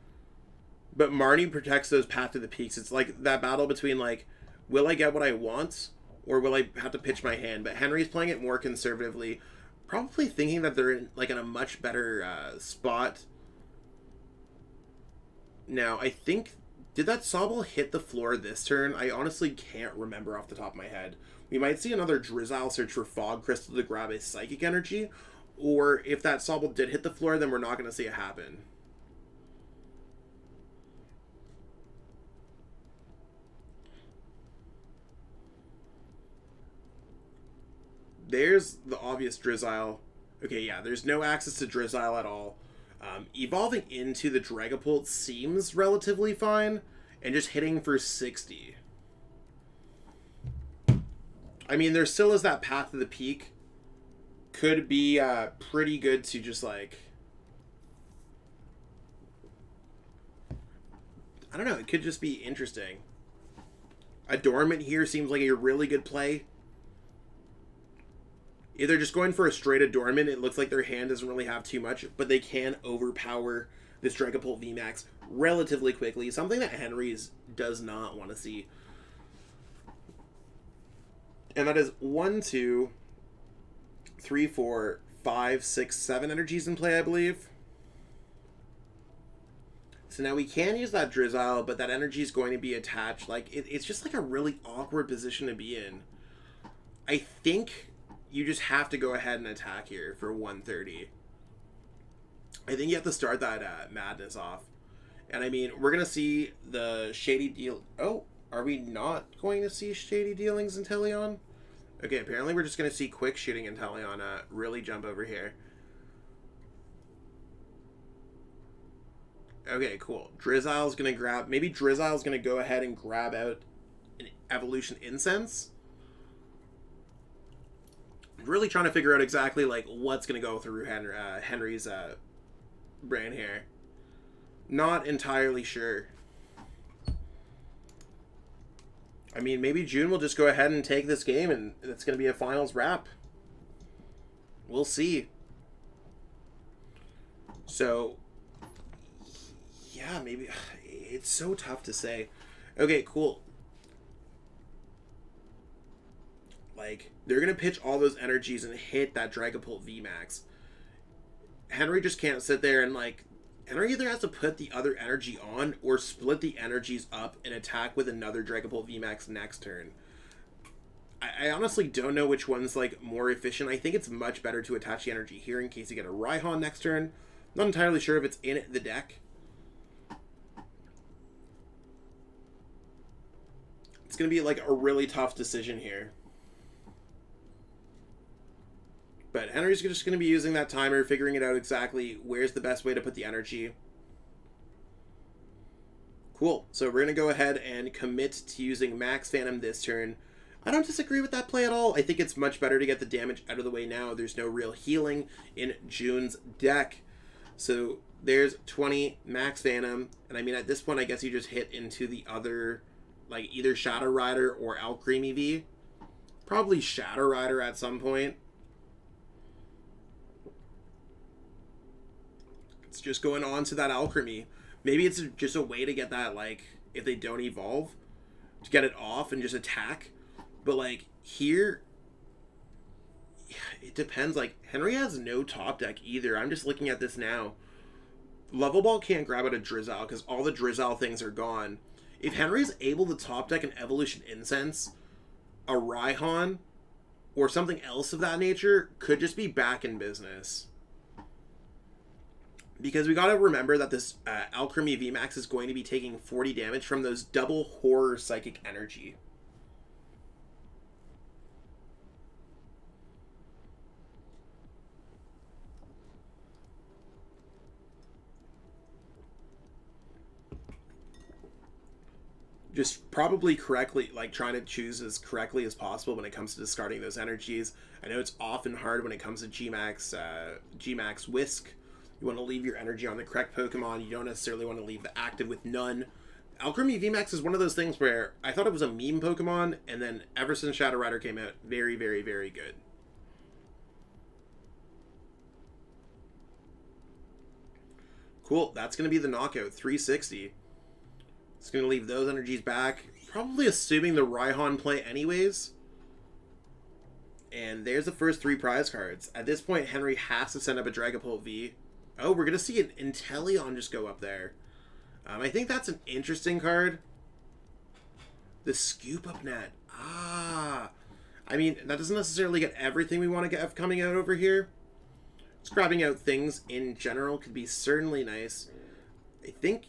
But Marnie protects those Path to the Peaks. It's like that battle between, like, will I get what I want? Or will I have to pitch my hand? But Henry's playing it more conservatively, probably thinking that they're in a much better spot. Now, I think, did that Sobble hit the floor this turn? I honestly can't remember off the top of my head. We might see another Drizzile search for Fog Crystal to grab a Psychic Energy, or if that Sobble did hit the floor, then we're not going to see it happen. There's the obvious Drizzile. Okay, yeah, there's no access to Drizzile at all. Evolving into the Dragapult seems relatively fine, and just hitting for 60. I mean, there still is that Path to the Peak. Could be pretty good to just, like... I don't know, it could just be interesting. Adornment here seems like a really good play. Either just going for a straight Adornment, it looks like their hand doesn't really have too much, but they can overpower this Dragapult VMAX relatively quickly, something that Henry's does not want to see. And that is 1, 2, 3, 4, 5, 6, 7 energies in play, I believe. So now we can use that Drizzile, but that energy is going to be attached. Like, it's just like a really awkward position to be in. I think you just have to go ahead and attack here for 130. I think you have to start that madness off. And I mean, we're going to see the Shady Deal... Oh, are we not going to see Shady Dealings in Teleon? Okay, apparently we're just going to see Quick Shooting in Teleon really jump over here. Okay, cool. Drizzile's going to grab... Maybe Drizzile's going to go ahead and grab out an Evolution Incense. Really trying to figure out exactly like what's going to go through Henry's brain here. Not entirely sure. I mean, maybe June will just go ahead and take this game and it's going to be a finals wrap. We'll see. So, yeah, maybe. It's so tough to say. Okay, cool. Like, they're going to pitch all those energies and hit that Dragapult VMAX. Henry just can't sit there and, like... Henry either has to put the other energy on or split the energies up and attack with another Dragapult VMAX next turn. I honestly don't know which one's, like, more efficient. I think it's much better to attach the energy here in case you get a Raihan next turn. Not entirely sure if it's in the deck. It's going to be, like, a really tough decision here. But Henry's just going to be using that timer, figuring it out exactly where's the best way to put the energy. Cool. So we're going to go ahead and commit to using Max Phantom this turn. I don't disagree with that play at all. I think it's much better to get the damage out of the way now. There's no real healing in June's deck. So there's 20 Max Phantom. And I mean, at this point, I guess you just hit into the other, like, either Shadow Rider or Alcremie V. Probably Shadow Rider at some point. It's just going on to that Alcremie. Maybe it's just a way to get that, like, if they don't evolve, to get it off and just attack. But, like, here, it depends. Like, Henry has no top deck either. I'm just looking at this now. Level Ball can't grab out a Drizzile because all the Drizzile things are gone. If Henry's able to top deck an Evolution Incense, a Raihan, or something else of that nature, could just be back in business. Because we got to remember that this Alcremie VMAX is going to be taking 40 damage from those double Horror Psychic Energy. Just probably correctly, like, trying to choose as correctly as possible when it comes to discarding those energies. I know it's often hard when it comes to Gmax Whisk. You want to leave your energy on the correct Pokemon. You don't necessarily want to leave the active with none. Alcremie VMAX is one of those things where I thought it was a meme Pokemon, and then ever since Shadow Rider came out, very, very, very good. Cool, that's going to be the knockout, 360. It's going to leave those energies back, probably assuming the Raihan play anyways. And there's the first 3 prize cards. At this point, Henry has to send up a Dragapult V. Oh, we're going to see an Inteleon just go up there. I think that's an interesting card. The Scoop Up Net. Ah. I mean, that doesn't necessarily get everything we want to get coming out over here. Just grabbing out things in general could be certainly nice. I think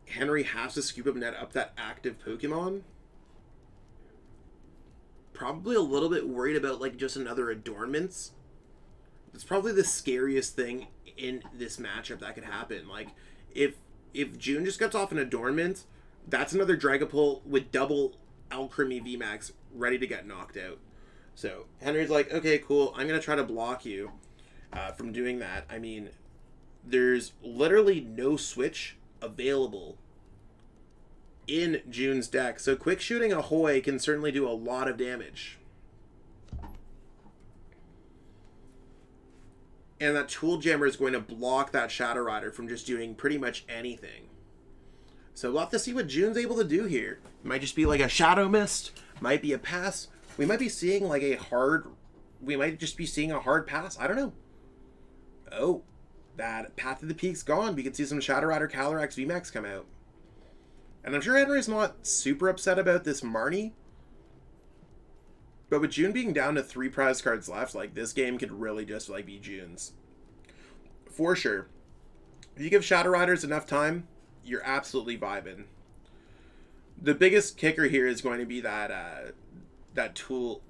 Henry has to Scoop Up Net up that active Pokemon. Probably a little bit worried about, like, just another Adornments. It's probably the scariest thing in this matchup that could happen. Like, if June just gets off an Adornment, that's another Dragapult with double Alcremie VMAX ready to get knocked out. So Henry's like, okay, cool, I'm going to try to block you from doing that. I mean, there's literally no switch available in June's deck. So quick shooting Ahoy can certainly do a lot of damage. And that Tool Jammer is going to block that Shadow Rider from just doing pretty much anything. So we'll have to see what June's able to do here. It might just be like a Shadow Mist. Might be a pass. We might be seeing like a hard... We might just be seeing a hard pass. I don't know. Oh, that Path to the Peak's gone. We could see some Shadow Rider Calyrex VMAX come out. And I'm sure Henry's not super upset about this Marnie. But with June being down to 3 prize cards left, like, this game could really just, like, be June's. For sure. If you give Shadow Riders enough time, you're absolutely vibing. The biggest kicker here is going to be that tool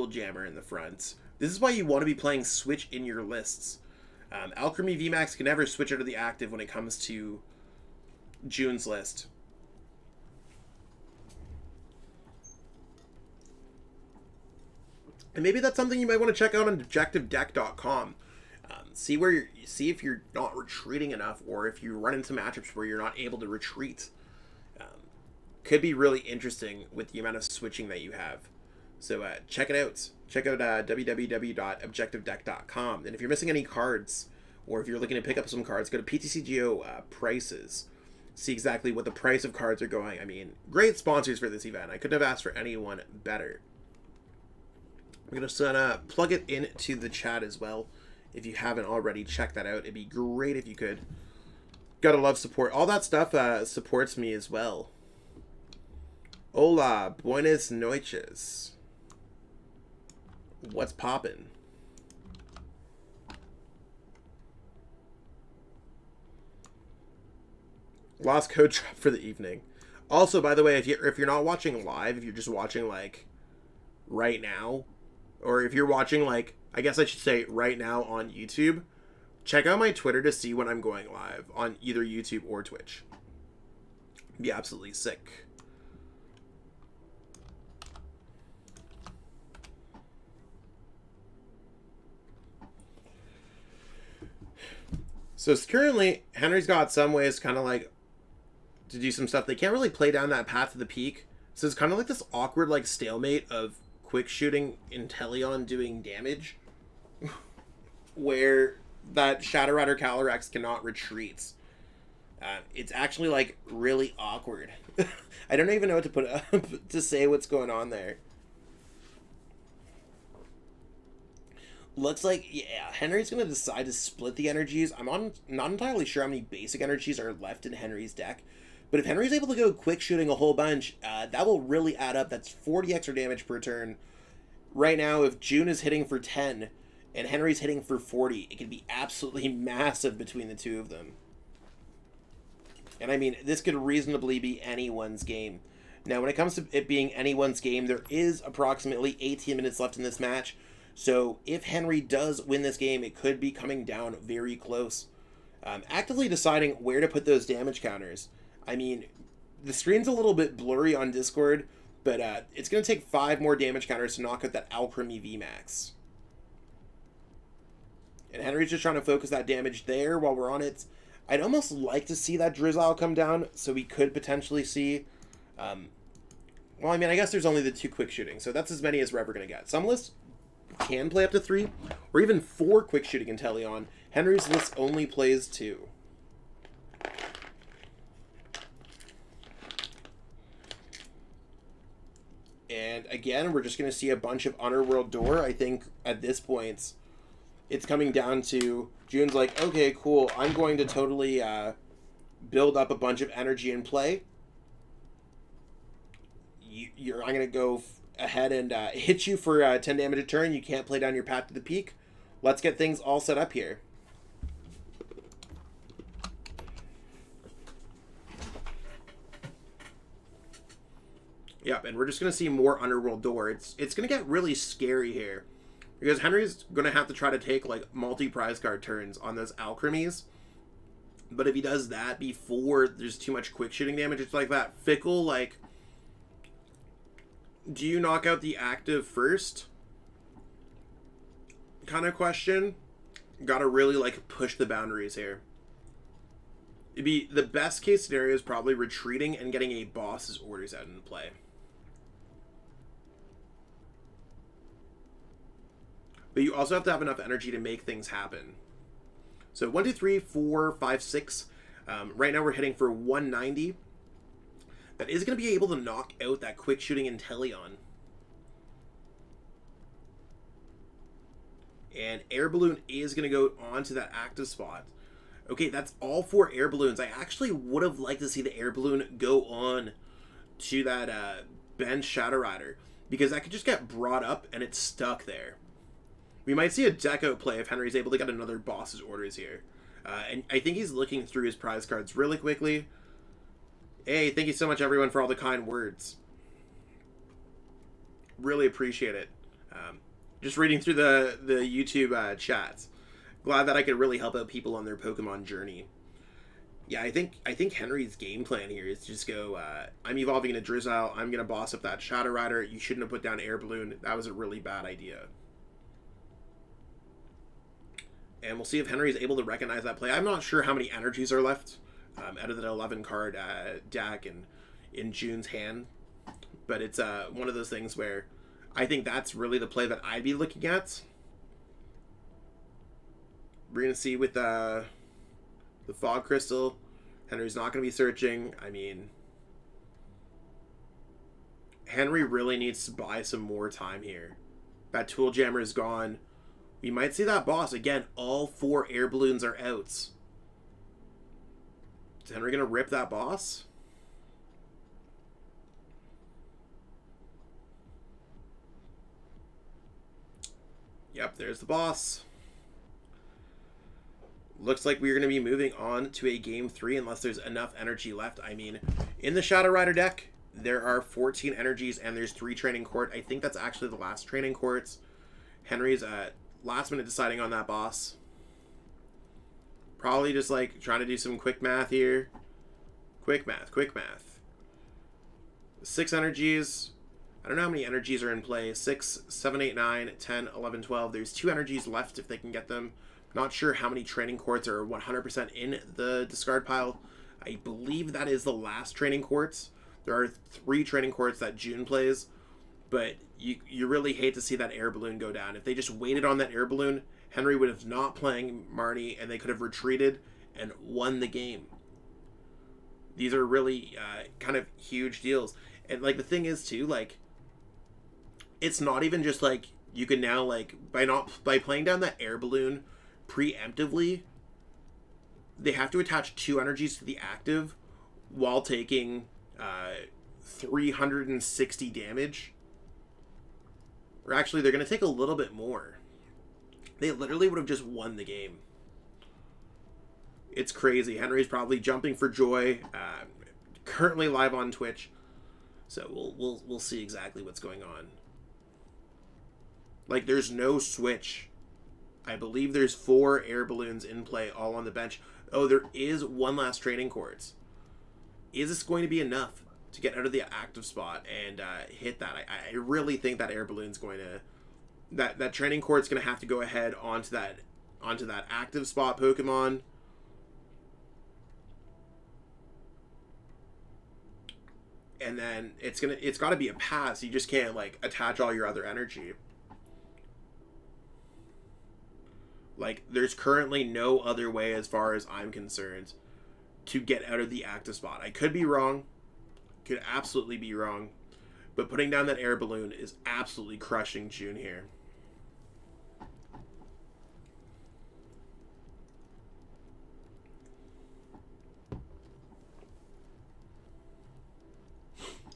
jammer in the front. This is why you want to be playing Switch in your lists. Alcremie VMAX can never switch out of the active when it comes to June's list. And maybe that's something you might want to check out on objectivedeck.com. See if you're not retreating enough, or if you run into matchups where you're not able to retreat. Could be really interesting with the amount of switching that you have. So check it out. check out www.objectivedeck.com. And if you're missing any cards, or if you're looking to pick up some cards, go to PTCGO prices. See exactly what the price of cards are going. I mean, great sponsors for this event. I couldn't have asked for anyone better. I'm going to plug it into the chat as well. If you haven't already, check that out. It'd be great if you could. Gotta love support. All that stuff supports me as well. Hola, buenas noches. What's poppin'? Last code drop for the evening. Also, by the way, if you're not watching live, if you're just watching like right now, or if you're watching like, I guess I should say right now on YouTube, check out my Twitter to see when I'm going live on either YouTube or Twitch. It'd be absolutely sick. So it's currently, Henry's got some ways kind of like to do some stuff. They can't really play down that path to the peak. So it's kind of like this awkward like stalemate of quick shooting Inteleon doing damage where that Shadow Rider Calyrex cannot retreat. It's actually like really awkward. I don't even know what to put up to say what's going on there. Looks like, yeah, Henry's going to decide to split the energies. Not entirely sure how many basic energies are left in Henry's deck. But if Henry's able to go quick shooting a whole bunch, that will really add up. That's 40 extra damage per turn. Right now, if June is hitting for 10 and Henry's hitting for 40, it can be absolutely massive between the two of them. And I mean, this could reasonably be anyone's game. Now, when it comes to it being anyone's game, there is approximately 18 minutes left in this match. So if Henry does win this game, it could be coming down very close. Actively deciding where to put those damage counters. I mean, the screen's a little bit blurry on Discord, but it's going to take 5 more damage counters to knock out that Alchemy VMAX. And Henry's just trying to focus that damage there while we're on it. I'd almost like to see that Drizzle come down, so we could potentially see... well, I mean, I guess there's only the 2 quick shooting, so that's as many as we're ever going to get. Some lists can play up to 3, or even 4 quick shooting Inteleon. Henry's list only plays 2. And again, we're just going to see a bunch of Underworld Door. I think at this point, it's coming down to June's like, okay, cool. I'm going to totally build up a bunch of energy in play. I'm going to go ahead and hit you for 10 damage a turn. You can't play down your path to the peak. Let's get things all set up here. Yep, and we're just going to see more Underworld Door. It's going to get really scary here. Because Henry's going to have to try to take, like, multi-prize card turns on those Alchemies. But if he does that before there's too much quick shooting damage, it's like that fickle, like... do you knock out the active first? Kind of question. Gotta really, like, push the boundaries here. It'd be... the best case scenario is probably retreating and getting a boss's orders out into play. But you also have to have enough energy to make things happen. So 1, 2, 3, 4, 5, 6. Right now we're hitting for 190. That is going to be able to knock out that quick shooting Inteleon. And Air Balloon is going to go on to that active spot. Okay, that's all 4 Air Balloons. I actually would have liked to see the Air Balloon go on to that bench Shadow Rider. Because that could just get brought up and it's stuck there. We might see a deck out play if Henry's able to get another boss's orders here. And I think he's looking through his prize cards really quickly. Hey, thank you so much, everyone, for all the kind words. Really appreciate it. Just reading through the YouTube chats. Glad that I could really help out people on their Pokemon journey. Yeah, I think Henry's game plan here is just go, I'm evolving into Drizzle, I'm going to boss up that Shadow Rider, you shouldn't have put down Air Balloon, that was a really bad idea. And we'll see if Henry is able to recognize that play. I'm not sure how many energies are left out of that 11 card deck and in June's hand. But it's one of those things where I think that's really the play that I'd be looking at. We're going to see with the Fog Crystal. Henry's not going to be searching. I mean, Henry really needs to buy some more time here. That Tool Jammer is gone. We might see that boss. Again, all 4 air balloons are outs. Is Henry going to rip that boss? Yep, there's the boss. Looks like we're going to be moving on to a game 3 unless there's enough energy left. I mean, in the Shadow Rider deck, there are 14 energies and there's 3 training court. I think that's actually the last training courts. Henry's last minute deciding on that boss. Probably just like trying to do some quick math here. Quick math. 6 energies. I don't know how many energies are in play. 6, 7, 8, 9, 10, 11, 12. There's 2 energies left if they can get them. Not sure how many training courts are 100% in the discard pile. I believe that is the last training courts. There are 3 training courts that June plays, but you really hate to see that air balloon go down. If they just waited on that air balloon, Henry would have not playing Marnie, and they could have retreated and won the game. These are really kind of huge deals. And like the thing is too, like it's not even just like you can now like by playing down that air balloon preemptively, they have to attach 2 energies to the active while taking 360 damage. Or actually, they're going to take a little bit more. They literally would have just won the game. It's crazy. Henry's probably jumping for joy. Currently live on Twitch, so we'll see exactly what's going on. Like, there's no switch. I believe there's 4 air balloons in play, all on the bench. Oh, there is 1 last training courts. Is this going to be enough to get out of the active spot and hit that? I really think that air balloon's going to... That training court's going to have to go ahead onto that active spot Pokemon. And then it's got to be a pass. You just can't like attach all your other energy. Like, there's currently no other way, as far as I'm concerned, to get out of the active spot. I could be wrong. Could absolutely be wrong. But putting down that air balloon is absolutely crushing June here.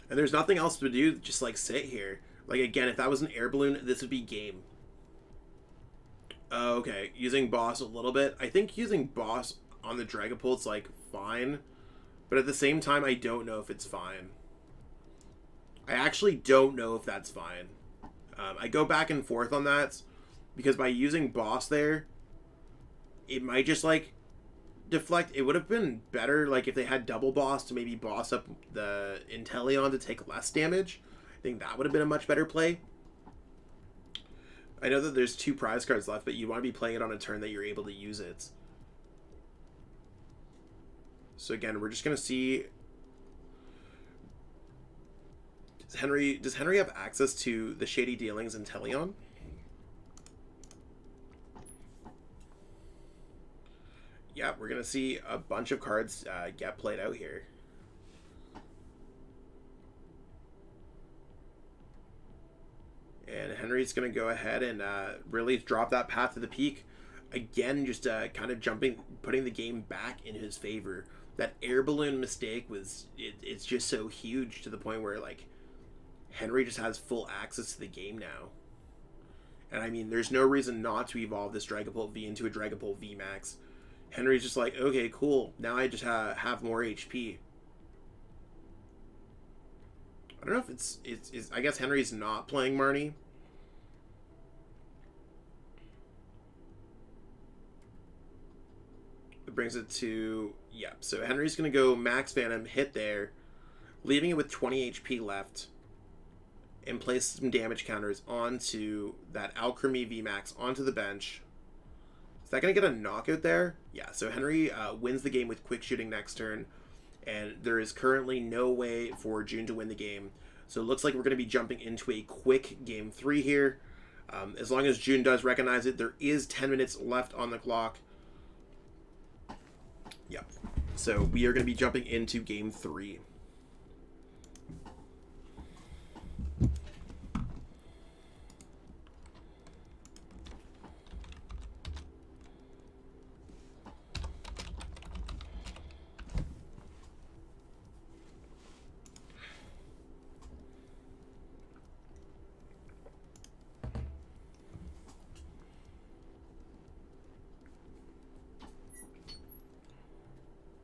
And there's nothing else to do, just like sit here. Like, again, if that was an air balloon, this would be game. Okay, using boss a little bit. I think using boss on the Dragapult's like fine, but at the same time, I don't know if it's fine. I actually don't know if that's fine. I go back and forth on that because by using boss there, it might just like deflect. It would have been better like if they had double boss to maybe boss up the Inteleon to take less damage. I think that would have been a much better play. I know that there's 2 prize cards left, but you want to be playing it on a turn that you're able to use it. So again, we're just going to see... Does Henry have access to the Shady Dealings in Inteleon? Yeah, we're going to see a bunch of cards get played out here. And Henry's going to go ahead and really drop that path to the peak. Again, just kind of putting the game back in his favor. That air balloon mistake it's just so huge to the point where, like, Henry just has full access to the game now. And, I mean, there's no reason not to evolve this Dragapult V into a Dragapult V Max. Henry's just like, okay, cool. Now I just have more HP. I don't know if it's I guess Henry's not playing Marnie. It brings it to, yeah, so Henry's going to go Max Phantom, hit there, leaving it with 20 HP left, and place some damage counters onto that Alchemy VMAX onto the bench. Is that going to get a knockout there? Yeah, so Henry wins the game with quick shooting next turn. And there is currently no way for June to win the game. So it looks like we're going to be jumping into a quick game 3 here. As long as June does recognize it, there is 10 minutes left on the clock. Yep. So we are going to be jumping into game 3.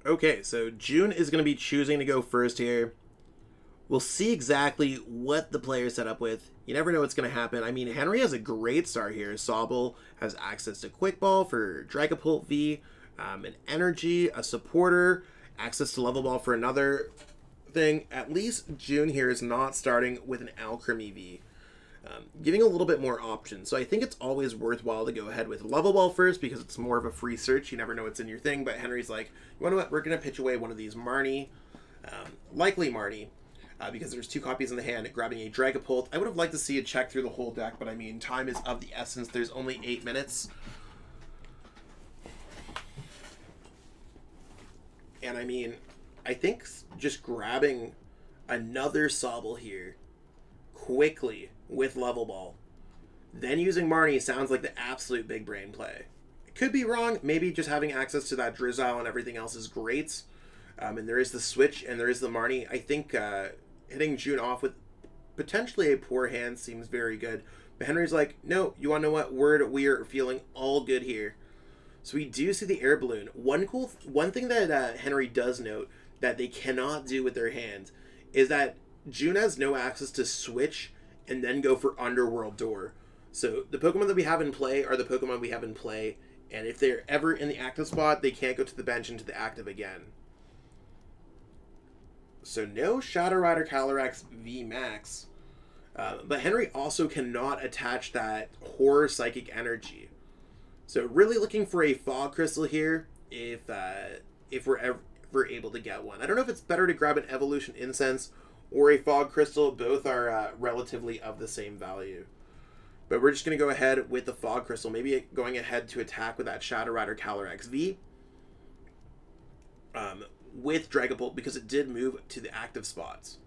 Okay, so June is going to be choosing to go first here. We'll see exactly what the player set up with. You never know what's going to happen. I mean, Henry has a great start here. Sobel has access to Quick Ball for Dragapult V, an Energy, a Supporter, access to Level Ball for another thing. At least June here is not starting with an Alchemy V. Giving a little bit more options. So I think it's always worthwhile to go ahead with Level Ball first because it's more of a free search. You never know what's in your thing. But Henry's like, you know what? We're going to pitch away one of these Marnie. Likely Marnie. Because there's 2 copies in the hand, grabbing a Dragapult. I would have liked to see a check through the whole deck, but I mean, time is of the essence. There's only 8 minutes. And I mean, I think just grabbing another Sobble here quickly with Level Ball, then using Marnie sounds like the absolute big brain play. It could be wrong. Maybe just having access to that Drizzile and everything else is great. And there is the switch and there is the Marnie. I think hitting June off with potentially a poor hand seems very good. But Henry's like, no, you want to know what? We're feeling all good here. So we do see the air balloon. One thing that Henry does note that they cannot do with their hand is that June has no access to switch and then go for Underworld Door. So the Pokemon that we have in play are the Pokemon we have in play, and if they're ever in the active spot, they can't go to the bench into the active again. So no Shadow Rider Calyrex V Max, but Henry also cannot attach that Horror Psychic Energy. So really looking for a Fog Crystal here if we're able to get one. I don't know if it's better to grab an Evolution Incense or a Fog Crystal. Both are relatively of the same value. But we're just going to go ahead with the Fog Crystal. Maybe going ahead to attack with that Shadow Rider Calyrex V. With Dragapult because it did move to the active spots.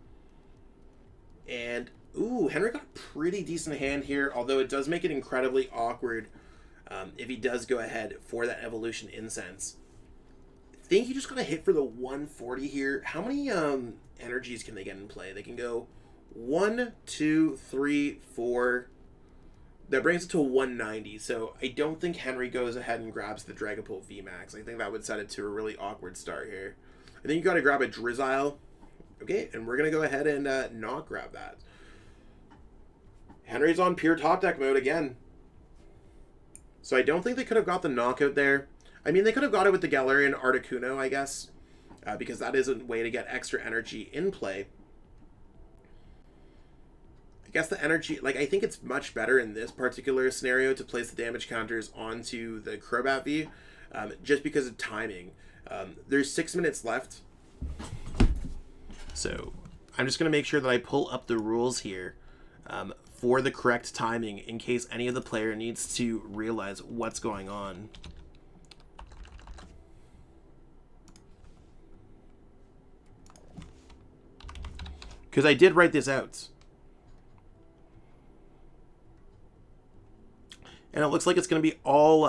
And, ooh, Henry got a pretty decent hand here, although it does make it incredibly awkward if he does go ahead for that Evolution Incense. I think you just got to hit for the 140 here. How many energies can they get in play? They can go 1, 2, 3, 4. That brings it to 190. So I don't think Henry goes ahead and grabs the Dragapult VMAX. I think that would set it to a really awkward start here. I think you got to grab a Drizzile. Okay, and we're going to go ahead and not grab that. Henry's on pure top deck mode again. So I don't think they could have got the knockout there. I mean, they could have got it with the Galarian Articuno, I guess. Because that is a way to get extra energy in play. I guess the energy, like, I think it's much better in this particular scenario to place the damage counters onto the Crobat V, just because of timing. There's 6 minutes left. So I'm just going to make sure that I pull up the rules here for the correct timing in case any of the player needs to realize what's going on. Because I did write this out. And it looks like it's going to be all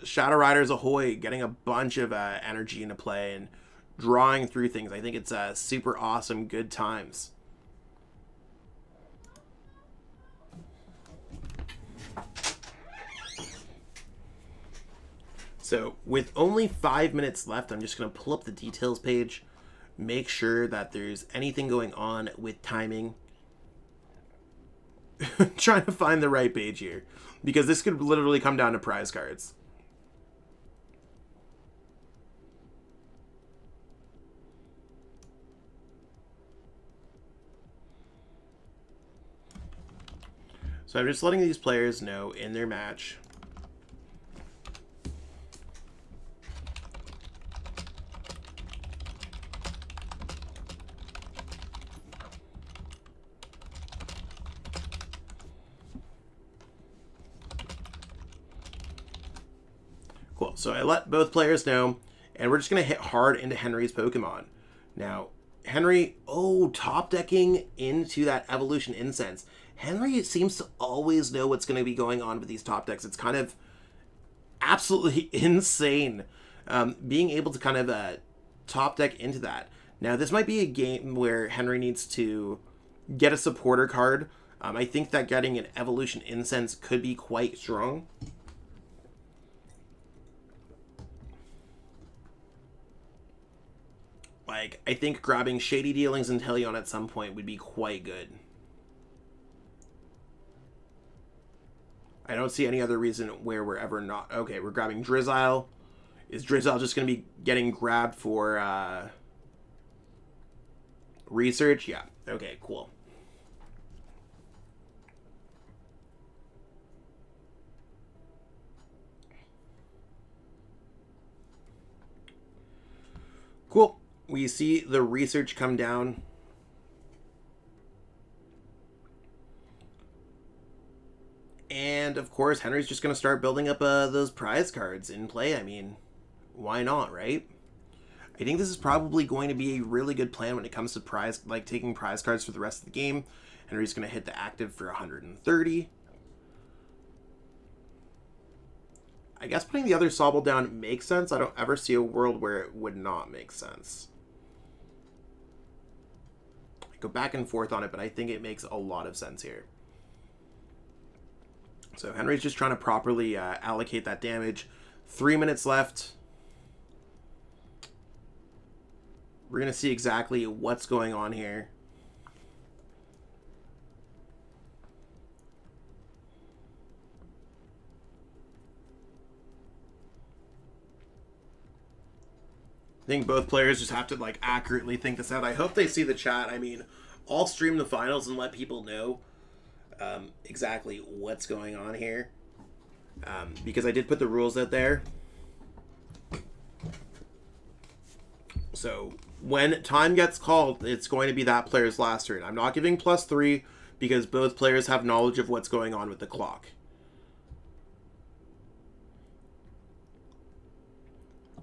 Shadow Riders Ahoy getting a bunch of energy into play and drawing through things. I think it's super awesome, good times. So with only 5 minutes left, I'm just going to pull up the details page, make sure that there's anything going on with timing. Trying to find the right page here, because this could literally come down to prize cards. So I'm just letting these players know in their match. Cool. So I let both players know, and we're just going to hit hard into Henry's Pokemon. Now, Henry, top decking into that Evolution Incense. Henry seems to always know what's going to be going on with these top decks. It's kind of absolutely insane being able to kind of top deck into that. Now, this might be a game where Henry needs to get a supporter card. I think that getting an Evolution Incense could be quite strong. Like, I think grabbing Shady Dealings and Teleon at some point would be quite good. I don't see any other reason where we're ever not... Okay, we're grabbing Drizzile. Is Drizzile just going to be getting grabbed for research? Yeah. Okay, cool. Cool. We see the research come down. And, of course, Henry's just going to start building up those prize cards in play. I mean, why not, right? I think this is probably going to be a really good plan when it comes to taking prize cards for the rest of the game. Henry's going to hit the active for 130. I guess putting the other Sobble down makes sense. I don't ever see a world where it would not make sense. I go back and forth on it, but I think it makes a lot of sense here. So Henry's just trying to properly allocate that damage. 3 minutes left. We're going to see exactly what's going on here. I think both players just have to like accurately think this out. I hope they see the chat. I mean, I'll stream the finals and let people know exactly what's going on here, because I did put the rules out there. So when time gets called, it's going to be that player's last turn. I'm not giving +3 because both players have knowledge of what's going on with the clock.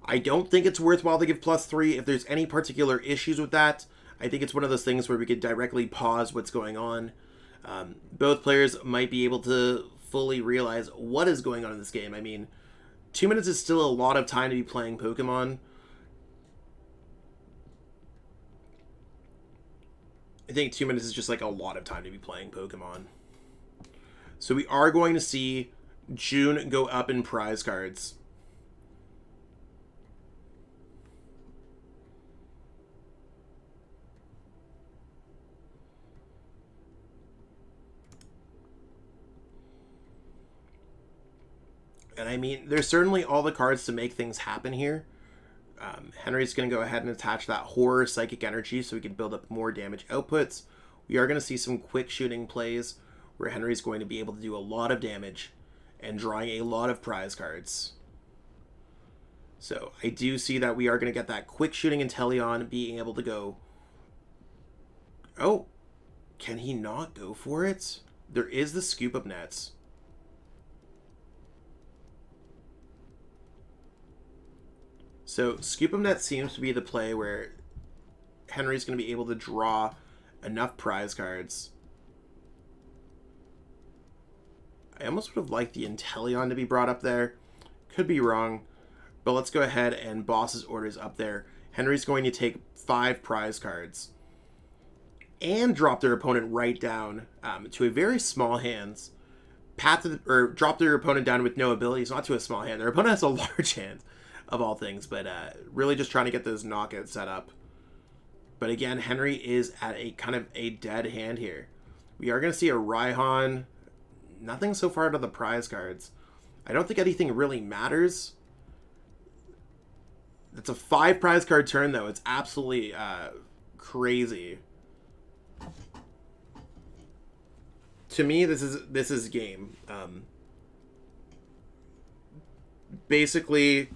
I don't think it's worthwhile to give +3 if there's any particular issues with that. I think it's one of those things where we could directly pause what's going on. Both players might be able to fully realize what is going on in this game. I mean, 2 minutes is still a lot of time to be playing Pokemon. I think 2 minutes is just like a lot of time to be playing Pokemon. So we are going to see June go up in prize cards. And I mean, there's certainly all the cards to make things happen here. Henry's going to go ahead and attach that Horror Psychic Energy so we can build up more damage outputs. We are going to see some quick shooting plays where Henry's going to be able to do a lot of damage and drawing a lot of prize cards. So I do see that we are going to get that quick shooting Inteleon being able to go... Oh, can he not go for it? There is the Scoop Up Nets. So Scoop Up Net seems to be the play where Henry's going to be able to draw enough prize cards. I almost would have liked the Inteleon to be brought up there. Could be wrong. But let's go ahead and Boss's Orders up there. Henry's going to take 5 prize cards. And drop their opponent right down to a very small hands. Drop their opponent down with no abilities, not to a small hand. Their opponent has a large hand. Of all things, but really just trying to get those knockouts set up. But again, Henry is at a kind of a dead hand here. We are going to see a Raihan. Nothing so far out of the prize cards. I don't think anything really matters. It's a 5 prize card turn, though. It's absolutely crazy. To me, this is game. Basically,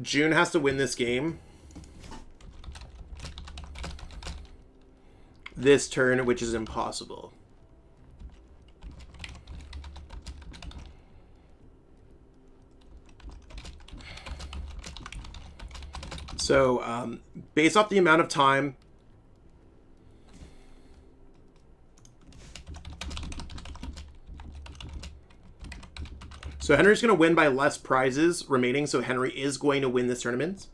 June has to win this game this turn, which is impossible. So based off the amount of time, so Henry's going to win by less prizes remaining, so Henry is going to win this tournament.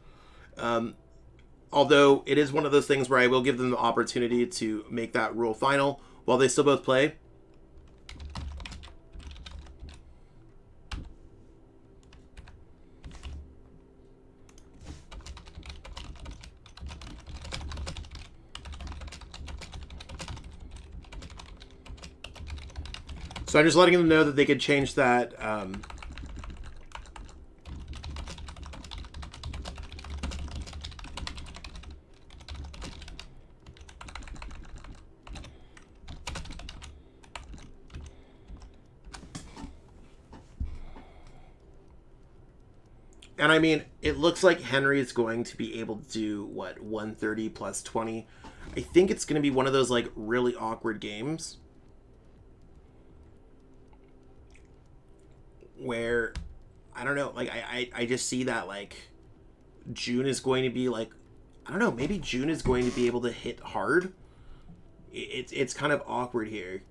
Although it is one of those things where I will give them the opportunity to make that rule final while they still both play. So I'm just letting them know that they could change that. And I mean, it looks like Henry is going to be able to do, what, 130 plus 20? I think it's going to be one of those, like, really awkward games where, I don't know, like, I just see that, like, June is going to be, like, I don't know, maybe June is going to be able to hit hard. It's kind of awkward here.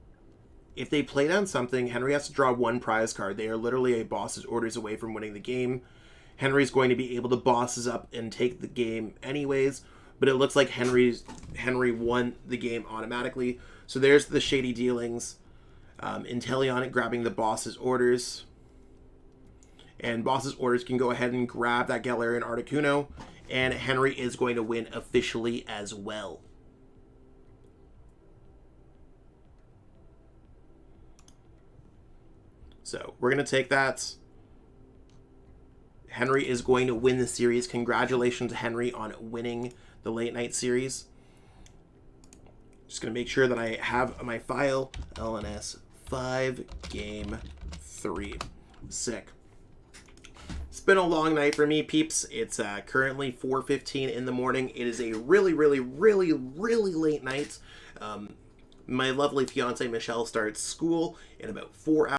If they play down something, Henry has to draw one prize card. They are literally a boss's orders away from winning the game. Henry's going to be able to bosses up and take the game anyways, but it looks like Henry won the game automatically. So there's the shady dealings. Inteleon grabbing the boss's orders. And boss's orders can go ahead and grab that Galarian Articuno, and Henry is going to win officially as well. So we're going to take that. Henry is going to win the series. Congratulations, Henry, on winning the late night series. Just going to make sure that I have my file. LNS 5 game 3. Sick. It's been a long night for me, peeps. It's currently 4:15 in the morning. It is a really, really, really, really late night. My lovely fiance Michelle starts school in about 4 hours.